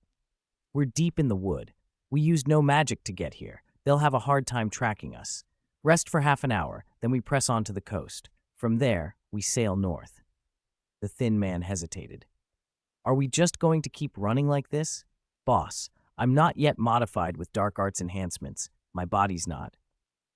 "We're deep in the wood. We used no magic to get here. They'll have a hard time tracking us. Rest for half an hour, then we press on to the coast. From there, we sail north." The thin man hesitated. "Are we just going to keep running like this? Boss, I'm not yet modified with dark arts enhancements. My body's not.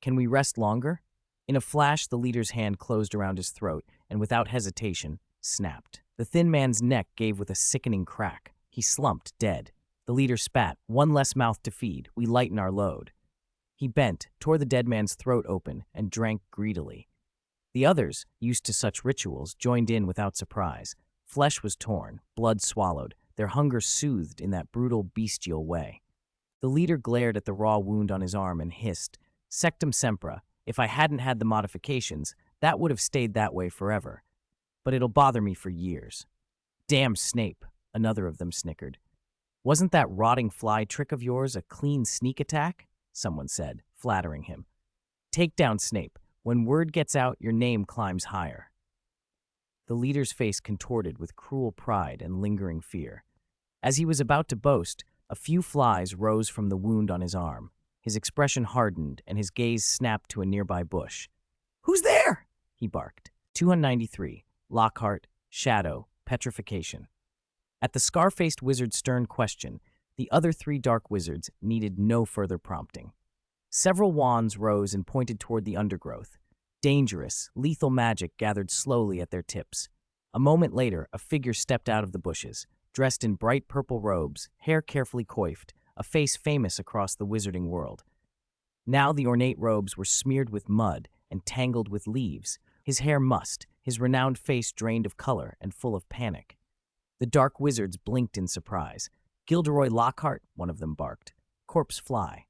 Can we rest longer?" In a flash, the leader's hand closed around his throat and, without hesitation, snapped. The thin man's neck gave with a sickening crack. He slumped, dead. The leader spat. "One less mouth to feed. We lighten our load." He bent, tore the dead man's throat open, and drank greedily. The others, used to such rituals, joined in without surprise. Flesh was torn, blood swallowed, their hunger soothed in that brutal, bestial way. The leader glared at the raw wound on his arm and hissed, "Sectum sempra. If I hadn't had the modifications, that would have stayed that way forever. But it'll bother me for years." "Damn Snape," another of them snickered. "Wasn't that rotting fly trick of yours a clean sneak attack?" someone said, flattering him. "Take down Snape. When word gets out, your name climbs higher." The leader's face contorted with cruel pride and lingering fear. As he was about to boast, a few flies rose from the wound on his arm. His expression hardened, and his gaze snapped to a nearby bush. "Who's there?" he barked. 293. Lockhart, Shadow, Petrification. At the scar-faced wizard's stern question, the other three dark wizards needed no further prompting. Several wands rose and pointed toward the undergrowth. Dangerous, lethal magic gathered slowly at their tips. A moment later, a figure stepped out of the bushes, dressed in bright purple robes, hair carefully coiffed, a face famous across the wizarding world. Now the ornate robes were smeared with mud and tangled with leaves, his hair mussed, his renowned face drained of color and full of panic. The dark wizards blinked in surprise. "Gilderoy Lockhart," one of them barked. "Corpse fly."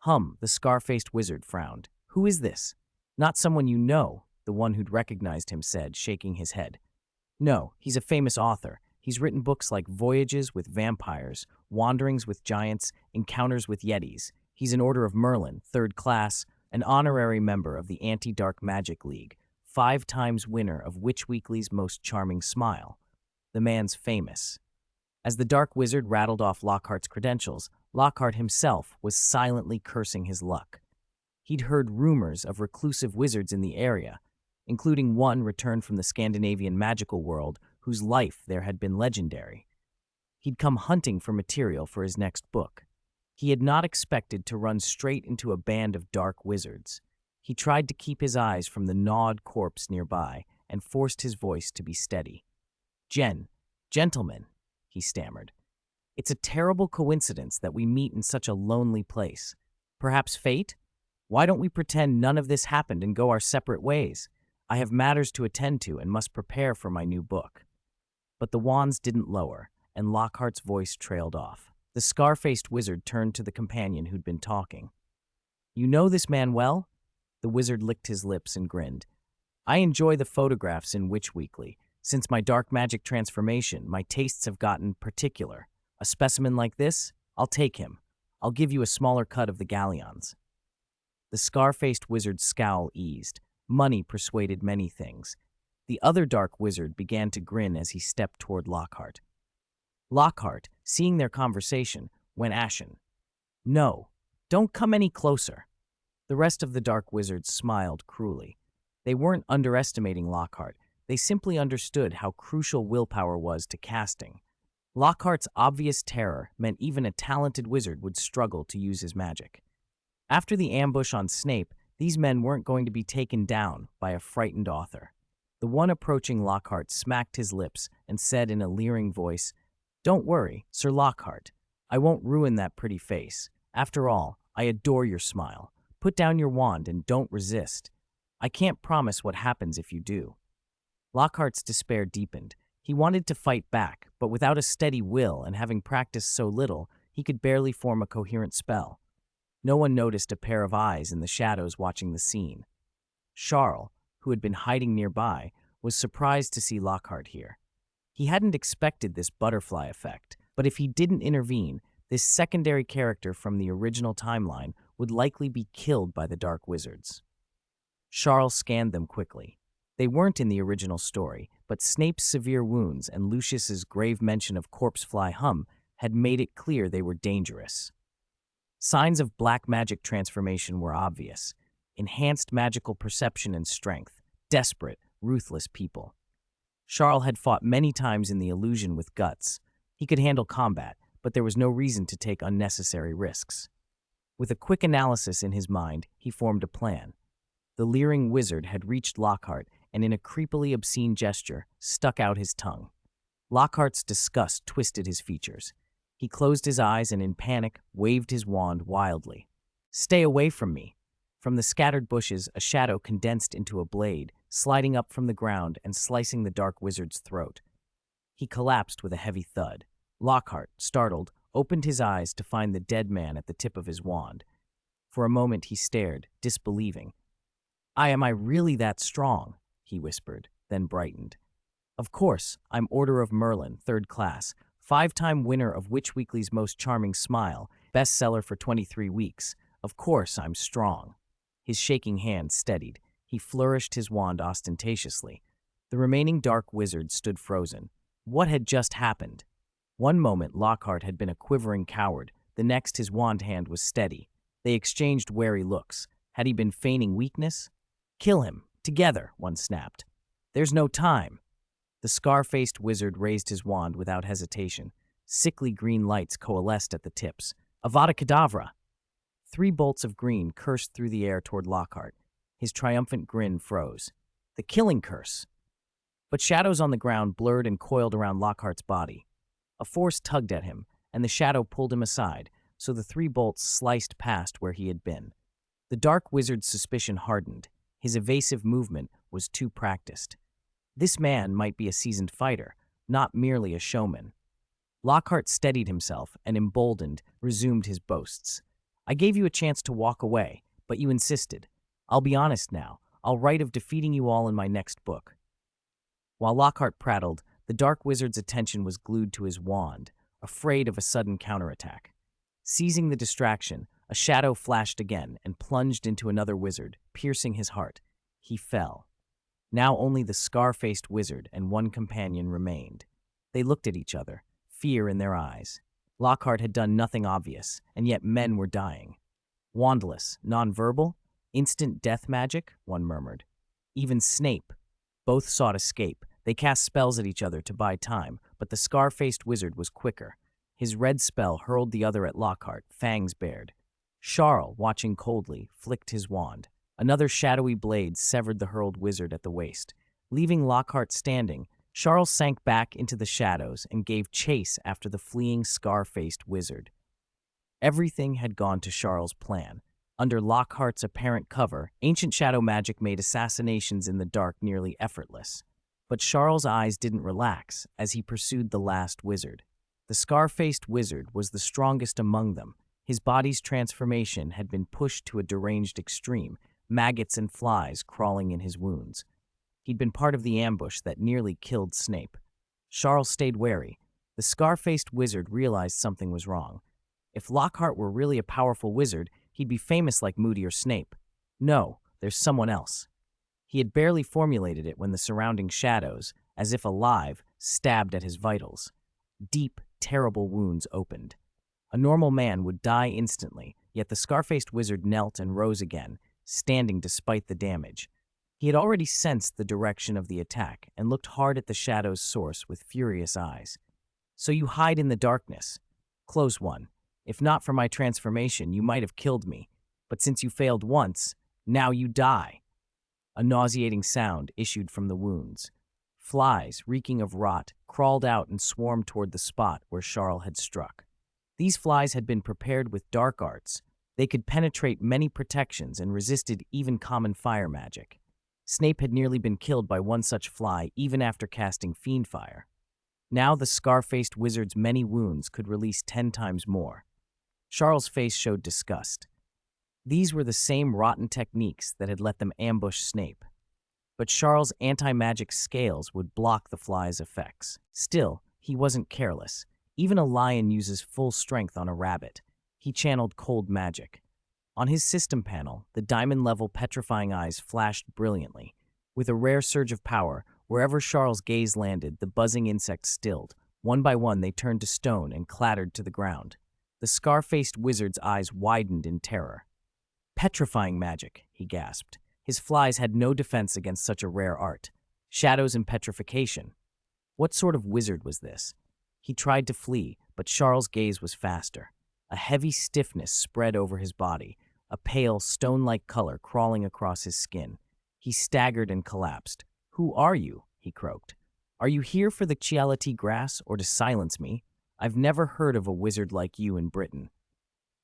The scar-faced wizard frowned. "Who is this?" "Not someone you know," the one who'd recognized him said, shaking his head. "No, he's a famous author. He's written books like Voyages with Vampires, Wanderings with Giants, Encounters with Yetis. He's an Order of Merlin, 3rd class, an honorary member of the Anti-Dark Magic League, 5 times winner of Witch Weekly's Most Charming Smile. The man's famous." As the dark wizard rattled off Lockhart's credentials, Lockhart himself was silently cursing his luck. He'd heard rumors of reclusive wizards in the area, including one returned from the Scandinavian magical world whose life there had been legendary. He'd come hunting for material for his next book. He had not expected to run straight into a band of dark wizards. He tried to keep his eyes from the gnawed corpse nearby and forced his voice to be steady. Gentlemen," he stammered. "It's a terrible coincidence that we meet in such a lonely place. Perhaps fate? Why don't we pretend none of this happened and go our separate ways? I have matters to attend to and must prepare for my new book." But the wands didn't lower, and Lockhart's voice trailed off. The scar-faced wizard turned to the companion who'd been talking. "You know this man well?" The wizard licked his lips and grinned. "I enjoy the photographs in Witch Weekly. Since my dark magic transformation, my tastes have gotten particular. A specimen like this? I'll take him. I'll give you a smaller cut of the galleons." The scar-faced wizard's scowl eased. Money persuaded many things. The other dark wizard began to grin as he stepped toward Lockhart. Lockhart, seeing their conversation, went ashen. "No, don't come any closer." The rest of the dark wizards smiled cruelly. They weren't underestimating Lockhart. They simply understood how crucial willpower was to casting. Lockhart's obvious terror meant even a talented wizard would struggle to use his magic. After the ambush on Snape, these men weren't going to be taken down by a frightened author. The one approaching Lockhart smacked his lips and said in a leering voice, "Don't worry, Sir Lockhart. I won't ruin that pretty face. After all, I adore your smile. Put down your wand and don't resist. I can't promise what happens if you do." Lockhart's despair deepened. He wanted to fight back, but without a steady will and having practiced so little, he could barely form a coherent spell. No one noticed a pair of eyes in the shadows watching the scene. Charles, who had been hiding nearby, was surprised to see Lockhart here. He hadn't expected this butterfly effect, but if he didn't intervene, this secondary character from the original timeline would likely be killed by the Dark Wizards. Charles scanned them quickly. They weren't in the original story, but Snape's severe wounds and Lucius's grave mention of corpsefly hum had made it clear they were dangerous. Signs of black magic transformation were obvious. Enhanced magical perception and strength. Desperate, ruthless people. Charles had fought many times in the illusion with guts. He could handle combat, but there was no reason to take unnecessary risks. With a quick analysis in his mind, he formed a plan. The leering wizard had reached Lockhart and in a creepily obscene gesture, stuck out his tongue. Lockhart's disgust twisted his features. He closed his eyes and in panic, waved his wand wildly. "Stay away from me!" From the scattered bushes, a shadow condensed into a blade, sliding up from the ground and slicing the Dark Wizard's throat. He collapsed with a heavy thud. Lockhart, startled, opened his eyes to find the dead man at the tip of his wand. For a moment he stared, disbelieving. Am I really that strong?" he whispered, then brightened. "Of course, I'm Order of Merlin, 3rd class, 5-time winner of Witch Weekly's Most Charming Smile, bestseller for 23 weeks. Of course I'm strong." His shaking hand steadied. He flourished his wand ostentatiously. The remaining Dark Wizard stood frozen. What had just happened? One moment Lockhart had been a quivering coward, the next his wand hand was steady. They exchanged wary looks. Had he been feigning weakness? "Kill him, together," one snapped. "There's no time." The scar-faced wizard raised his wand without hesitation. Sickly green lights coalesced at the tips. Avada Kedavra! 3 bolts of green cursed through the air toward Lockhart. His triumphant grin froze. The killing curse! But shadows on the ground blurred and coiled around Lockhart's body. A force tugged at him, and the shadow pulled him aside, so the 3 bolts sliced past where he had been. The Dark Wizard's suspicion hardened. His evasive movement was too practiced. This man might be a seasoned fighter, not merely a showman. Lockhart steadied himself and, emboldened, resumed his boasts. "I gave you a chance to walk away, but you insisted. I'll be honest now. I'll write of defeating you all in my next book." While Lockhart prattled, the Dark Wizard's attention was glued to his wand, afraid of a sudden counterattack. Seizing the distraction, a shadow flashed again and plunged into another wizard, piercing his heart. He fell. Now only the scar-faced wizard and one companion remained. They looked at each other, fear in their eyes. Lockhart had done nothing obvious, and yet men were dying. "Wandless, non-verbal, instant death magic," one murmured. "Even Snape." Both sought escape. They cast spells at each other to buy time, but the scar-faced wizard was quicker. His red spell hurled the other at Lockhart, fangs bared. Charles, watching coldly, flicked his wand. Another shadowy blade severed the hurled wizard at the waist. Leaving Lockhart standing, Charles sank back into the shadows and gave chase after the fleeing scar-faced wizard. Everything had gone to Charles' plan. Under Lockhart's apparent cover, ancient shadow magic made assassinations in the dark nearly effortless. But Charles' eyes didn't relax as he pursued the last wizard. The scar-faced wizard was the strongest among them. His body's transformation had been pushed to a deranged extreme, maggots and flies crawling in his wounds. He'd been part of the ambush that nearly killed Snape. Charles stayed wary. The scar-faced wizard realized something was wrong. If Lockhart were really a powerful wizard, he'd be famous like Moody or Snape. No, there's someone else. He had barely formulated it when the surrounding shadows, as if alive, stabbed at his vitals. Deep, terrible wounds opened. A normal man would die instantly, yet the scar-faced wizard knelt and rose again, standing despite the damage. He had already sensed the direction of the attack and looked hard at the shadow's source with furious eyes. "So you hide in the darkness. Close one. If not for my transformation, you might have killed me. But since you failed once, now you die." A nauseating sound issued from the wounds. Flies, reeking of rot, crawled out and swarmed toward the spot where Charles had struck. These flies had been prepared with dark arts. They could penetrate many protections and resisted even common fire magic. Snape had nearly been killed by one such fly even after casting fiend fire. Now the scar-faced wizard's many wounds could release 10 times more. Charles' face showed disgust. These were the same rotten techniques that had let them ambush Snape. But Charles' anti-magic scales would block the fly's effects. Still, he wasn't careless. Even a lion uses full strength on a rabbit. He channeled cold magic. On his system panel, the diamond-level petrifying eyes flashed brilliantly. With a rare surge of power, wherever Charles' gaze landed, the buzzing insects stilled. One by one, they turned to stone and clattered to the ground. The scar-faced wizard's eyes widened in terror. "Petrifying magic," he gasped. His flies had no defense against such a rare art. Shadows and petrification. What sort of wizard was this? He tried to flee, but Charles' gaze was faster. A heavy stiffness spread over his body, a pale, stone-like color crawling across his skin. He staggered and collapsed. "Who are you?" he croaked. "Are you here for the Ciel grass or to silence me? I've never heard of a wizard like you in Britain."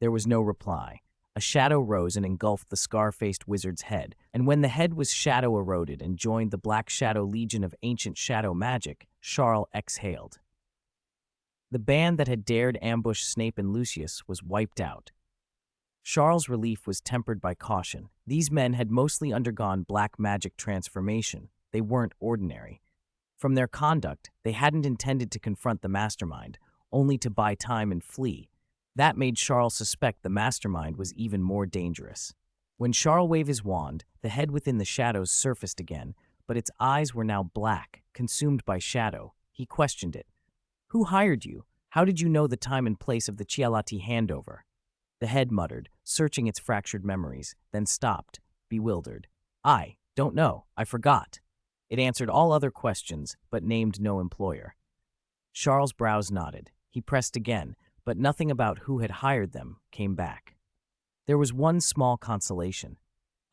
There was no reply. A shadow rose and engulfed the scar-faced wizard's head, and when the head was shadow-eroded and joined the Black Shadow Legion of ancient shadow magic, Charles exhaled. The band that had dared ambush Snape and Lucius was wiped out. Charles' relief was tempered by caution. These men had mostly undergone black magic transformation. They weren't ordinary. From their conduct, they hadn't intended to confront the mastermind, only to buy time and flee. That made Charles suspect the mastermind was even more dangerous. When Charles waved his wand, the head within the shadows surfaced again, but its eyes were now black, consumed by shadow. He questioned it. "Who hired you? How did you know the time and place of the Cielati handover?" The head muttered, searching its fractured memories, then stopped, bewildered. "I don't know. I forgot." It answered all other questions, but named no employer. Charles' brows nodded. He pressed again, but nothing about who had hired them came back. There was one small consolation.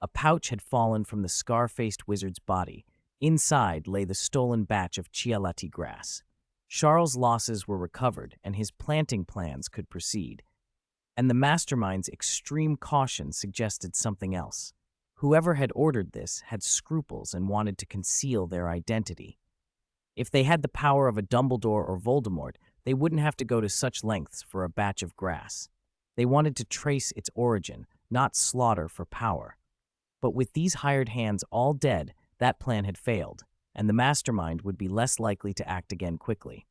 A pouch had fallen from the scar-faced wizard's body. Inside lay the stolen batch of Cielati grass. Charles' losses were recovered, and his planting plans could proceed. And the mastermind's extreme caution suggested something else. Whoever had ordered this had scruples and wanted to conceal their identity. If they had the power of a Dumbledore or Voldemort, they wouldn't have to go to such lengths for a batch of grass. They wanted to trace its origin, not slaughter for power. But with these hired hands all dead, that plan had failed, and the mastermind would be less likely to act again quickly.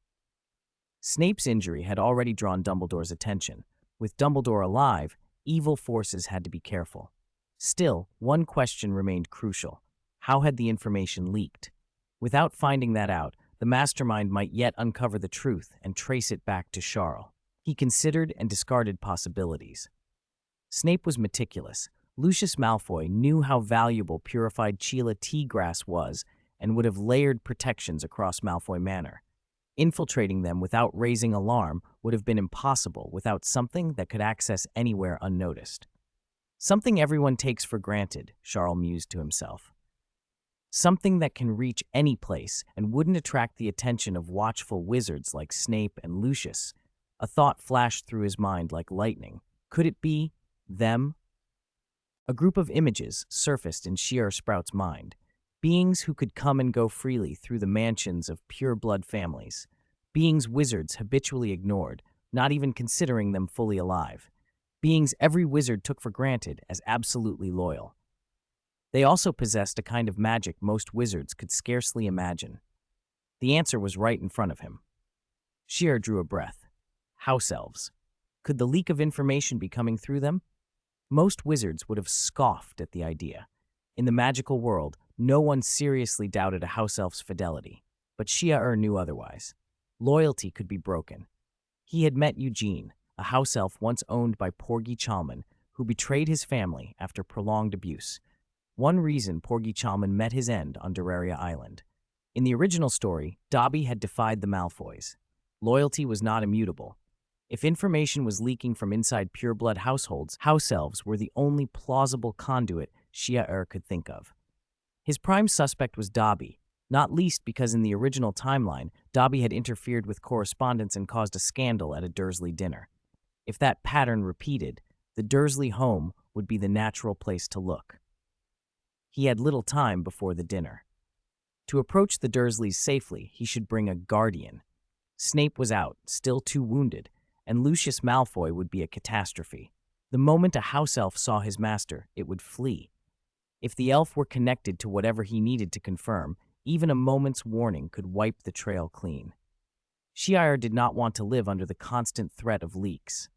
Snape's injury had already drawn Dumbledore's attention. With Dumbledore alive, evil forces had to be careful. Still, one question remained crucial. How had the information leaked? Without finding that out, the mastermind might yet uncover the truth and trace it back to Charles. He considered and discarded possibilities. Snape was meticulous. Lucius Malfoy knew how valuable purified Ciel tea grass was and would have layered protections across Malfoy Manor. Infiltrating them without raising alarm would have been impossible without something that could access anywhere unnoticed. Something everyone takes for granted, Charles mused to himself. Something that can reach any place and wouldn't attract the attention of watchful wizards like Snape and Lucius. A thought flashed through his mind like lightning. Could it be them? A group of images surfaced in Sharp Sprout's mind. Beings who could come and go freely through the mansions of pure-blood families. Beings wizards habitually ignored, not even considering them fully alive. Beings every wizard took for granted as absolutely loyal. They also possessed a kind of magic most wizards could scarcely imagine. The answer was right in front of him. Sharp drew a breath. House elves. Could the leak of information be coming through them? Most wizards would have scoffed at the idea. In the magical world, no one seriously doubted a house elf's fidelity, but Sharp knew otherwise. Loyalty could be broken. He had met Eugene, a house elf once owned by Porgy Chalman, who betrayed his family after prolonged abuse. One reason Porgy Chalman met his end on Doraria Island. In the original story, Dobby had defied the Malfoys. Loyalty was not immutable. If information was leaking from inside pureblood households, house elves were the only plausible conduit Sharp could think of. His prime suspect was Dobby, not least because in the original timeline, Dobby had interfered with correspondence and caused a scandal at a Dursley dinner. If that pattern repeated, the Dursley home would be the natural place to look. He had little time before the dinner. To approach the Dursleys safely, he should bring a guardian. Snape was out, still too wounded, and Lucius Malfoy would be a catastrophe. The moment a house elf saw his master, it would flee. If the elf were connected to whatever he needed to confirm, even a moment's warning could wipe the trail clean. Ciel did not want to live under the constant threat of leaks.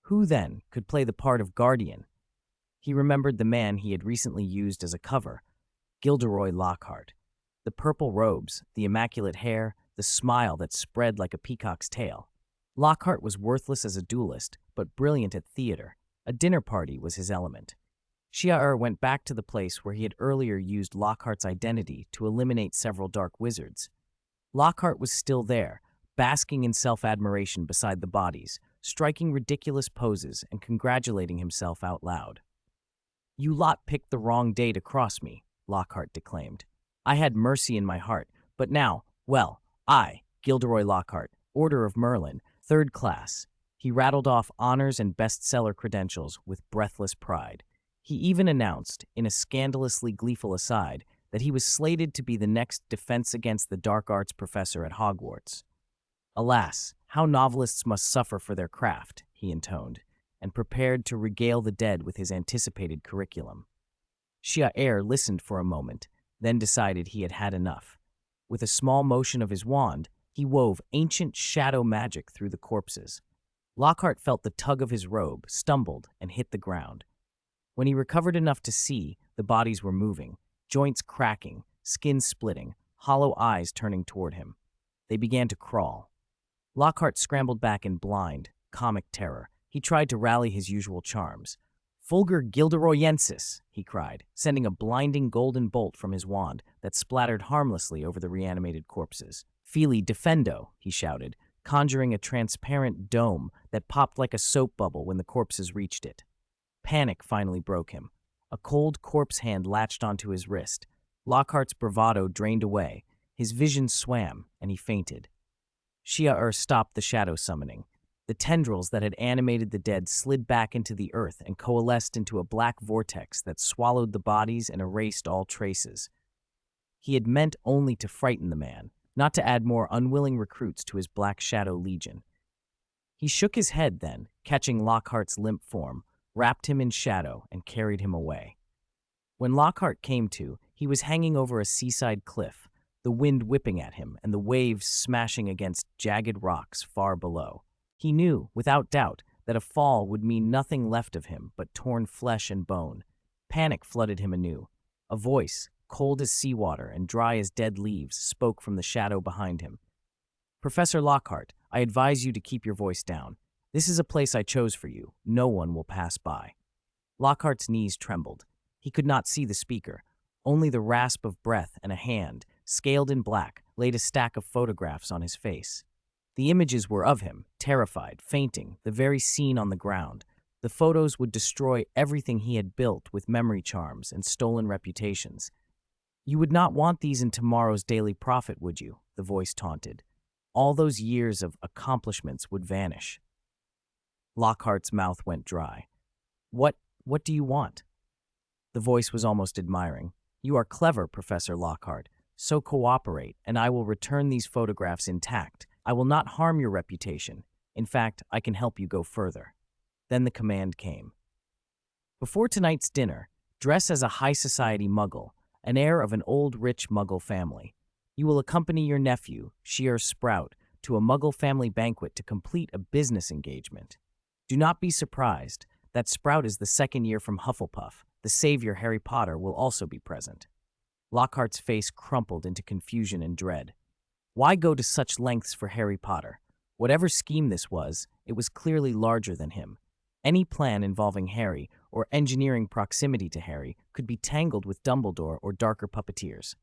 Who, then, could play the part of guardian? He remembered the man he had recently used as a cover, Gilderoy Lockhart. The purple robes, the immaculate hair, the smile that spread like a peacock's tail. Lockhart was worthless as a duelist, but brilliant at theater. A dinner party was his element. Ciel went back to the place where he had earlier used Lockhart's identity to eliminate several dark wizards. Lockhart was still there, basking in self-admiration beside the bodies, striking ridiculous poses and congratulating himself out loud. "You lot picked the wrong day to cross me," Lockhart declaimed. "I had mercy in my heart, but now, well, I, Gilderoy Lockhart, Order of Merlin, 3rd class." He rattled off honors and bestseller credentials with breathless pride. He even announced, in a scandalously gleeful aside, that he was slated to be the next Defense Against the Dark Arts professor at Hogwarts. "Alas, how novelists must suffer for their craft," he intoned, and prepared to regale the dead with his anticipated curriculum. Ciel listened for a moment, then decided he had had enough. With a small motion of his wand, he wove ancient shadow magic through the corpses. Lockhart felt the tug of his robe, stumbled, and hit the ground. When he recovered enough to see, the bodies were moving, joints cracking, skin splitting, hollow eyes turning toward him. They began to crawl. Lockhart scrambled back in blind, comic terror. He tried to rally his usual charms. "Fulgur Gilderoyensis," he cried, sending a blinding golden bolt from his wand that splattered harmlessly over the reanimated corpses. "Fili defendo," he shouted, conjuring a transparent dome that popped like a soap bubble when the corpses reached it. Panic finally broke him. A cold corpse hand latched onto his wrist. Lockhart's bravado drained away. His vision swam, and he fainted. Ciel stopped the shadow summoning. The tendrils that had animated the dead slid back into the earth and coalesced into a black vortex that swallowed the bodies and erased all traces. He had meant only to frighten the man, not to add more unwilling recruits to his Black Shadow Legion. He shook his head then, catching Lockhart's limp form, wrapped him in shadow, and carried him away. When Lockhart came to, he was hanging over a seaside cliff, the wind whipping at him and the waves smashing against jagged rocks far below. He knew, without doubt, that a fall would mean nothing left of him but torn flesh and bone. Panic flooded him anew. A voice, cold as seawater and dry as dead leaves, spoke from the shadow behind him. "Professor Lockhart, I advise you to keep your voice down. This is a place I chose for you. No one will pass by." Lockhart's knees trembled. He could not see the speaker. Only the rasp of breath and a hand, scaled in black, laid a stack of photographs on his face. The images were of him, terrified, fainting, the very scene on the ground. The photos would destroy everything he had built with memory charms and stolen reputations. "You would not want these in tomorrow's daily profit, would you?" the voice taunted. "All those years of accomplishments would vanish." Lockhart's mouth went dry. What do you want?" The voice was almost admiring. "You are clever, Professor Lockhart. So cooperate, and I will return these photographs intact. I will not harm your reputation. In fact, I can help you go further." Then the command came. "Before tonight's dinner, dress as a high society muggle, an heir of an old rich muggle family. You will accompany your nephew, Sheer Sprout, to a muggle family banquet to complete a business engagement. Do not be surprised that Sprout is the second year from Hufflepuff. The savior Harry Potter will also be present." Lockhart's face crumpled into confusion and dread. Why go to such lengths for Harry Potter? Whatever scheme this was, it was clearly larger than him. Any plan involving Harry, or engineering proximity to Harry, could be tangled with Dumbledore or darker puppeteers.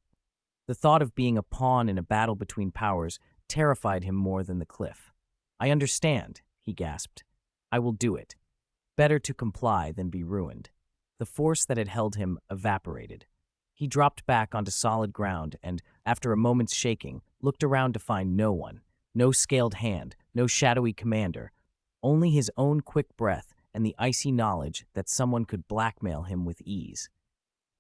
The thought of being a pawn in a battle between powers terrified him more than the cliff. "I understand," he gasped. "I will do it. Better to comply than be ruined." The force that had held him evaporated. He dropped back onto solid ground and, after a moment's shaking, looked around to find no one. No scaled hand, no shadowy commander, only his own quick breath and the icy knowledge that someone could blackmail him with ease.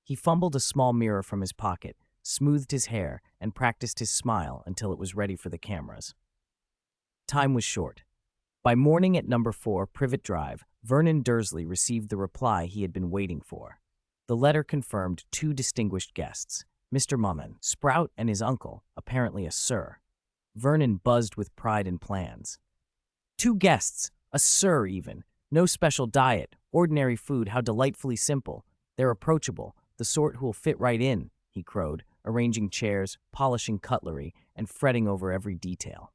He fumbled a small mirror from his pocket, smoothed his hair, and practiced his smile until it was ready for the cameras. Time was short. By morning at number 4 Privet Drive, Vernon Dursley received the reply he had been waiting for. The letter confirmed 2 distinguished guests, Mr. Mumman, Sprout, and his uncle, apparently a sir. Vernon buzzed with pride and plans. 2 guests, a sir even. No special diet, ordinary food, how delightfully simple. They're approachable, the sort who'll fit right in, he crowed, arranging chairs, polishing cutlery, and fretting over every detail.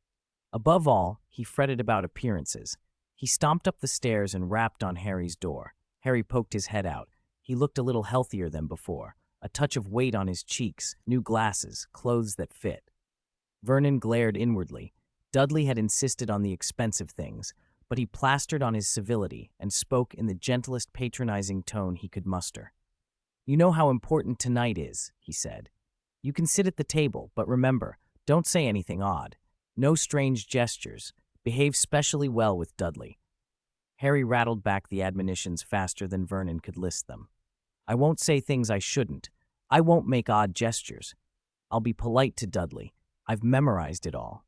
Above all, he fretted about appearances. He stomped up the stairs and rapped on Harry's door. Harry poked his head out. He looked a little healthier than before, a touch of weight on his cheeks, new glasses, clothes that fit. Vernon glared inwardly. Dudley had insisted on the expensive things, but he plastered on his civility and spoke in the gentlest patronizing tone he could muster. "You know how important tonight is," he said. "You can sit at the table, but remember, don't say anything odd. No strange gestures. Behave specially well with Dudley." Harry rattled back the admonitions faster than Vernon could list them. "I won't say things I shouldn't. I won't make odd gestures. I'll be polite to Dudley. I've memorized it all."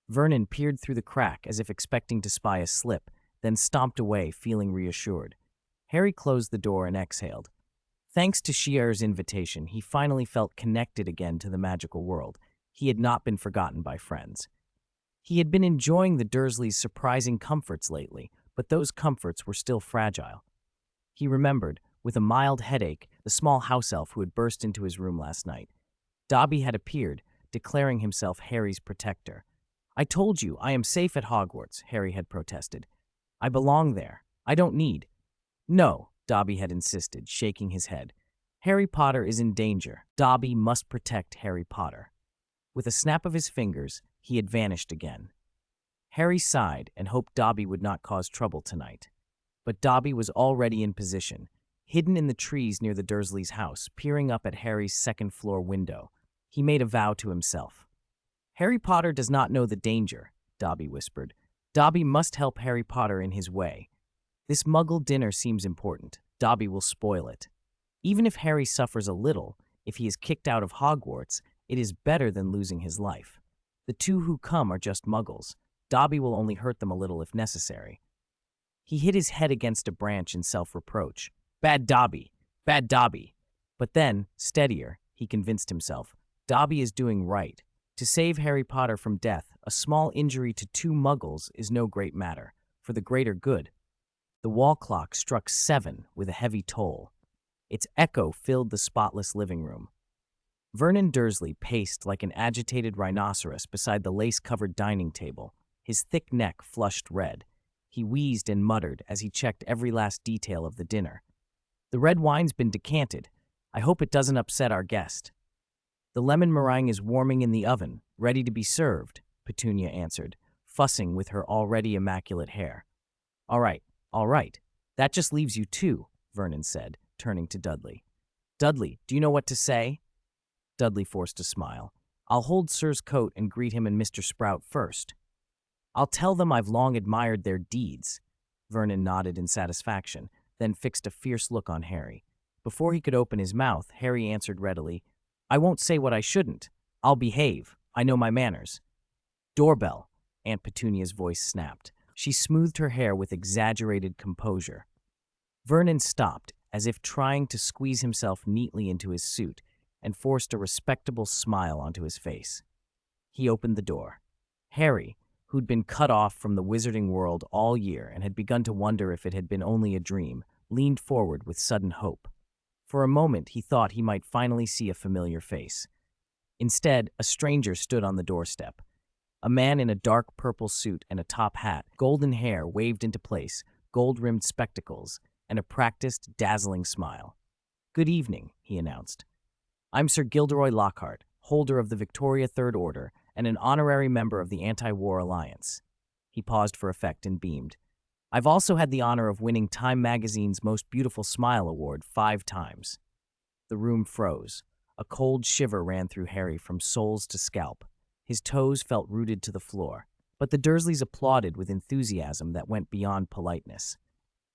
Vernon peered through the crack as if expecting to spy a slip, then stomped away, feeling reassured. Harry closed the door and exhaled. Thanks to Ciel's invitation, he finally felt connected again to the magical world. He had not been forgotten by friends. He had been enjoying the Dursleys' surprising comforts lately, but those comforts were still fragile. He remembered, with a mild headache, the small house elf who had burst into his room last night. Dobby had appeared, declaring himself Harry's protector. "I told you, I am safe at Hogwarts," Harry had protested. "I belong there. I don't need—" "No," Dobby had insisted, shaking his head. "Harry Potter is in danger. Dobby must protect Harry Potter." With a snap of his fingers, he had vanished again. Harry sighed and hoped Dobby would not cause trouble tonight. But Dobby was already in position, hidden in the trees near the Dursleys' house, peering up at Harry's second-floor window. He made a vow to himself. "Harry Potter does not know the danger," Dobby whispered. "Dobby must help Harry Potter in his way. This Muggle dinner seems important. Dobby will spoil it. Even if Harry suffers a little, if he is kicked out of Hogwarts, it is better than losing his life. The 2 who come are just Muggles. Dobby will only hurt them a little if necessary." He hit his head against a branch in self-reproach. Bad Dobby! Bad Dobby! But then, steadier, he convinced himself, Dobby is doing right. To save Harry Potter from death, a small injury to 2 Muggles is no great matter. For the greater good. The wall clock struck 7 with a heavy toll. Its echo filled the spotless living room. Vernon Dursley paced like an agitated rhinoceros beside the lace-covered dining table, his thick neck flushed red. He wheezed and muttered as he checked every last detail of the dinner. "The red wine's been decanted. I hope it doesn't upset our guest." "The lemon meringue is warming in the oven, ready to be served," Petunia answered, fussing with her already immaculate hair. All right. That just leaves you 2, Vernon said, turning to Dudley. "Dudley, do you know what to say?" Dudley forced a smile. "I'll hold Sir's coat and greet him and Mr. Sprout first." "I'll tell them I've long admired their deeds." Vernon nodded in satisfaction, then fixed a fierce look on Harry. Before he could open his mouth, Harry answered readily, "I won't say what I shouldn't. I'll behave. I know my manners." "Doorbell," Aunt Petunia's voice snapped. She smoothed her hair with exaggerated composure. Vernon stopped, as if trying to squeeze himself neatly into his suit, and forced a respectable smile onto his face. He opened the door. Harry, who'd been cut off from the wizarding world all year and had begun to wonder if it had been only a dream, leaned forward with sudden hope. For a moment, he thought he might finally see a familiar face. Instead, a stranger stood on the doorstep. A man in a dark purple suit and a top hat, golden hair waved into place, gold-rimmed spectacles, and a practiced, dazzling smile. "Good evening," he announced. "I'm Sir Gilderoy Lockhart, holder of the Victoria Third Order and an honorary member of the Anti-War Alliance." He paused for effect and beamed. "I've also had the honor of winning Time Magazine's Most Beautiful Smile Award 5 times. The room froze. A cold shiver ran through Harry from soles to scalp. His toes felt rooted to the floor. But the Dursleys applauded with enthusiasm that went beyond politeness.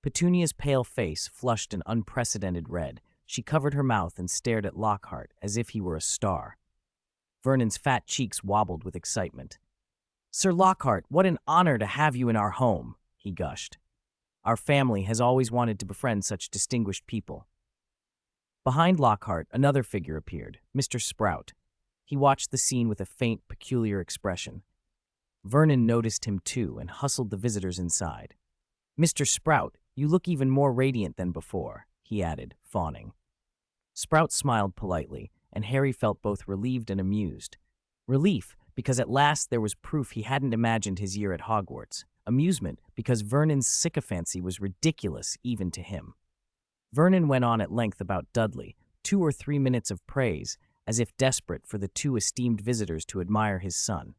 Petunia's pale face flushed an unprecedented red. She covered her mouth and stared at Lockhart as if he were a star. Vernon's fat cheeks wobbled with excitement. Sir Lockhart, what an honor to have you in our home, he gushed. Our family has always wanted to befriend such distinguished people. Behind Lockhart, another figure appeared, Mr. Sprout. He watched the scene with a faint, peculiar expression. Vernon noticed him too and hustled the visitors inside. Mr. Sprout, you look even more radiant than before, he added, fawning. Sprout smiled politely, and Harry felt both relieved and amused. Relief, because at last there was proof he hadn't imagined his year at Hogwarts. Amusement, because Vernon's sycophancy was ridiculous even to him. Vernon went on at length about Dudley, 2 or 3 minutes of praise, as if desperate for the 2 esteemed visitors to admire his son.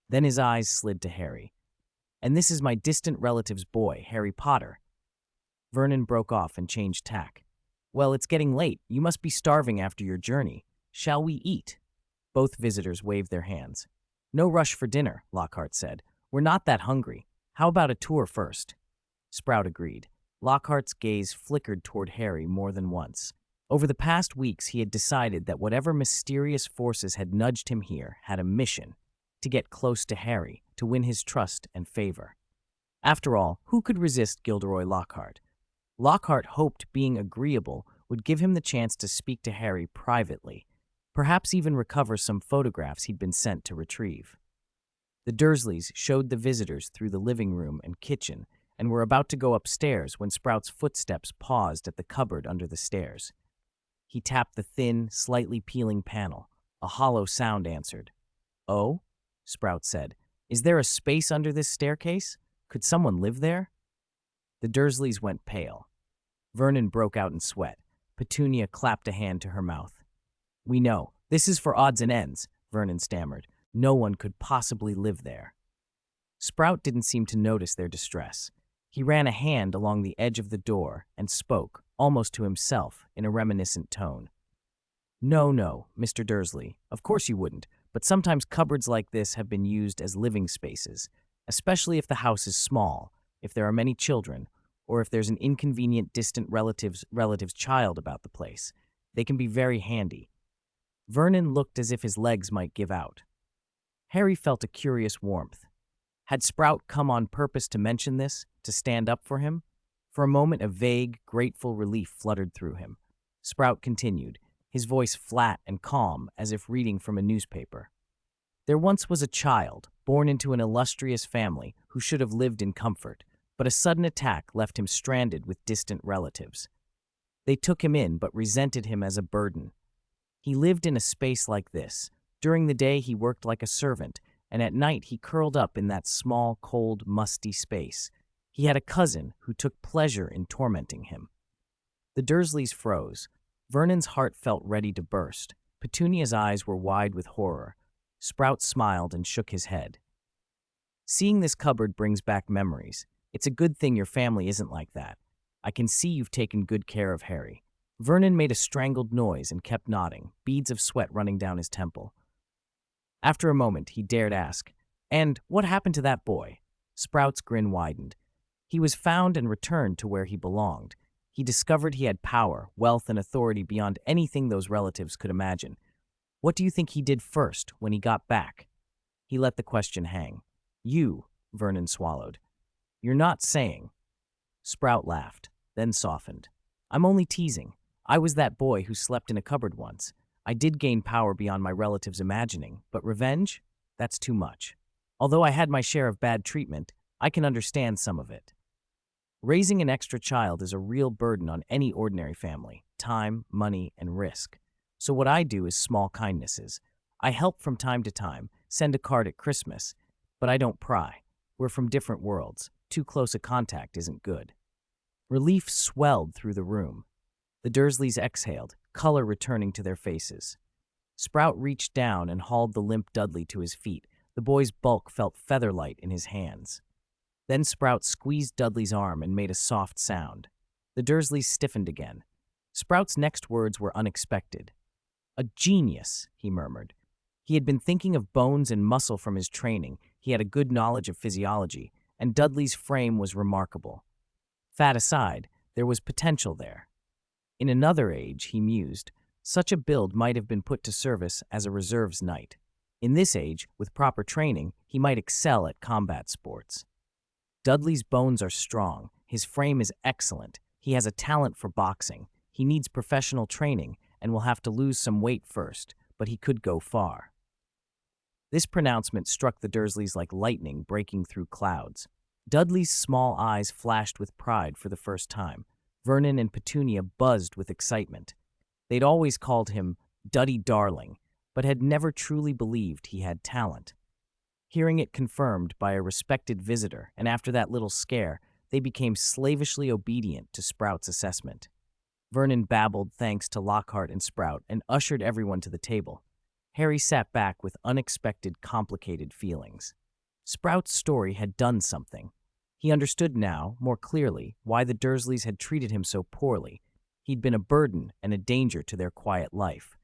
Then his eyes slid to Harry. And this is my distant relative's boy, Harry Potter. Vernon broke off and changed tack. Well, it's getting late. You must be starving after your journey. Shall we eat? Both visitors waved their hands. No rush for dinner, Lockhart said. We're not that hungry. How about a tour first? Sprout agreed. Lockhart's gaze flickered toward Harry more than once. Over the past weeks, he had decided that whatever mysterious forces had nudged him here had a mission: to get close to Harry, to win his trust and favor. After all, who could resist Gilderoy Lockhart? Lockhart hoped being agreeable would give him the chance to speak to Harry privately, perhaps even recover some photographs he'd been sent to retrieve. The Dursleys showed the visitors through the living room and kitchen and were about to go upstairs when Sprout's footsteps paused at the cupboard under the stairs. He tapped the thin, slightly peeling panel. A hollow sound answered. Oh? Sprout said. Is there a space under this staircase? Could someone live there? The Dursleys went pale. Vernon broke out in sweat. Petunia clapped a hand to her mouth. We know. This is for odds and ends, Vernon stammered. No one could possibly live there. Sprout didn't seem to notice their distress. He ran a hand along the edge of the door and spoke, almost to himself, in a reminiscent tone. No, Mr. Dursley, of course you wouldn't, but sometimes cupboards like this have been used as living spaces, especially if the house is small, if there are many children, or if there's an inconvenient distant relative's child about the place. They can be very handy. Vernon looked as if his legs might give out. Harry felt a curious warmth. Had Sprout come on purpose to mention this, to stand up for him? For a moment, a vague, grateful relief fluttered through him. Sprout continued, his voice flat and calm, as if reading from a newspaper. There once was a child, born into an illustrious family, who should have lived in comfort, but a sudden attack left him stranded with distant relatives. They took him in, but resented him as a burden. He lived in a space like this. During the day, he worked like a servant, and at night he curled up in that small, cold, musty space. He had a cousin who took pleasure in tormenting him. The Dursleys froze. Vernon's heart felt ready to burst. Petunia's eyes were wide with horror. Sprout smiled and shook his head. Seeing this cupboard brings back memories. It's a good thing your family isn't like that. I can see you've taken good care of Harry. Vernon made a strangled noise and kept nodding, beads of sweat running down his temple. After a moment, he dared ask, And what happened to that boy? Sprout's grin widened. He was found and returned to where he belonged. He discovered he had power, wealth, and authority beyond anything those relatives could imagine. What do you think he did first when he got back? He let the question hang. You, Vernon swallowed. You're not saying. Sprout laughed, then softened. I'm only teasing. I was that boy who slept in a cupboard once. I did gain power beyond my relatives' imagining, but revenge? That's too much. Although I had my share of bad treatment, I can understand some of it. Raising an extra child is a real burden on any ordinary family. Time, money, and risk. So what I do is small kindnesses. I help from time to time, send a card at Christmas, but I don't pry. We're from different worlds. Too close a contact isn't good. Relief swelled through the room. The Dursleys exhaled, color returning to their faces. Sprout reached down and hauled the limp Dudley to his feet. The boy's bulk felt feather-light in his hands. Then Sprout squeezed Dudley's arm and made a soft sound. The Dursleys stiffened again. Sprout's next words were unexpected. A genius, he murmured. He had been thinking of bones and muscle from his training. He had a good knowledge of physiology, and Dudley's frame was remarkable. Fat aside, there was potential there. In another age, he mused, such a build might have been put to service as a reserves knight. In this age, with proper training, he might excel at combat sports. Dudley's bones are strong, his frame is excellent, he has a talent for boxing, he needs professional training and will have to lose some weight first, but he could go far. This pronouncement struck the Dursleys like lightning breaking through clouds. Dudley's small eyes flashed with pride for the first time. Vernon and Petunia buzzed with excitement. They'd always called him Duddy Darling, but had never truly believed he had talent. Hearing it confirmed by a respected visitor, and after that little scare, they became slavishly obedient to Sprout's assessment. Vernon babbled thanks to Lockhart and Sprout and ushered everyone to the table. Harry sat back with unexpected, complicated feelings. Sprout's story had done something. He understood now, more clearly, why the Dursleys had treated him so poorly. He'd been a burden and a danger to their quiet life.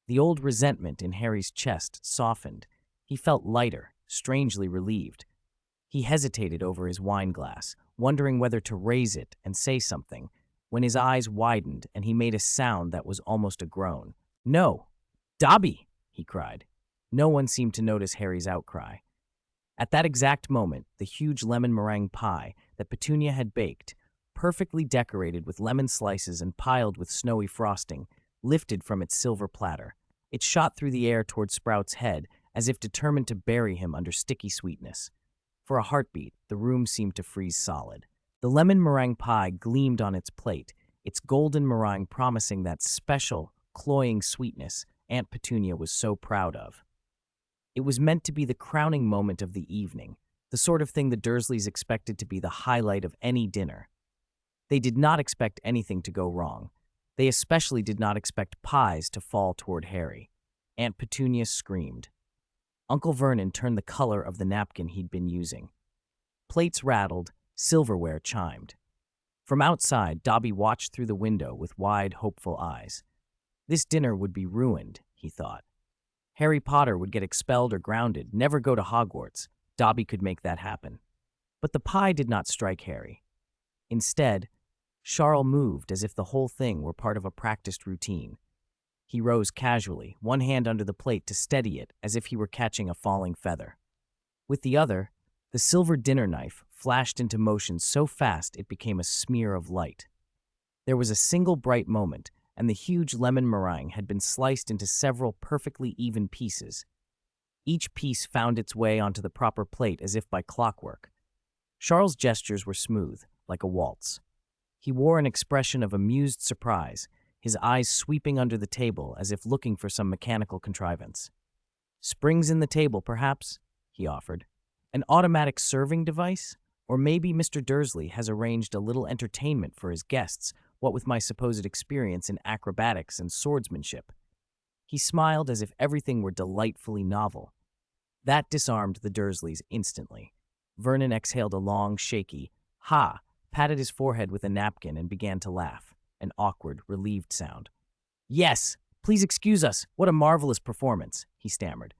The old resentment in Harry's chest softened. He felt lighter, strangely relieved. He hesitated over his wine glass, wondering whether to raise it and say something, when his eyes widened and he made a sound that was almost a groan. "No! Dobby!" he cried. No one seemed to notice Harry's outcry. At that exact moment, the huge lemon meringue pie that Petunia had baked, perfectly decorated with lemon slices and piled with snowy frosting, lifted from its silver platter. It shot through the air toward Sprout's head, as if determined to bury him under sticky sweetness. For a heartbeat, the room seemed to freeze solid. The lemon meringue pie gleamed on its plate, its golden meringue promising that special, cloying sweetness Aunt Petunia was so proud of. It was meant to be the crowning moment of the evening, the sort of thing the Dursleys expected to be the highlight of any dinner. They did not expect anything to go wrong. They especially did not expect pies to fall toward Harry. Aunt Petunia screamed. Uncle Vernon turned the color of the napkin he'd been using. Plates rattled, silverware chimed. From outside, Dobby watched through the window with wide, hopeful eyes. This dinner would be ruined, he thought. Harry Potter would get expelled or grounded, never go to Hogwarts. Dobby could make that happen. But the pie did not strike Harry. Instead, Charles moved as if the whole thing were part of a practiced routine. He rose casually, one hand under the plate to steady it as if he were catching a falling feather. With the other, the silver dinner knife flashed into motion so fast it became a smear of light. There was a single bright moment, and the huge lemon meringue had been sliced into several perfectly even pieces. Each piece found its way onto the proper plate as if by clockwork. Charles' gestures were smooth, like a waltz. He wore an expression of amused surprise, his eyes sweeping under the table as if looking for some mechanical contrivance. "Springs in the table, perhaps?" he offered. "An automatic serving device? Or maybe Mr. Dursley has arranged a little entertainment for his guests, what with my supposed experience in acrobatics and swordsmanship." He smiled as if everything were delightfully novel. That disarmed the Dursleys instantly. Vernon exhaled a long, shaky "ha," patted his forehead with a napkin and began to laugh, an awkward, relieved sound. "Yes, please excuse us. What a marvelous performance," he stammered.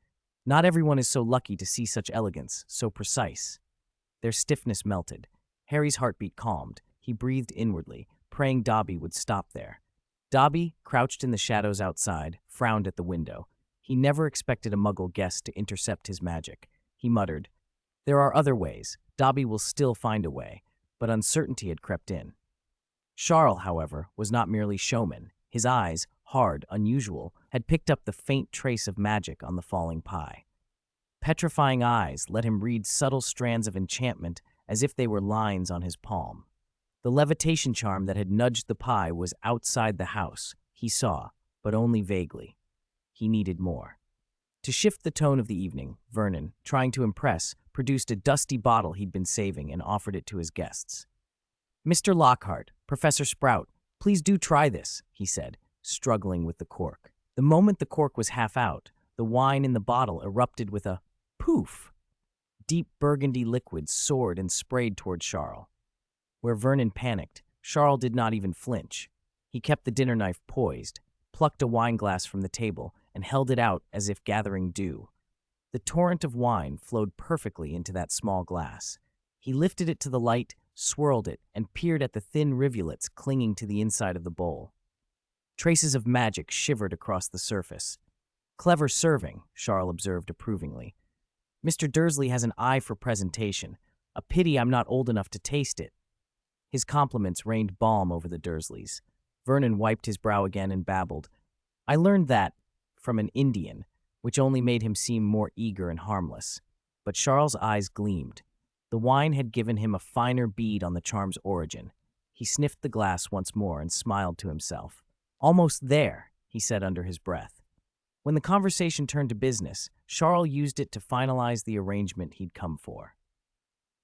"Not everyone is so lucky to see such elegance, so precise." Their stiffness melted. Harry's heartbeat calmed. He breathed inwardly, praying Dobby would stop there. Dobby, crouched in the shadows outside, frowned at the window. He never expected a Muggle guest to intercept his magic. He muttered, "There are other ways. Dobby will still find a way." But uncertainty had crept in. Charles, however, was not merely showman. His eyes, hard, unusual, had picked up the faint trace of magic on the falling pie. Petrifying eyes let him read subtle strands of enchantment as if they were lines on his palm. The levitation charm that had nudged the pie was outside the house, he saw, but only vaguely. He needed more. To shift the tone of the evening, Vernon, trying to impress, produced a dusty bottle he'd been saving and offered it to his guests. "Mr. Lockhart, Professor Sprout, please do try this," he said, struggling with the cork. The moment the cork was half out, the wine in the bottle erupted with a poof. Deep burgundy liquid soared and sprayed toward Charles. Where Vernon panicked, Charles did not even flinch. He kept the dinner knife poised, plucked a wineglass from the table, and held it out as if gathering dew. The torrent of wine flowed perfectly into that small glass. He lifted it to the light, swirled it, and peered at the thin rivulets clinging to the inside of the bowl. Traces of magic shivered across the surface. Clever serving, Charles observed approvingly. Mr. Dursley has an eye for presentation. A pity I'm not old enough to taste it. His compliments rained balm over the Dursleys. Vernon wiped his brow again and babbled. I learned that from an Indian, which only made him seem more eager and harmless. But Charles' eyes gleamed. The wine had given him a finer bead on the charm's origin. He sniffed the glass once more and smiled to himself. Almost there, he said under his breath. When the conversation turned to business, Charles used it to finalize the arrangement he'd come for.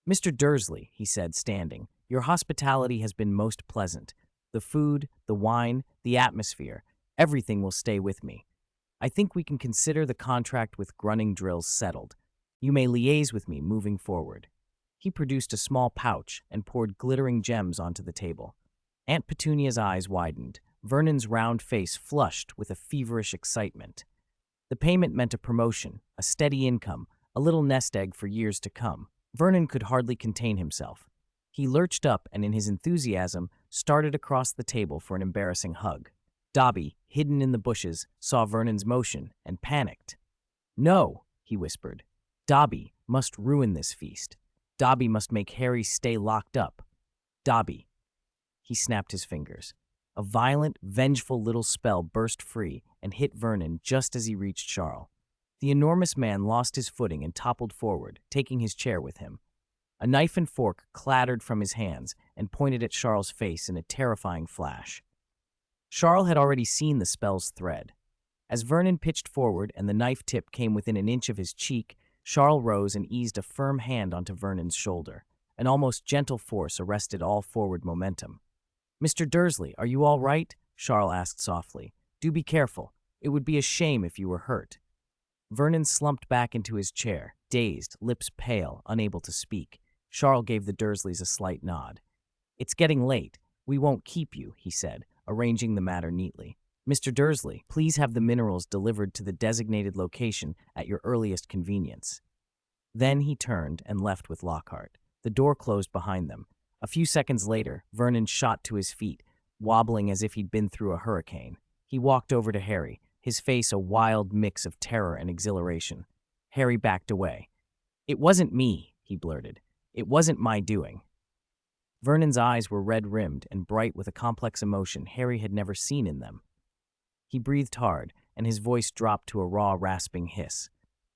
Mr. Dursley, he said, standing, your hospitality has been most pleasant. The food, the wine, the atmosphere, everything will stay with me. I think we can consider the contract with Grunning Drills settled. You may liaise with me moving forward. He produced a small pouch and poured glittering gems onto the table. Aunt Petunia's eyes widened. Vernon's round face flushed with a feverish excitement. The payment meant a promotion, a steady income, a little nest egg for years to come. Vernon could hardly contain himself. He lurched up and in his enthusiasm started across the table for an embarrassing hug. Dobby, hidden in the bushes, saw Vernon's motion and panicked. No, he whispered. Dobby must ruin this feast. Dobby must make Harry stay locked up. Dobby. He snapped his fingers. A violent, vengeful little spell burst free and hit Vernon just as he reached Charles. The enormous man lost his footing and toppled forward, taking his chair with him. A knife and fork clattered from his hands and pointed at Charles' face in a terrifying flash. Charles had already seen the spell's thread. As Vernon pitched forward and the knife tip came within an inch of his cheek, Charles rose and eased a firm hand onto Vernon's shoulder. An almost gentle force arrested all forward momentum. Mr. Dursley, are you all right? Charles asked softly. Do be careful. It would be a shame if you were hurt. Vernon slumped back into his chair, dazed, lips pale, unable to speak. Charles gave the Dursleys a slight nod. It's getting late. We won't keep you, he said, arranging the matter neatly. Mr. Dursley, please have the minerals delivered to the designated location at your earliest convenience. Then he turned and left with Lockhart. The door closed behind them. A few seconds later, Vernon shot to his feet, wobbling as if he'd been through a hurricane. He walked over to Harry, his face a wild mix of terror and exhilaration. Harry backed away. It wasn't me, he blurted. It wasn't my doing. Vernon's eyes were red-rimmed and bright with a complex emotion Harry had never seen in them. He breathed hard, and his voice dropped to a raw, rasping hiss.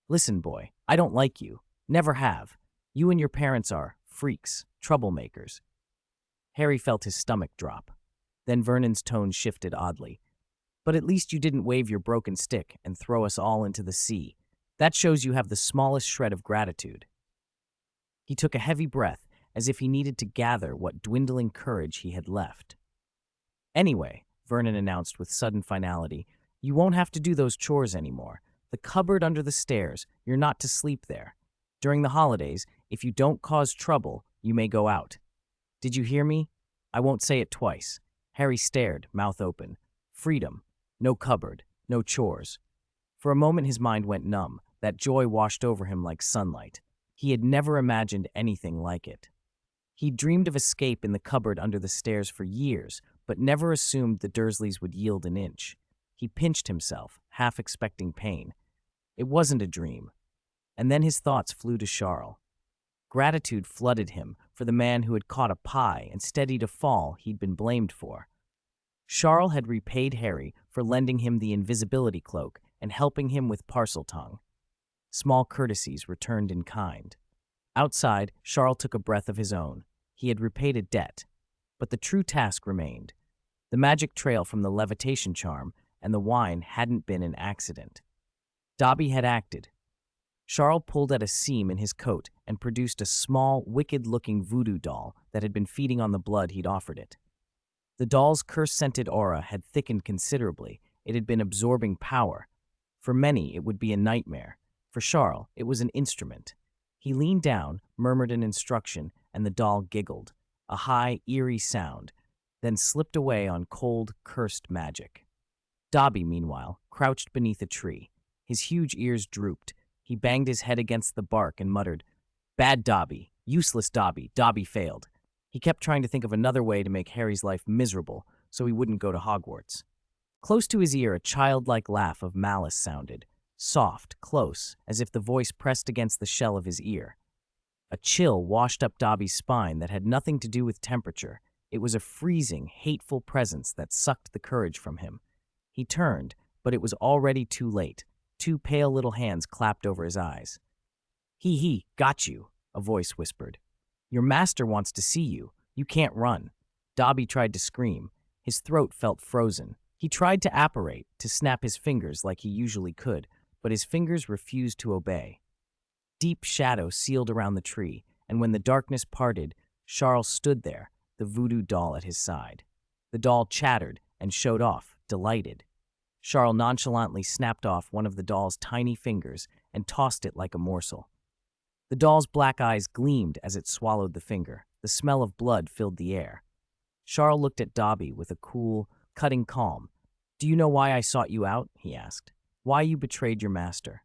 Listen, boy, I don't like you. Never have. You and your parents are freaks, troublemakers. Harry felt his stomach drop. Then Vernon's tone shifted oddly. But at least you didn't wave your broken stick and throw us all into the sea. That shows you have the smallest shred of gratitude. He took a heavy breath, as if he needed to gather what dwindling courage he had left. Anyway, Vernon announced with sudden finality, you won't have to do those chores anymore. The cupboard under the stairs, you're not to sleep there. During the holidays, if you don't cause trouble, you may go out. Did you hear me? I won't say it twice. Harry stared, mouth open. Freedom. No cupboard. No chores. For a moment his mind went numb. That joy washed over him like sunlight. He had never imagined anything like it. He'd dreamed of escape in the cupboard under the stairs for years, but never assumed the Dursleys would yield an inch. He pinched himself, half expecting pain. It wasn't a dream. And then his thoughts flew to Charles. Gratitude flooded him for the man who had caught a pie and steadied a fall he'd been blamed for. Charles had repaid Harry for lending him the invisibility cloak and helping him with Parseltongue. Small courtesies returned in kind. Outside, Charles took a breath of his own. He had repaid a debt. But the true task remained. The magic trail from the levitation charm and the wine hadn't been an accident. Dobby had acted. Charles pulled at a seam in his coat and produced a small, wicked-looking voodoo doll that had been feeding on the blood he'd offered it. The doll's curse-scented aura had thickened considerably. It had been absorbing power. For many, it would be a nightmare. For Charles, it was an instrument. He leaned down, murmured an instruction, and the doll giggled, a high, eerie sound, then slipped away on cold, cursed magic. Dobby, meanwhile, crouched beneath a tree. His huge ears drooped. He banged his head against the bark and muttered, Bad Dobby, useless Dobby, Dobby failed. He kept trying to think of another way to make Harry's life miserable so he wouldn't go to Hogwarts. Close to his ear, a childlike laugh of malice sounded, soft, close, as if the voice pressed against the shell of his ear. A chill washed up Dobby's spine that had nothing to do with temperature. It was a freezing, hateful presence that sucked the courage from him. He turned, but it was already too late. Two pale little hands clapped over his eyes. He, got you, a voice whispered. Your master wants to see you. You can't run. Dobby tried to scream. His throat felt frozen. He tried to apparate, to snap his fingers like he usually could, but his fingers refused to obey. Deep shadow sealed around the tree, and when the darkness parted, Charles stood there, the voodoo doll at his side. The doll chattered and showed off, delighted. Charles nonchalantly snapped off one of the doll's tiny fingers and tossed it like a morsel. The doll's black eyes gleamed as it swallowed the finger. The smell of blood filled the air. Charles looked at Dobby with a cool, cutting calm. Do you know why I sought you out? He asked. Why you betrayed your master?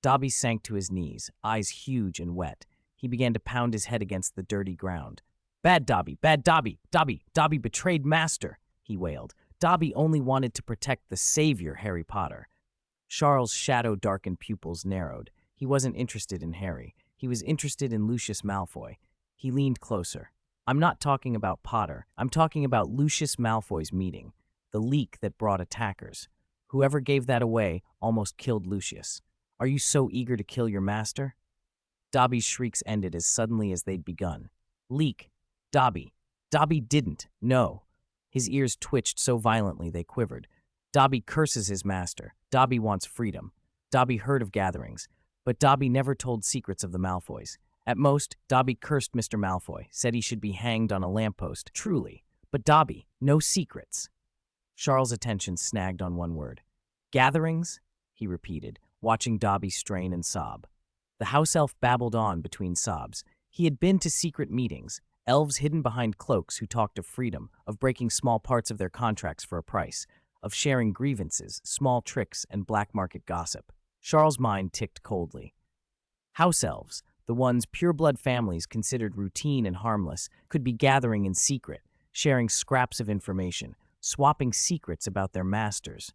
Dobby sank to his knees, eyes huge and wet. He began to pound his head against the dirty ground. Bad Dobby, Dobby betrayed master, he wailed. Dobby only wanted to protect the savior, Harry Potter. Charles' shadow-darkened pupils narrowed. He wasn't interested in Harry. He was interested in Lucius Malfoy. He leaned closer. I'm not talking about Potter. I'm talking about Lucius Malfoy's meeting, the leak that brought attackers. Whoever gave that away almost killed Lucius. Are you so eager to kill your master? Dobby's shrieks ended as suddenly as they'd begun. Leak. Dobby. Dobby didn't. No. His ears twitched so violently they quivered. Dobby curses his master. Dobby wants freedom. Dobby heard of gatherings. But Dobby never told secrets of the Malfoys. At most, Dobby cursed Mr. Malfoy, said he should be hanged on a lamppost, truly. But Dobby, no secrets. Charles' attention snagged on one word. Gatherings? He repeated, watching Dobby strain and sob. The house elf babbled on between sobs. He had been to secret meetings, elves hidden behind cloaks who talked of freedom, of breaking small parts of their contracts for a price, of sharing grievances, small tricks, and black market gossip. Charles' mind ticked coldly. House elves, the ones pure-blood families considered routine and harmless, could be gathering in secret, sharing scraps of information, swapping secrets about their masters.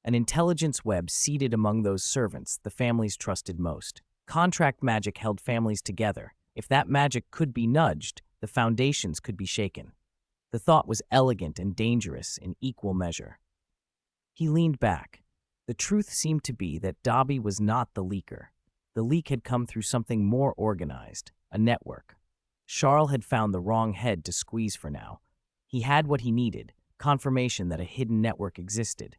An intelligence web seated among those servants the families trusted most. Contract magic held families together. If that magic could be nudged, the foundations could be shaken. The thought was elegant and dangerous in equal measure. He leaned back. The truth seemed to be that Dobby was not the leaker. The leak had come through something more organized, a network. Charles had found the wrong head to squeeze for now. He had what he needed, confirmation that a hidden network existed.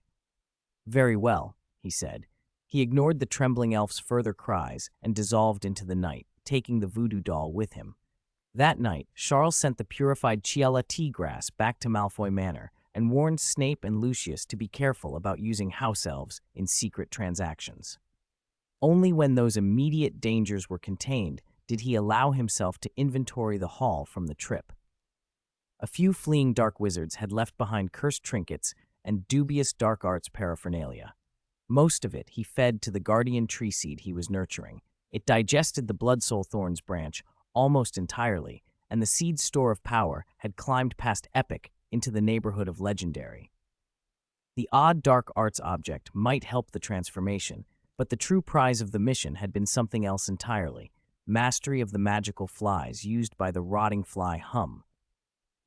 Very well, he said. He ignored the trembling elf's further cries and dissolved into the night, taking the voodoo doll with him. That night, Charles sent the purified Ciel tea grass back to Malfoy Manor and warned Snape and Lucius to be careful about using house elves in secret transactions. Only when those immediate dangers were contained did he allow himself to inventory the hall from the trip. A few fleeing dark wizards had left behind cursed trinkets and dubious dark arts paraphernalia. Most of it he fed to the guardian tree seed he was nurturing. It digested the Bloodsoul Thorn's branch almost entirely, and the seed's store of power had climbed past epic into the neighborhood of legendary. The odd dark arts object might help the transformation, but the true prize of the mission had been something else entirely, mastery of the magical flies used by the rotting fly Hum.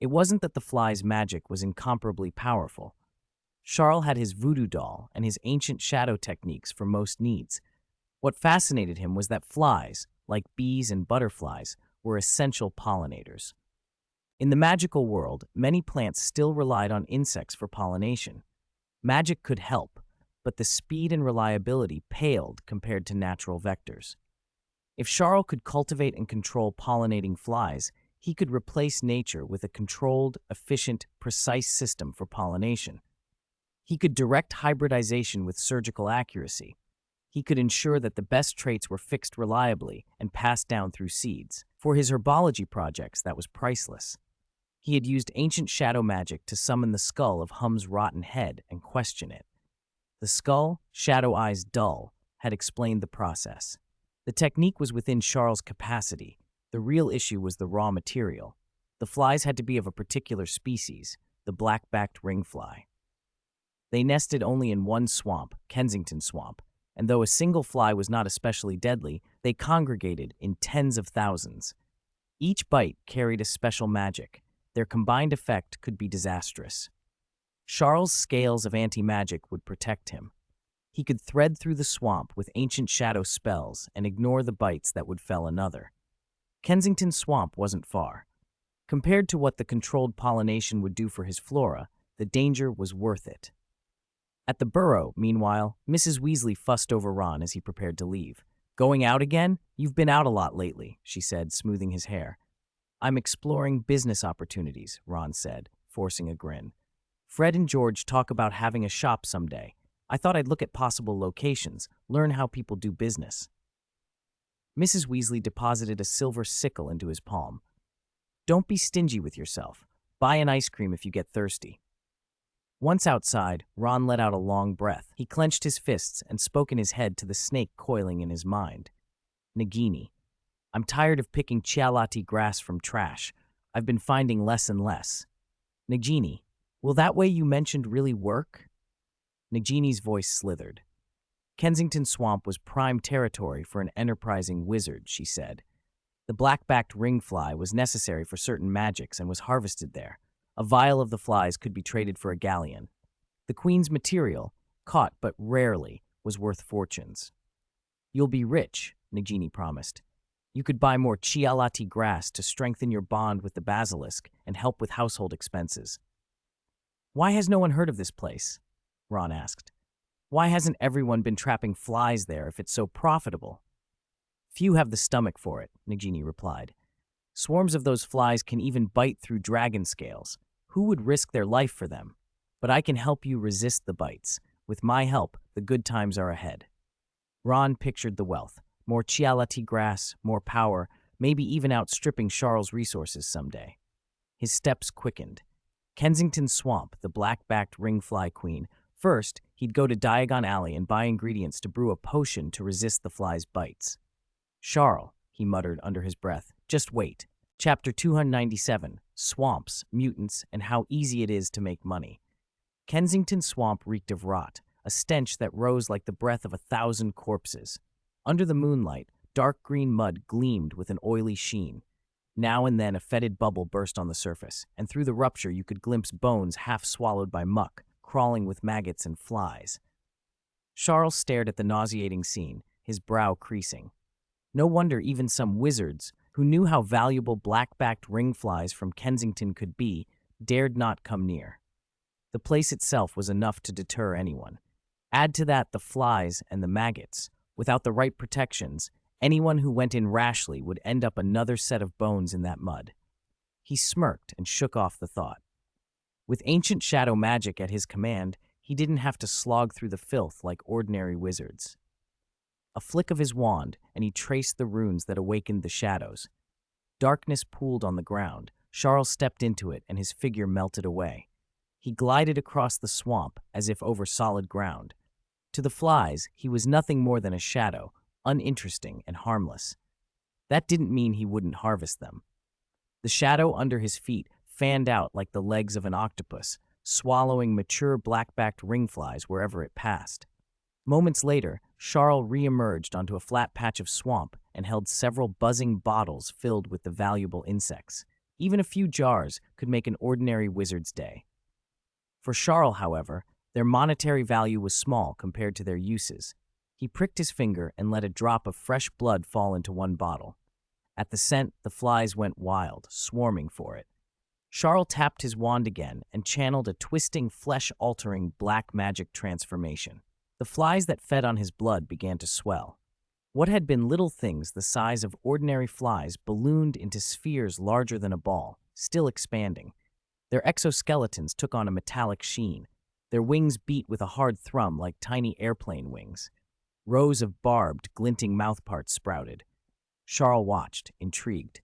It wasn't that the fly's magic was incomparably powerful. Charles had his voodoo doll and his ancient shadow techniques for most needs. What fascinated him was that flies, like bees and butterflies, were essential pollinators. In the magical world, many plants still relied on insects for pollination. Magic could help, but the speed and reliability paled compared to natural vectors. If Charles could cultivate and control pollinating flies, he could replace nature with a controlled, efficient, precise system for pollination. He could direct hybridization with surgical accuracy. He could ensure that the best traits were fixed reliably and passed down through seeds. For his herbology projects, that was priceless. He had used ancient shadow magic to summon the skull of Hum's rotten head and question it. The skull, shadow eyes dull, had explained the process. The technique was within Charles' capacity. The real issue was the raw material. The flies had to be of a particular species, the black-backed ring fly. They nested only in one swamp, Kensington Swamp, and though a single fly was not especially deadly, they congregated in tens of thousands. Each bite carried a special magic. Their combined effect could be disastrous. Charles' scales of anti-magic would protect him. He could thread through the swamp with ancient shadow spells and ignore the bites that would fell another. Kensington Swamp wasn't far. Compared to what the controlled pollination would do for his flora, the danger was worth it. At the burrow, meanwhile, Mrs. Weasley fussed over Ron as he prepared to leave. "Going out again? You've been out a lot lately," she said, smoothing his hair. "I'm exploring business opportunities," Ron said, forcing a grin. "Fred and George talk about having a shop someday. I thought I'd look at possible locations, learn how people do business." Mrs. Weasley deposited a silver sickle into his palm. "Don't be stingy with yourself. Buy an ice cream if you get thirsty." Once outside, Ron let out a long breath. He clenched his fists and spoke in his head to the snake coiling in his mind. "Nagini, I'm tired of picking Cialati grass from trash. I've been finding less and less. Nagini, will that way you mentioned really work?" Nagini's voice slithered. Kensington Swamp was prime territory for an enterprising wizard, she said. The black-backed ringfly was necessary for certain magics and was harvested there. A vial of the flies could be traded for a galleon. The queen's material, caught but rarely, was worth fortunes. "You'll be rich," Nagini promised. "You could buy more Cialati grass to strengthen your bond with the basilisk and help with household expenses." "Why has no one heard of this place?" Ron asked. "Why hasn't everyone been trapping flies there if it's so profitable?" "Few have the stomach for it," Nagini replied. "Swarms of those flies can even bite through dragon scales. Who would risk their life for them? But I can help you resist the bites. With my help, the good times are ahead." Ron pictured the wealth. More Cialati grass, more power, maybe even outstripping Charles' resources someday. His steps quickened. Kensington Swamp, the black-backed ringfly queen. First, he'd go to Diagon Alley and buy ingredients to brew a potion to resist the fly's bites. "Charles," he muttered under his breath, "just wait." Chapter 297, Swamps, Mutants, and How Easy It Is to Make Money. Kensington Swamp reeked of rot, a stench that rose like the breath of 1,000 corpses. Under the moonlight, dark green mud gleamed with an oily sheen. Now and then a fetid bubble burst on the surface, and through the rupture you could glimpse bones half swallowed by muck, crawling with maggots and flies. Charles stared at the nauseating scene, his brow creasing. No wonder even some wizards, who knew how valuable black-backed ringflies from Kensington could be, dared not come near. The place itself was enough to deter anyone. Add to that the flies and the maggots. Without the right protections, anyone who went in rashly would end up another set of bones in that mud. He smirked and shook off the thought. With ancient shadow magic at his command, he didn't have to slog through the filth like ordinary wizards. A flick of his wand, and he traced the runes that awakened the shadows. Darkness pooled on the ground. Charles stepped into it, and his figure melted away. He glided across the swamp as if over solid ground. To the flies, he was nothing more than a shadow, uninteresting and harmless. That didn't mean he wouldn't harvest them. The shadow under his feet fanned out like the legs of an octopus, swallowing mature black-backed ringflies wherever it passed. Moments later, Charles re-emerged onto a flat patch of swamp and held several buzzing bottles filled with the valuable insects. Even a few jars could make an ordinary wizard's day. For Charles, however, their monetary value was small compared to their uses. He pricked his finger and let a drop of fresh blood fall into one bottle. At the scent, the flies went wild, swarming for it. Charles tapped his wand again and channeled a twisting, flesh-altering black magic transformation. The flies that fed on his blood began to swell. What had been little things the size of ordinary flies ballooned into spheres larger than a ball, still expanding. Their exoskeletons took on a metallic sheen. Their wings beat with a hard thrum like tiny airplane wings. Rows of barbed, glinting mouthparts sprouted. Charles watched, intrigued.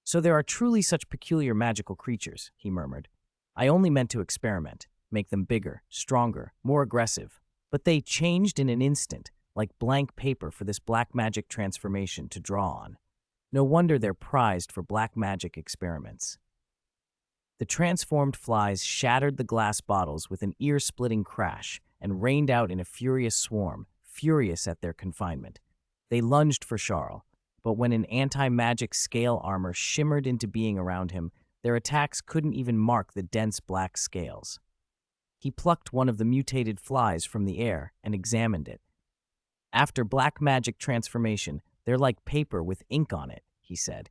"So there are truly such peculiar magical creatures," he murmured. "I only meant to experiment, make them bigger, stronger, more aggressive. But they changed in an instant, like blank paper for this black magic transformation to draw on. No wonder they're prized for black magic experiments." The transformed flies shattered the glass bottles with an ear-splitting crash and rained out in a furious swarm, furious at their confinement. They lunged for Charles, but when an anti-magic scale armor shimmered into being around him, their attacks couldn't even mark the dense black scales. He plucked one of the mutated flies from the air and examined it. After black magic transformation, they're like paper with ink on it, he said.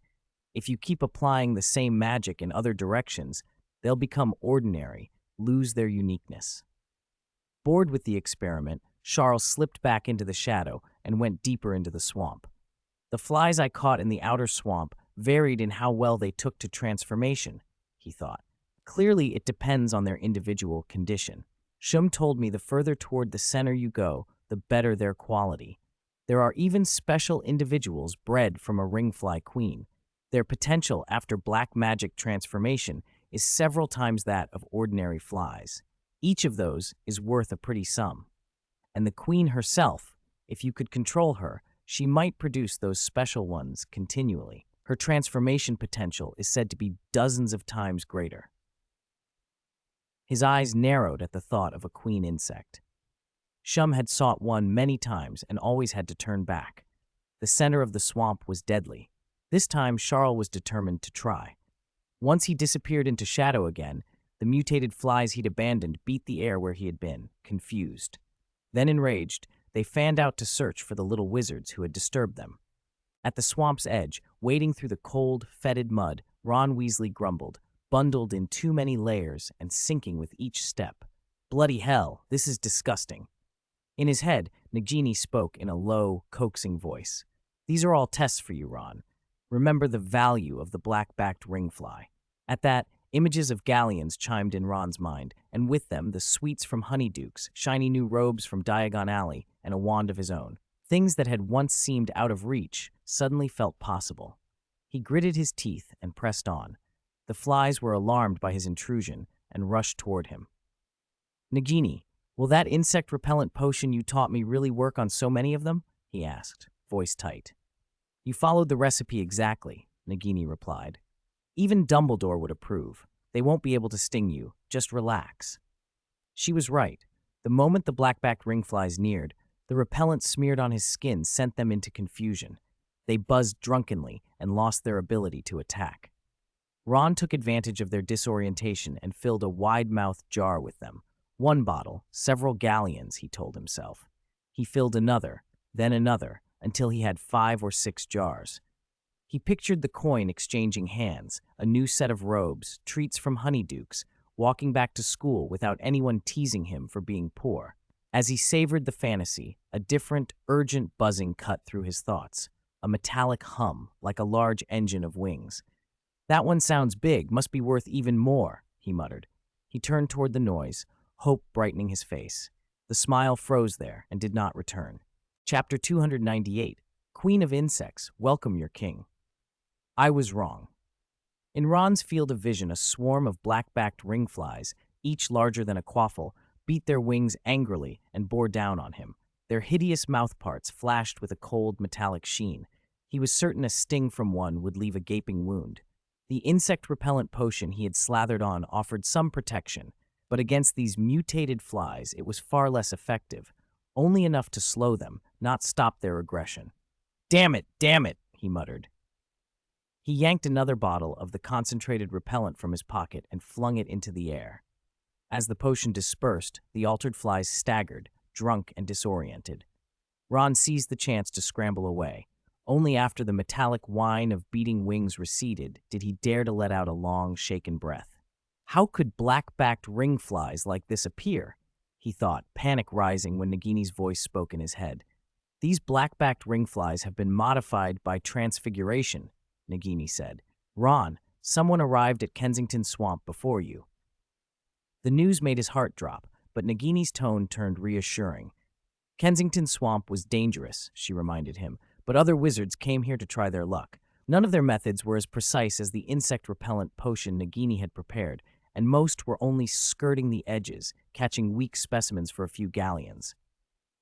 If you keep applying the same magic in other directions, they'll become ordinary, lose their uniqueness. Bored with the experiment, Charles slipped back into the shadow and went deeper into the swamp. The flies I caught in the outer swamp varied in how well they took to transformation, he thought. Clearly, it depends on their individual condition. Shum told me the further toward the center you go, the better their quality. There are even special individuals bred from a ringfly queen. Their potential after black magic transformation is several times that of ordinary flies. Each of those is worth a pretty sum. And the queen herself, if you could control her, she might produce those special ones continually. Her transformation potential is said to be dozens of times greater. His eyes narrowed at the thought of a queen insect. Shum had sought one many times and always had to turn back. The center of the swamp was deadly. This time, Charles was determined to try. Once he disappeared into shadow again, the mutated flies he'd abandoned beat the air where he had been, confused. Then, enraged, they fanned out to search for the little wizards who had disturbed them. At the swamp's edge, wading through the cold, fetid mud, Ron Weasley grumbled, bundled in too many layers and sinking with each step. Bloody hell, this is disgusting. In his head, Nagini spoke in a low, coaxing voice. These are all tests for you, Ron. Remember the value of the black-backed ringfly. At that, images of galleons chimed in Ron's mind, and with them the sweets from Honeydukes, shiny new robes from Diagon Alley, and a wand of his own. Things that had once seemed out of reach suddenly felt possible. He gritted his teeth and pressed on. The flies were alarmed by his intrusion and rushed toward him. Nagini, will that insect repellent potion you taught me really work on so many of them? He asked, voice tight. You followed the recipe exactly, Nagini replied. Even Dumbledore would approve. They won't be able to sting you. Just relax. She was right. The moment the black-backed ringflies neared, the repellent smeared on his skin sent them into confusion. They buzzed drunkenly and lost their ability to attack. Ron took advantage of their disorientation and filled a wide-mouthed jar with them. One bottle, several galleons, he told himself. He filled another, then another, until he had 5 or 6 jars. He pictured the coin exchanging hands, a new set of robes, treats from Honeydukes, walking back to school without anyone teasing him for being poor. As he savored the fantasy, a different, urgent buzzing cut through his thoughts, a metallic hum like a large engine of wings. That one sounds big, must be worth even more, he muttered. He turned toward the noise, hope brightening his face. The smile froze there and did not return. Chapter 298, Queen of Insects, Welcome Your King. I was wrong. In Ron's field of vision, a swarm of black-backed ringflies, each larger than a quaffle, beat their wings angrily and bore down on him. Their hideous mouthparts flashed with a cold, metallic sheen. He was certain a sting from one would leave a gaping wound. The insect repellent potion he had slathered on offered some protection, but against these mutated flies it was far less effective, only enough to slow them, not stop their aggression. Damn it, he muttered. He yanked another bottle of the concentrated repellent from his pocket and flung it into the air. As the potion dispersed, the altered flies staggered, drunk and disoriented. Ron seized the chance to scramble away. Only after the metallic whine of beating wings receded did he dare to let out a long, shaken breath. How could black-backed ringflies like this appear? He thought, panic rising when Nagini's voice spoke in his head. These black-backed ringflies have been modified by transfiguration, Nagini said. Ron, someone arrived at Kensington Swamp before you. The news made his heart drop, but Nagini's tone turned reassuring. Kensington Swamp was dangerous, she reminded him, but other wizards came here to try their luck. None of their methods were as precise as the insect repellent potion Nagini had prepared, and most were only skirting the edges, catching weak specimens for a few galleons.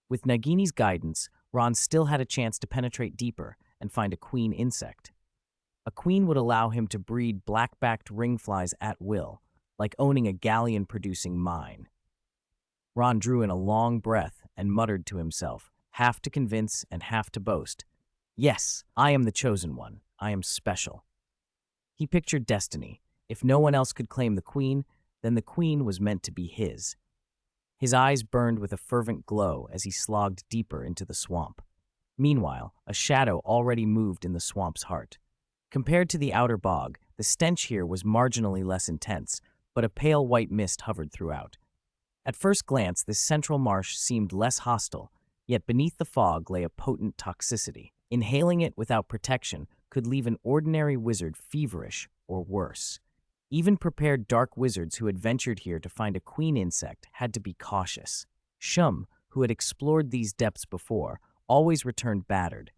With Nagini's guidance, Ron still had a chance to penetrate deeper and find a queen insect. A queen would allow him to breed black-backed ringflies at will, like owning a galleon-producing mine. Ron drew in a long breath and muttered to himself, half to convince and half to boast. Yes, I am the chosen one. I am special. He pictured destiny. If no one else could claim the queen, then the queen was meant to be his. His eyes burned with a fervent glow as he slogged deeper into the swamp. Meanwhile, a shadow already moved in the swamp's heart. Compared to the outer bog, the stench here was marginally less intense, but a pale white mist hovered throughout. At first glance, this central marsh seemed less hostile, yet beneath the fog lay a potent toxicity. Inhaling it without protection could leave an ordinary wizard feverish or worse. Even prepared dark wizards who had ventured here to find a queen insect had to be cautious. Shum, who had explored these depths before, always returned battered.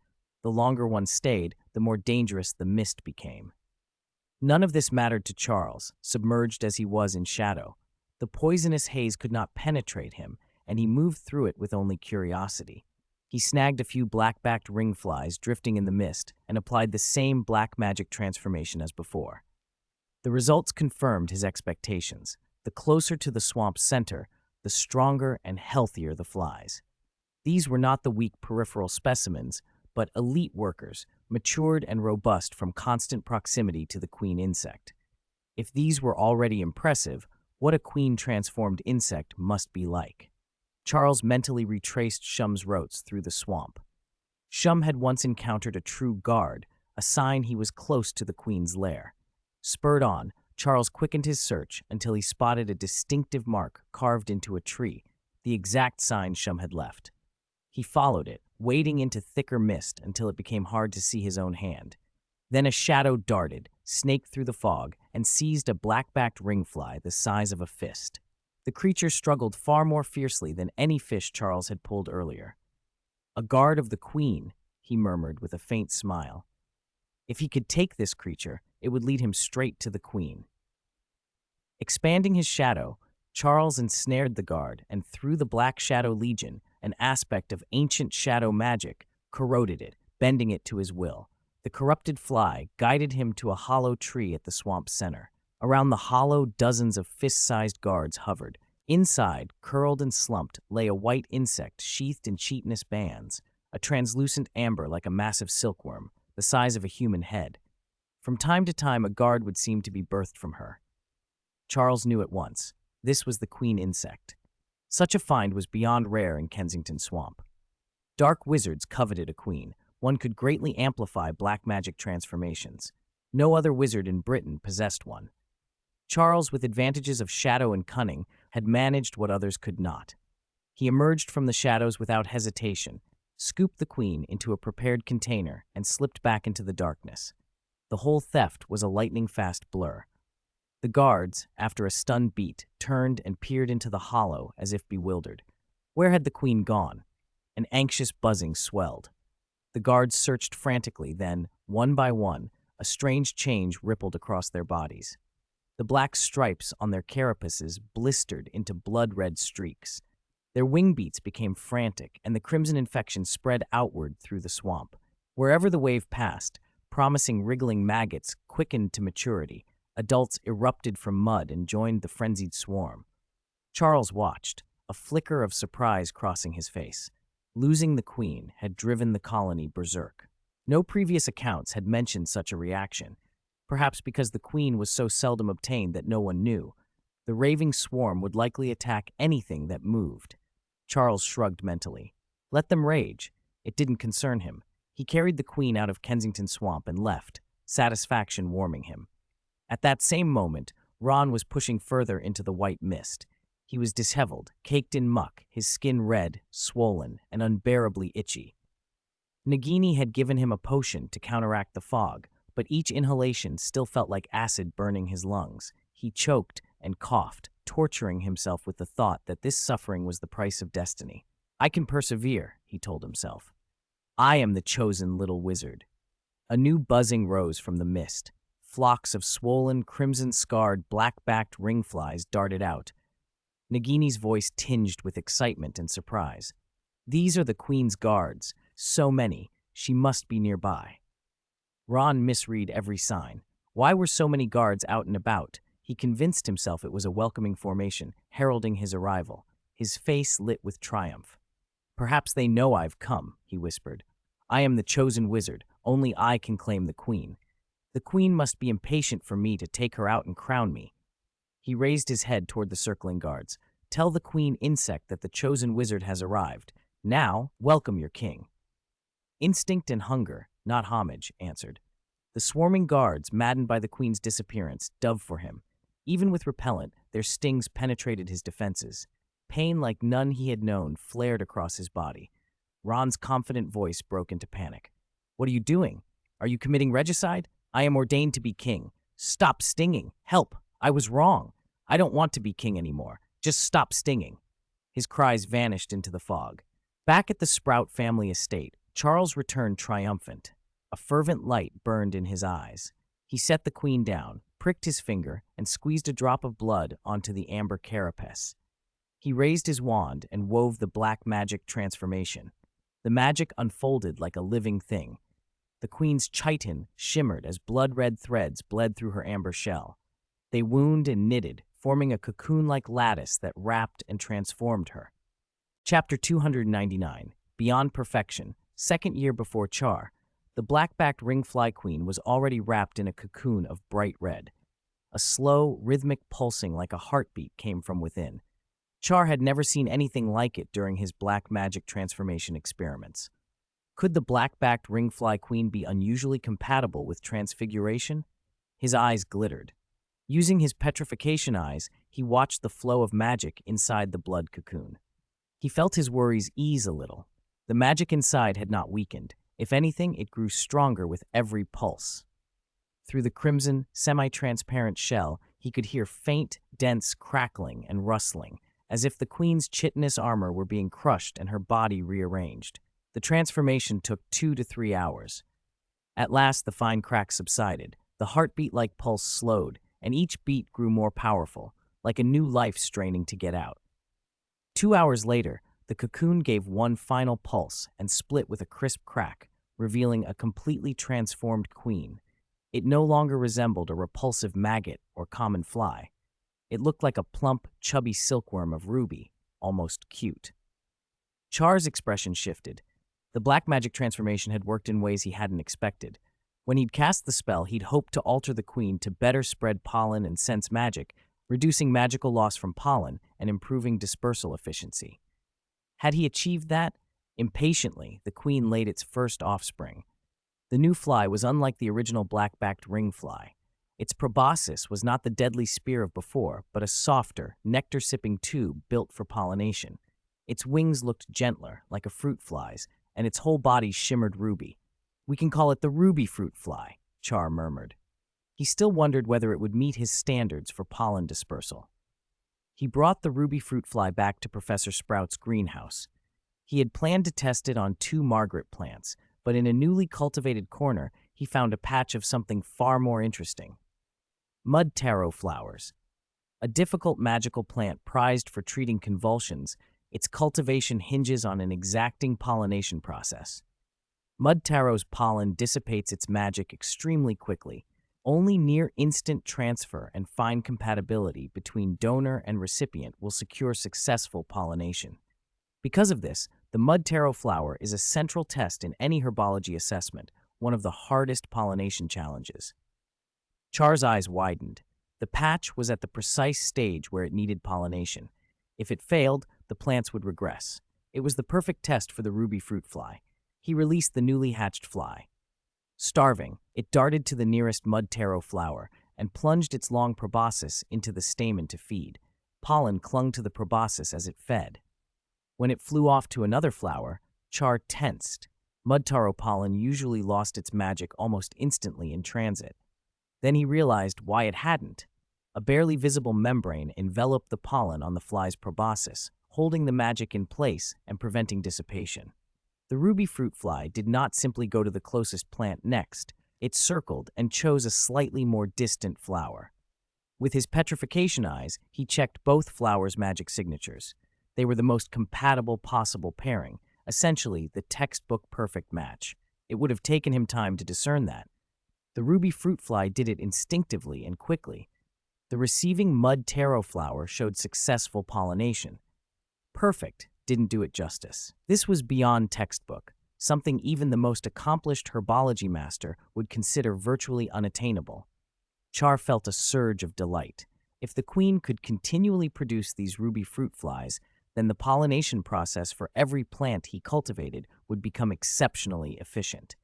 The longer one stayed, the more dangerous the mist became. None of this mattered to Charles, submerged as he was in shadow. The poisonous haze could not penetrate him, and he moved through it with only curiosity. He snagged a few black-backed ringflies drifting in the mist and applied the same black magic transformation as before. The results confirmed his expectations. The closer to the swamp's center, the stronger and healthier the flies. These were not the weak peripheral specimens, but elite workers, matured and robust from constant proximity to the queen insect. If these were already impressive, what a queen-transformed insect must be like. Charles mentally retraced Shum's routes through the swamp. Shum had once encountered a true guard, a sign he was close to the queen's lair. Spurred on, Charles quickened his search until he spotted a distinctive mark carved into a tree, the exact sign Shum had left. He followed it, wading into thicker mist until it became hard to see his own hand. Then a shadow darted, snaked through the fog, and seized a black-backed ringfly the size of a fist. The creature struggled far more fiercely than any fish Charles had pulled earlier. "A guard of the queen," he murmured with a faint smile. If he could take this creature, it would lead him straight to the queen. Expanding his shadow, Charles ensnared the guard and through the Black Shadow Legion, an aspect of ancient shadow magic, corroded it, bending it to his will. The corrupted fly guided him to a hollow tree at the swamp's center. Around the hollow, dozens of fist-sized guards hovered. Inside, curled and slumped, lay a white insect sheathed in chitinous bands, a translucent amber like a massive silkworm, the size of a human head. From time to time, a guard would seem to be birthed from her. Charles knew at once. This was the queen insect. Such a find was beyond rare in Kensington Swamp. Dark wizards coveted a queen. One could greatly amplify black magic transformations. No other wizard in Britain possessed one. Charles, with advantages of shadow and cunning, had managed what others could not. He emerged from the shadows without hesitation, scooped the queen into a prepared container, and slipped back into the darkness. The whole theft was a lightning-fast blur. The guards, after a stunned beat, turned and peered into the hollow as if bewildered. Where had the queen gone? An anxious buzzing swelled. The guards searched frantically, then, one by one, a strange change rippled across their bodies. The black stripes on their carapaces blistered into blood-red streaks. Their wing beats became frantic, and the crimson infection spread outward through the swamp. Wherever the wave passed, promising wriggling maggots quickened to maturity. Adults erupted from mud and joined the frenzied swarm. Charles watched, a flicker of surprise crossing his face. Losing the queen had driven the colony berserk. No previous accounts had mentioned such a reaction, perhaps because the queen was so seldom obtained that no one knew. The raving swarm would likely attack anything that moved. Charles shrugged mentally. Let them rage. It didn't concern him. He carried the queen out of Kensington Swamp and left, satisfaction warming him. At that same moment, Ron was pushing further into the white mist. He was disheveled, caked in muck, his skin red, swollen, and unbearably itchy. Nagini had given him a potion to counteract the fog, but each inhalation still felt like acid burning his lungs. He choked and coughed, torturing himself with the thought that this suffering was the price of destiny. I can persevere, he told himself. I am the chosen little wizard. A new buzzing rose from the mist. Flocks of swollen, crimson-scarred, black-backed ringflies darted out. Nagini's voice tinged with excitement and surprise. These are the queen's guards. So many. She must be nearby. Ron misread every sign. Why were so many guards out and about? He convinced himself it was a welcoming formation, heralding his arrival. His face lit with triumph. "Perhaps they know I've come," he whispered. "I am the chosen wizard. Only I can claim the queen. The queen must be impatient for me to take her out and crown me." He raised his head toward the circling guards. "Tell the queen insect that the chosen wizard has arrived. Now, welcome your king." "Instinct and hunger, not homage," answered. The swarming guards, maddened by the queen's disappearance, dove for him. Even with repellent, their stings penetrated his defenses. Pain like none he had known flared across his body. Ron's confident voice broke into panic. "What are you doing? Are you committing regicide? I am ordained to be king. Stop stinging. Help. I was wrong. I don't want to be king anymore. Just stop stinging." His cries vanished into the fog. Back at the Sprout family estate, Charles returned triumphant. A fervent light burned in his eyes. He set the queen down, pricked his finger, and squeezed a drop of blood onto the amber carapace. He raised his wand and wove the black magic transformation. The magic unfolded like a living thing. The queen's chitin shimmered as blood-red threads bled through her amber shell. They wound and knitted, forming a cocoon-like lattice that wrapped and transformed her. Chapter 299, Beyond Perfection, second year before Char. The black-backed ring-fly queen was already wrapped in a cocoon of bright red. A slow, rhythmic pulsing like a heartbeat came from within. Char had never seen anything like it during his black magic transformation experiments. Could the black-backed ring-fly queen be unusually compatible with transfiguration? His eyes glittered. Using his petrification eyes, he watched the flow of magic inside the blood cocoon. He felt his worries ease a little. The magic inside had not weakened. If anything, it grew stronger with every pulse. Through the crimson, semi-transparent shell, he could hear faint, dense crackling and rustling, as if the queen's chitinous armor were being crushed and her body rearranged. The transformation took 2 to 3 hours. At last, the fine crack subsided. The heartbeat-like pulse slowed, and each beat grew more powerful, like a new life straining to get out. 2 hours later, the cocoon gave one final pulse and split with a crisp crack, revealing a completely transformed queen. It no longer resembled a repulsive maggot or common fly. It looked like a plump, chubby silkworm of ruby, almost cute. Char's expression shifted. The black magic transformation had worked in ways he hadn't expected. When he'd cast the spell, he'd hoped to alter the queen to better spread pollen and sense magic, reducing magical loss from pollen and improving dispersal efficiency. Had he achieved that? Impatiently, the queen laid its first offspring. The new fly was unlike the original black-backed ring fly. Its proboscis was not the deadly spear of before, but a softer, nectar-sipping tube built for pollination. Its wings looked gentler, like a fruit fly's, and its whole body shimmered ruby. "We can call it the ruby fruit fly," Char murmured. He still wondered whether it would meet his standards for pollen dispersal. He brought the ruby fruit fly back to Professor Sprout's greenhouse. He had planned to test it on 2 Margaret plants, but in a newly cultivated corner, he found a patch of something far more interesting. Mud taro flowers. A difficult magical plant prized for treating convulsions, its cultivation hinges on an exacting pollination process. Mud taro's pollen dissipates its magic extremely quickly. Only near-instant transfer and fine compatibility between donor and recipient will secure successful pollination. Because of this, the mud taro flower is a central test in any herbology assessment, one of the hardest pollination challenges. Char's eyes widened. The patch was at the precise stage where it needed pollination. If it failed, the plants would regress. It was the perfect test for the ruby fruit fly. He released the newly hatched fly. Starving, it darted to the nearest mud taro flower and plunged its long proboscis into the stamen to feed. Pollen clung to the proboscis as it fed. When it flew off to another flower, Char tensed. Mud taro pollen usually lost its magic almost instantly in transit. Then he realized why it hadn't. A barely visible membrane enveloped the pollen on the fly's proboscis, holding the magic in place and preventing dissipation. The ruby fruit fly did not simply go to the closest plant next. It circled and chose a slightly more distant flower. With his petrification eyes, he checked both flowers' magic signatures. They were the most compatible possible pairing, essentially the textbook perfect match. It would have taken him time to discern that. The ruby fruit fly did it instinctively and quickly. The receiving mud taro flower showed successful pollination. Perfect didn't do it justice. This was beyond textbook, something even the most accomplished herbology master would consider virtually unattainable. Char felt a surge of delight. If the queen could continually produce these ruby fruit flies, then the pollination process for every plant he cultivated would become exceptionally efficient.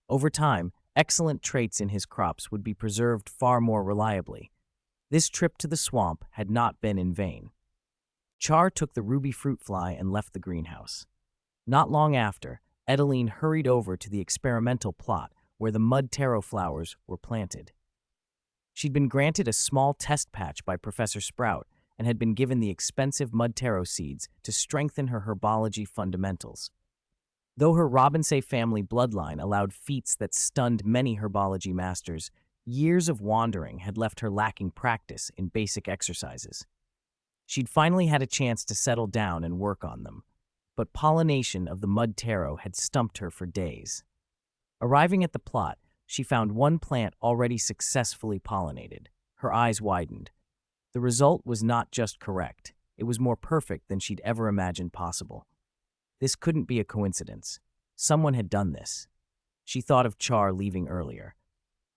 Over time, excellent traits in his crops would be preserved far more reliably. This trip to the swamp had not been in vain. Char took the ruby fruit fly and left the greenhouse. Not long after, Edeline hurried over to the experimental plot where the mud taro flowers were planted. She'd been granted a small test patch by Professor Sprout and had been given the expensive mud taro seeds to strengthen her herbology fundamentals. Though her Robinson family bloodline allowed feats that stunned many herbology masters, years of wandering had left her lacking practice in basic exercises. She'd finally had a chance to settle down and work on them, but pollination of the mud taro had stumped her for days. Arriving at the plot, she found one plant already successfully pollinated. Her eyes widened. The result was not just correct, it was more perfect than she'd ever imagined possible. This couldn't be a coincidence. Someone had done this. She thought of Char leaving earlier.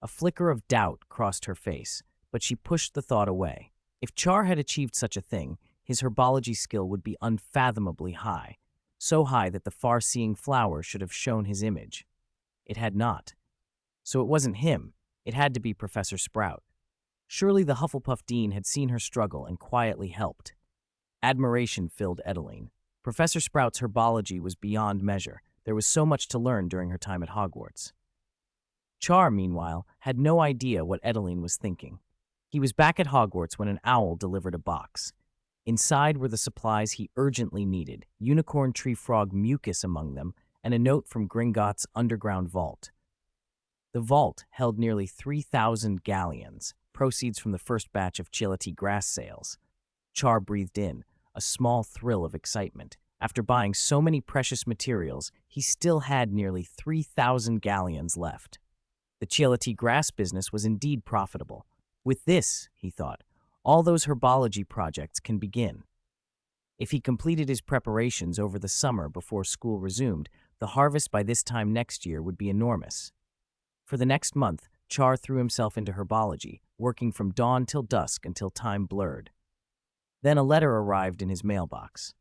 A flicker of doubt crossed her face, but she pushed the thought away. If Char had achieved such a thing, his herbology skill would be unfathomably high, so high that the far-seeing flower should have shown his image. It had not. So it wasn't him, it had to be Professor Sprout. Surely the Hufflepuff Dean had seen her struggle and quietly helped. Admiration filled Edeline. Professor Sprout's herbology was beyond measure. There was so much to learn during her time at Hogwarts. Char, meanwhile, had no idea what Edeline was thinking. He was back at Hogwarts when an owl delivered a box. Inside were the supplies he urgently needed, unicorn tree frog mucus among them, and a note from Gringotts' underground vault. The vault held nearly 3,000 galleons, proceeds from the first batch of Ciel grass sales. Char breathed in, a small thrill of excitement. After buying so many precious materials, he still had nearly 3,000 galleons left. The Ciel grass business was indeed profitable. With this, he thought, all those herbology projects can begin. If he completed his preparations over the summer before school resumed, the harvest by this time next year would be enormous. For the next month, Char threw himself into herbology, working from dawn till dusk until time blurred. Then a letter arrived in his mailbox.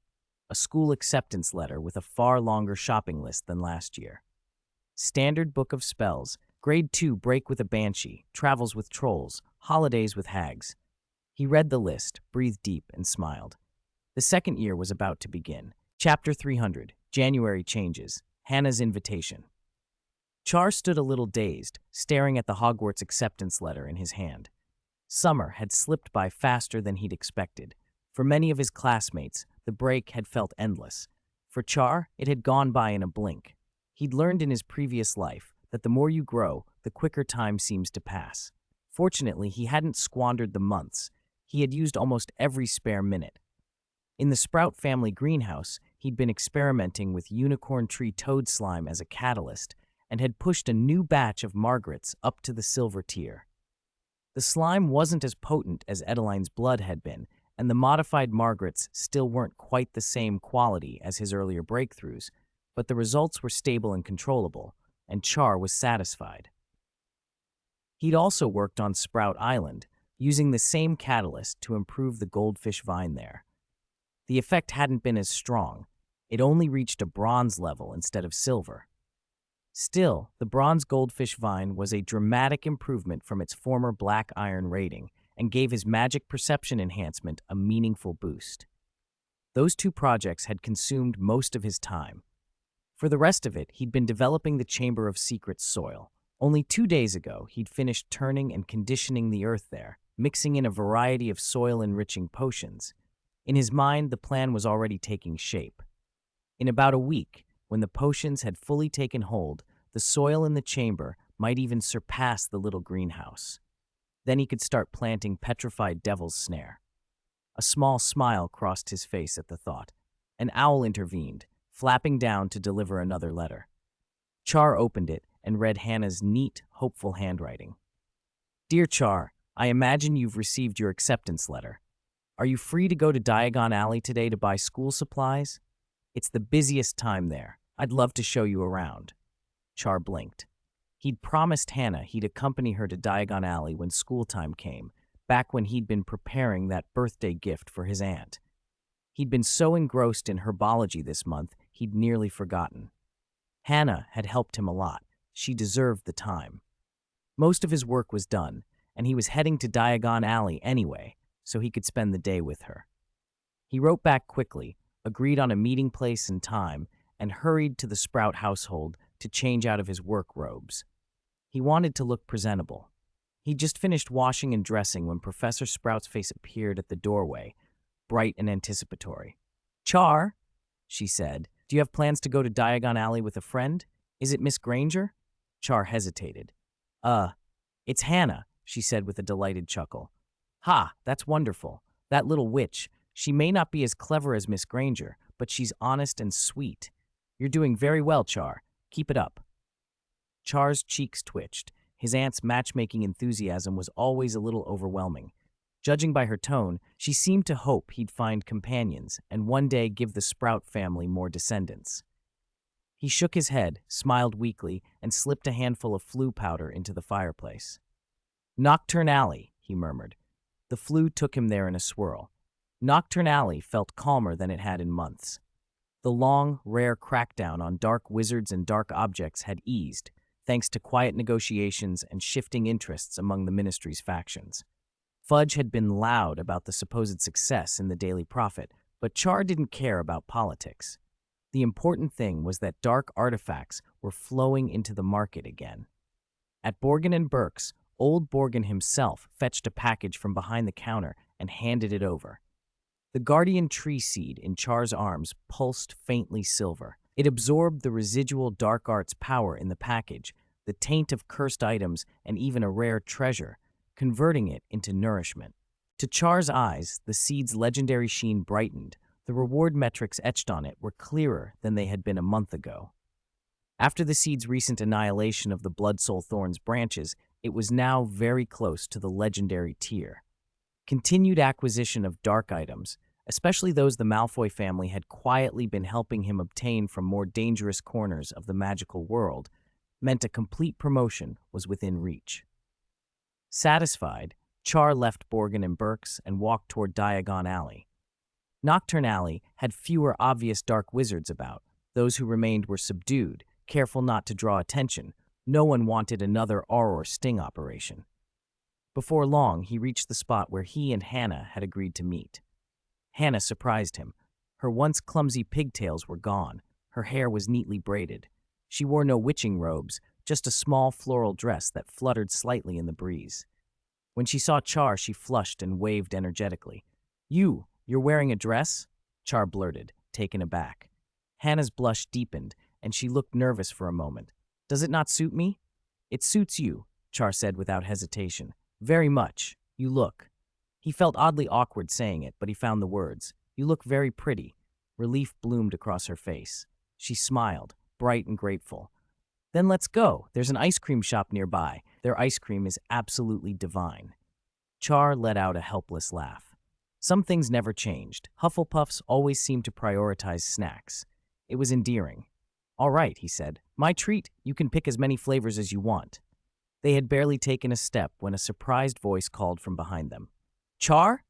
A school acceptance letter with a far longer shopping list than last year. Standard Book of Spells, Grade 2 Break with a Banshee, Travels with Trolls, Holidays with Hags. He read the list, breathed deep, and smiled. The second year was about to begin. Chapter 300, January Changes, Hannah's Invitation. Char stood a little dazed, staring at the Hogwarts acceptance letter in his hand. Summer had slipped by faster than he'd expected. For many of his classmates, the break had felt endless. For Char, it had gone by in a blink. He'd learned in his previous life that the more you grow, the quicker time seems to pass. Fortunately, he hadn't squandered the months. He had used almost every spare minute. In the Sprout family greenhouse, he'd been experimenting with unicorn tree toad slime as a catalyst and had pushed a new batch of Margaret's up to the silver tier. The slime wasn't as potent as Edeline's blood had been, and the modified Margaret's still weren't quite the same quality as his earlier breakthroughs, but the results were stable and controllable, and Char was satisfied. He'd also worked on Sprout Island, using the same catalyst to improve the goldfish vine there. The effect hadn't been as strong. It only reached a bronze level instead of silver. Still, the bronze goldfish vine was a dramatic improvement from its former black iron rating and gave his magic perception enhancement a meaningful boost. Those two projects had consumed most of his time. For the rest of it, he'd been developing the Chamber of Secrets soil. Only 2 days ago, he'd finished turning and conditioning the earth there, mixing in a variety of soil-enriching potions. In his mind, the plan was already taking shape. In about a week, when the potions had fully taken hold, the soil in the chamber might even surpass the little greenhouse. Then he could start planting petrified devil's snare. A small smile crossed his face at the thought. An owl intervened, flapping down to deliver another letter. Char opened it and read Hannah's neat, hopeful handwriting. Dear Char, I imagine you've received your acceptance letter. Are you free to go to Diagon Alley today to buy school supplies? It's the busiest time there. I'd love to show you around. Char blinked. He'd promised Hannah he'd accompany her to Diagon Alley when school time came, back when he'd been preparing that birthday gift for his aunt. He'd been so engrossed in herbology this month, he'd nearly forgotten. Hannah had helped him a lot. She deserved the time. Most of his work was done, and he was heading to Diagon Alley anyway, so he could spend the day with her. He wrote back quickly, agreed on a meeting place and time, and hurried to the Sprout household to change out of his work robes. He wanted to look presentable. He'd just finished washing and dressing when Professor Sprout's face appeared at the doorway, bright and anticipatory. Char, she said, do you have plans to go to Diagon Alley with a friend? Is it Miss Granger? Char hesitated. It's Hannah, she said with a delighted chuckle. Ha, that's wonderful. That little witch. She may not be as clever as Miss Granger, but she's honest and sweet. You're doing very well, Char. Keep it up. Char's cheeks twitched. His aunt's matchmaking enthusiasm was always a little overwhelming. Judging by her tone, she seemed to hope he'd find companions and one day give the Sprout family more descendants. He shook his head, smiled weakly, and slipped a handful of flue powder into the fireplace. Nocturne Alley, he murmured. The flue took him there in a swirl. Nocturne Alley felt calmer than it had in months. The long, rare crackdown on dark wizards and dark objects had eased, thanks to quiet negotiations and shifting interests among the Ministry's factions. Fudge had been loud about the supposed success in the Daily Prophet, but Char didn't care about politics. The important thing was that dark artifacts were flowing into the market again. At Borgin and Burke's, old Borgin himself fetched a package from behind the counter and handed it over. The guardian tree seed in Char's arms pulsed faintly silver. It absorbed the residual dark arts power in the package, the taint of cursed items, and even a rare treasure, converting it into nourishment. To Char's eyes, the seed's legendary sheen brightened. The reward metrics etched on it were clearer than they had been a month ago. After the seed's recent annihilation of the Blood Soul Thorn's branches, it was now very close to the legendary tier. Continued acquisition of dark items, especially those the Malfoy family had quietly been helping him obtain from more dangerous corners of the magical world, meant a complete promotion was within reach. Satisfied, Char left Borgin and Burke's and walked toward Diagon Alley. Nocturne Alley had fewer obvious dark wizards about. Those who remained were subdued, careful not to draw attention. No one wanted another Auror sting operation. Before long, he reached the spot where he and Hannah had agreed to meet. Hannah surprised him. Her once clumsy pigtails were gone. Her hair was neatly braided. She wore no witching robes, just a small floral dress that fluttered slightly in the breeze. When she saw Char, she flushed and waved energetically. You're wearing a dress? Char blurted, taken aback. Hannah's blush deepened, and she looked nervous for a moment. Does it not suit me? It suits you, Char said without hesitation. Very much. You look. He felt oddly awkward saying it, but he found the words. You look very pretty. Relief bloomed across her face. She smiled, bright and grateful. Then let's go. There's an ice cream shop nearby. Their ice cream is absolutely divine. Char let out a helpless laugh. Some things never changed. Hufflepuffs always seemed to prioritize snacks. It was endearing. All right, he said. My treat. You can pick as many flavors as you want. They had barely taken a step when a surprised voice called from behind them. Char?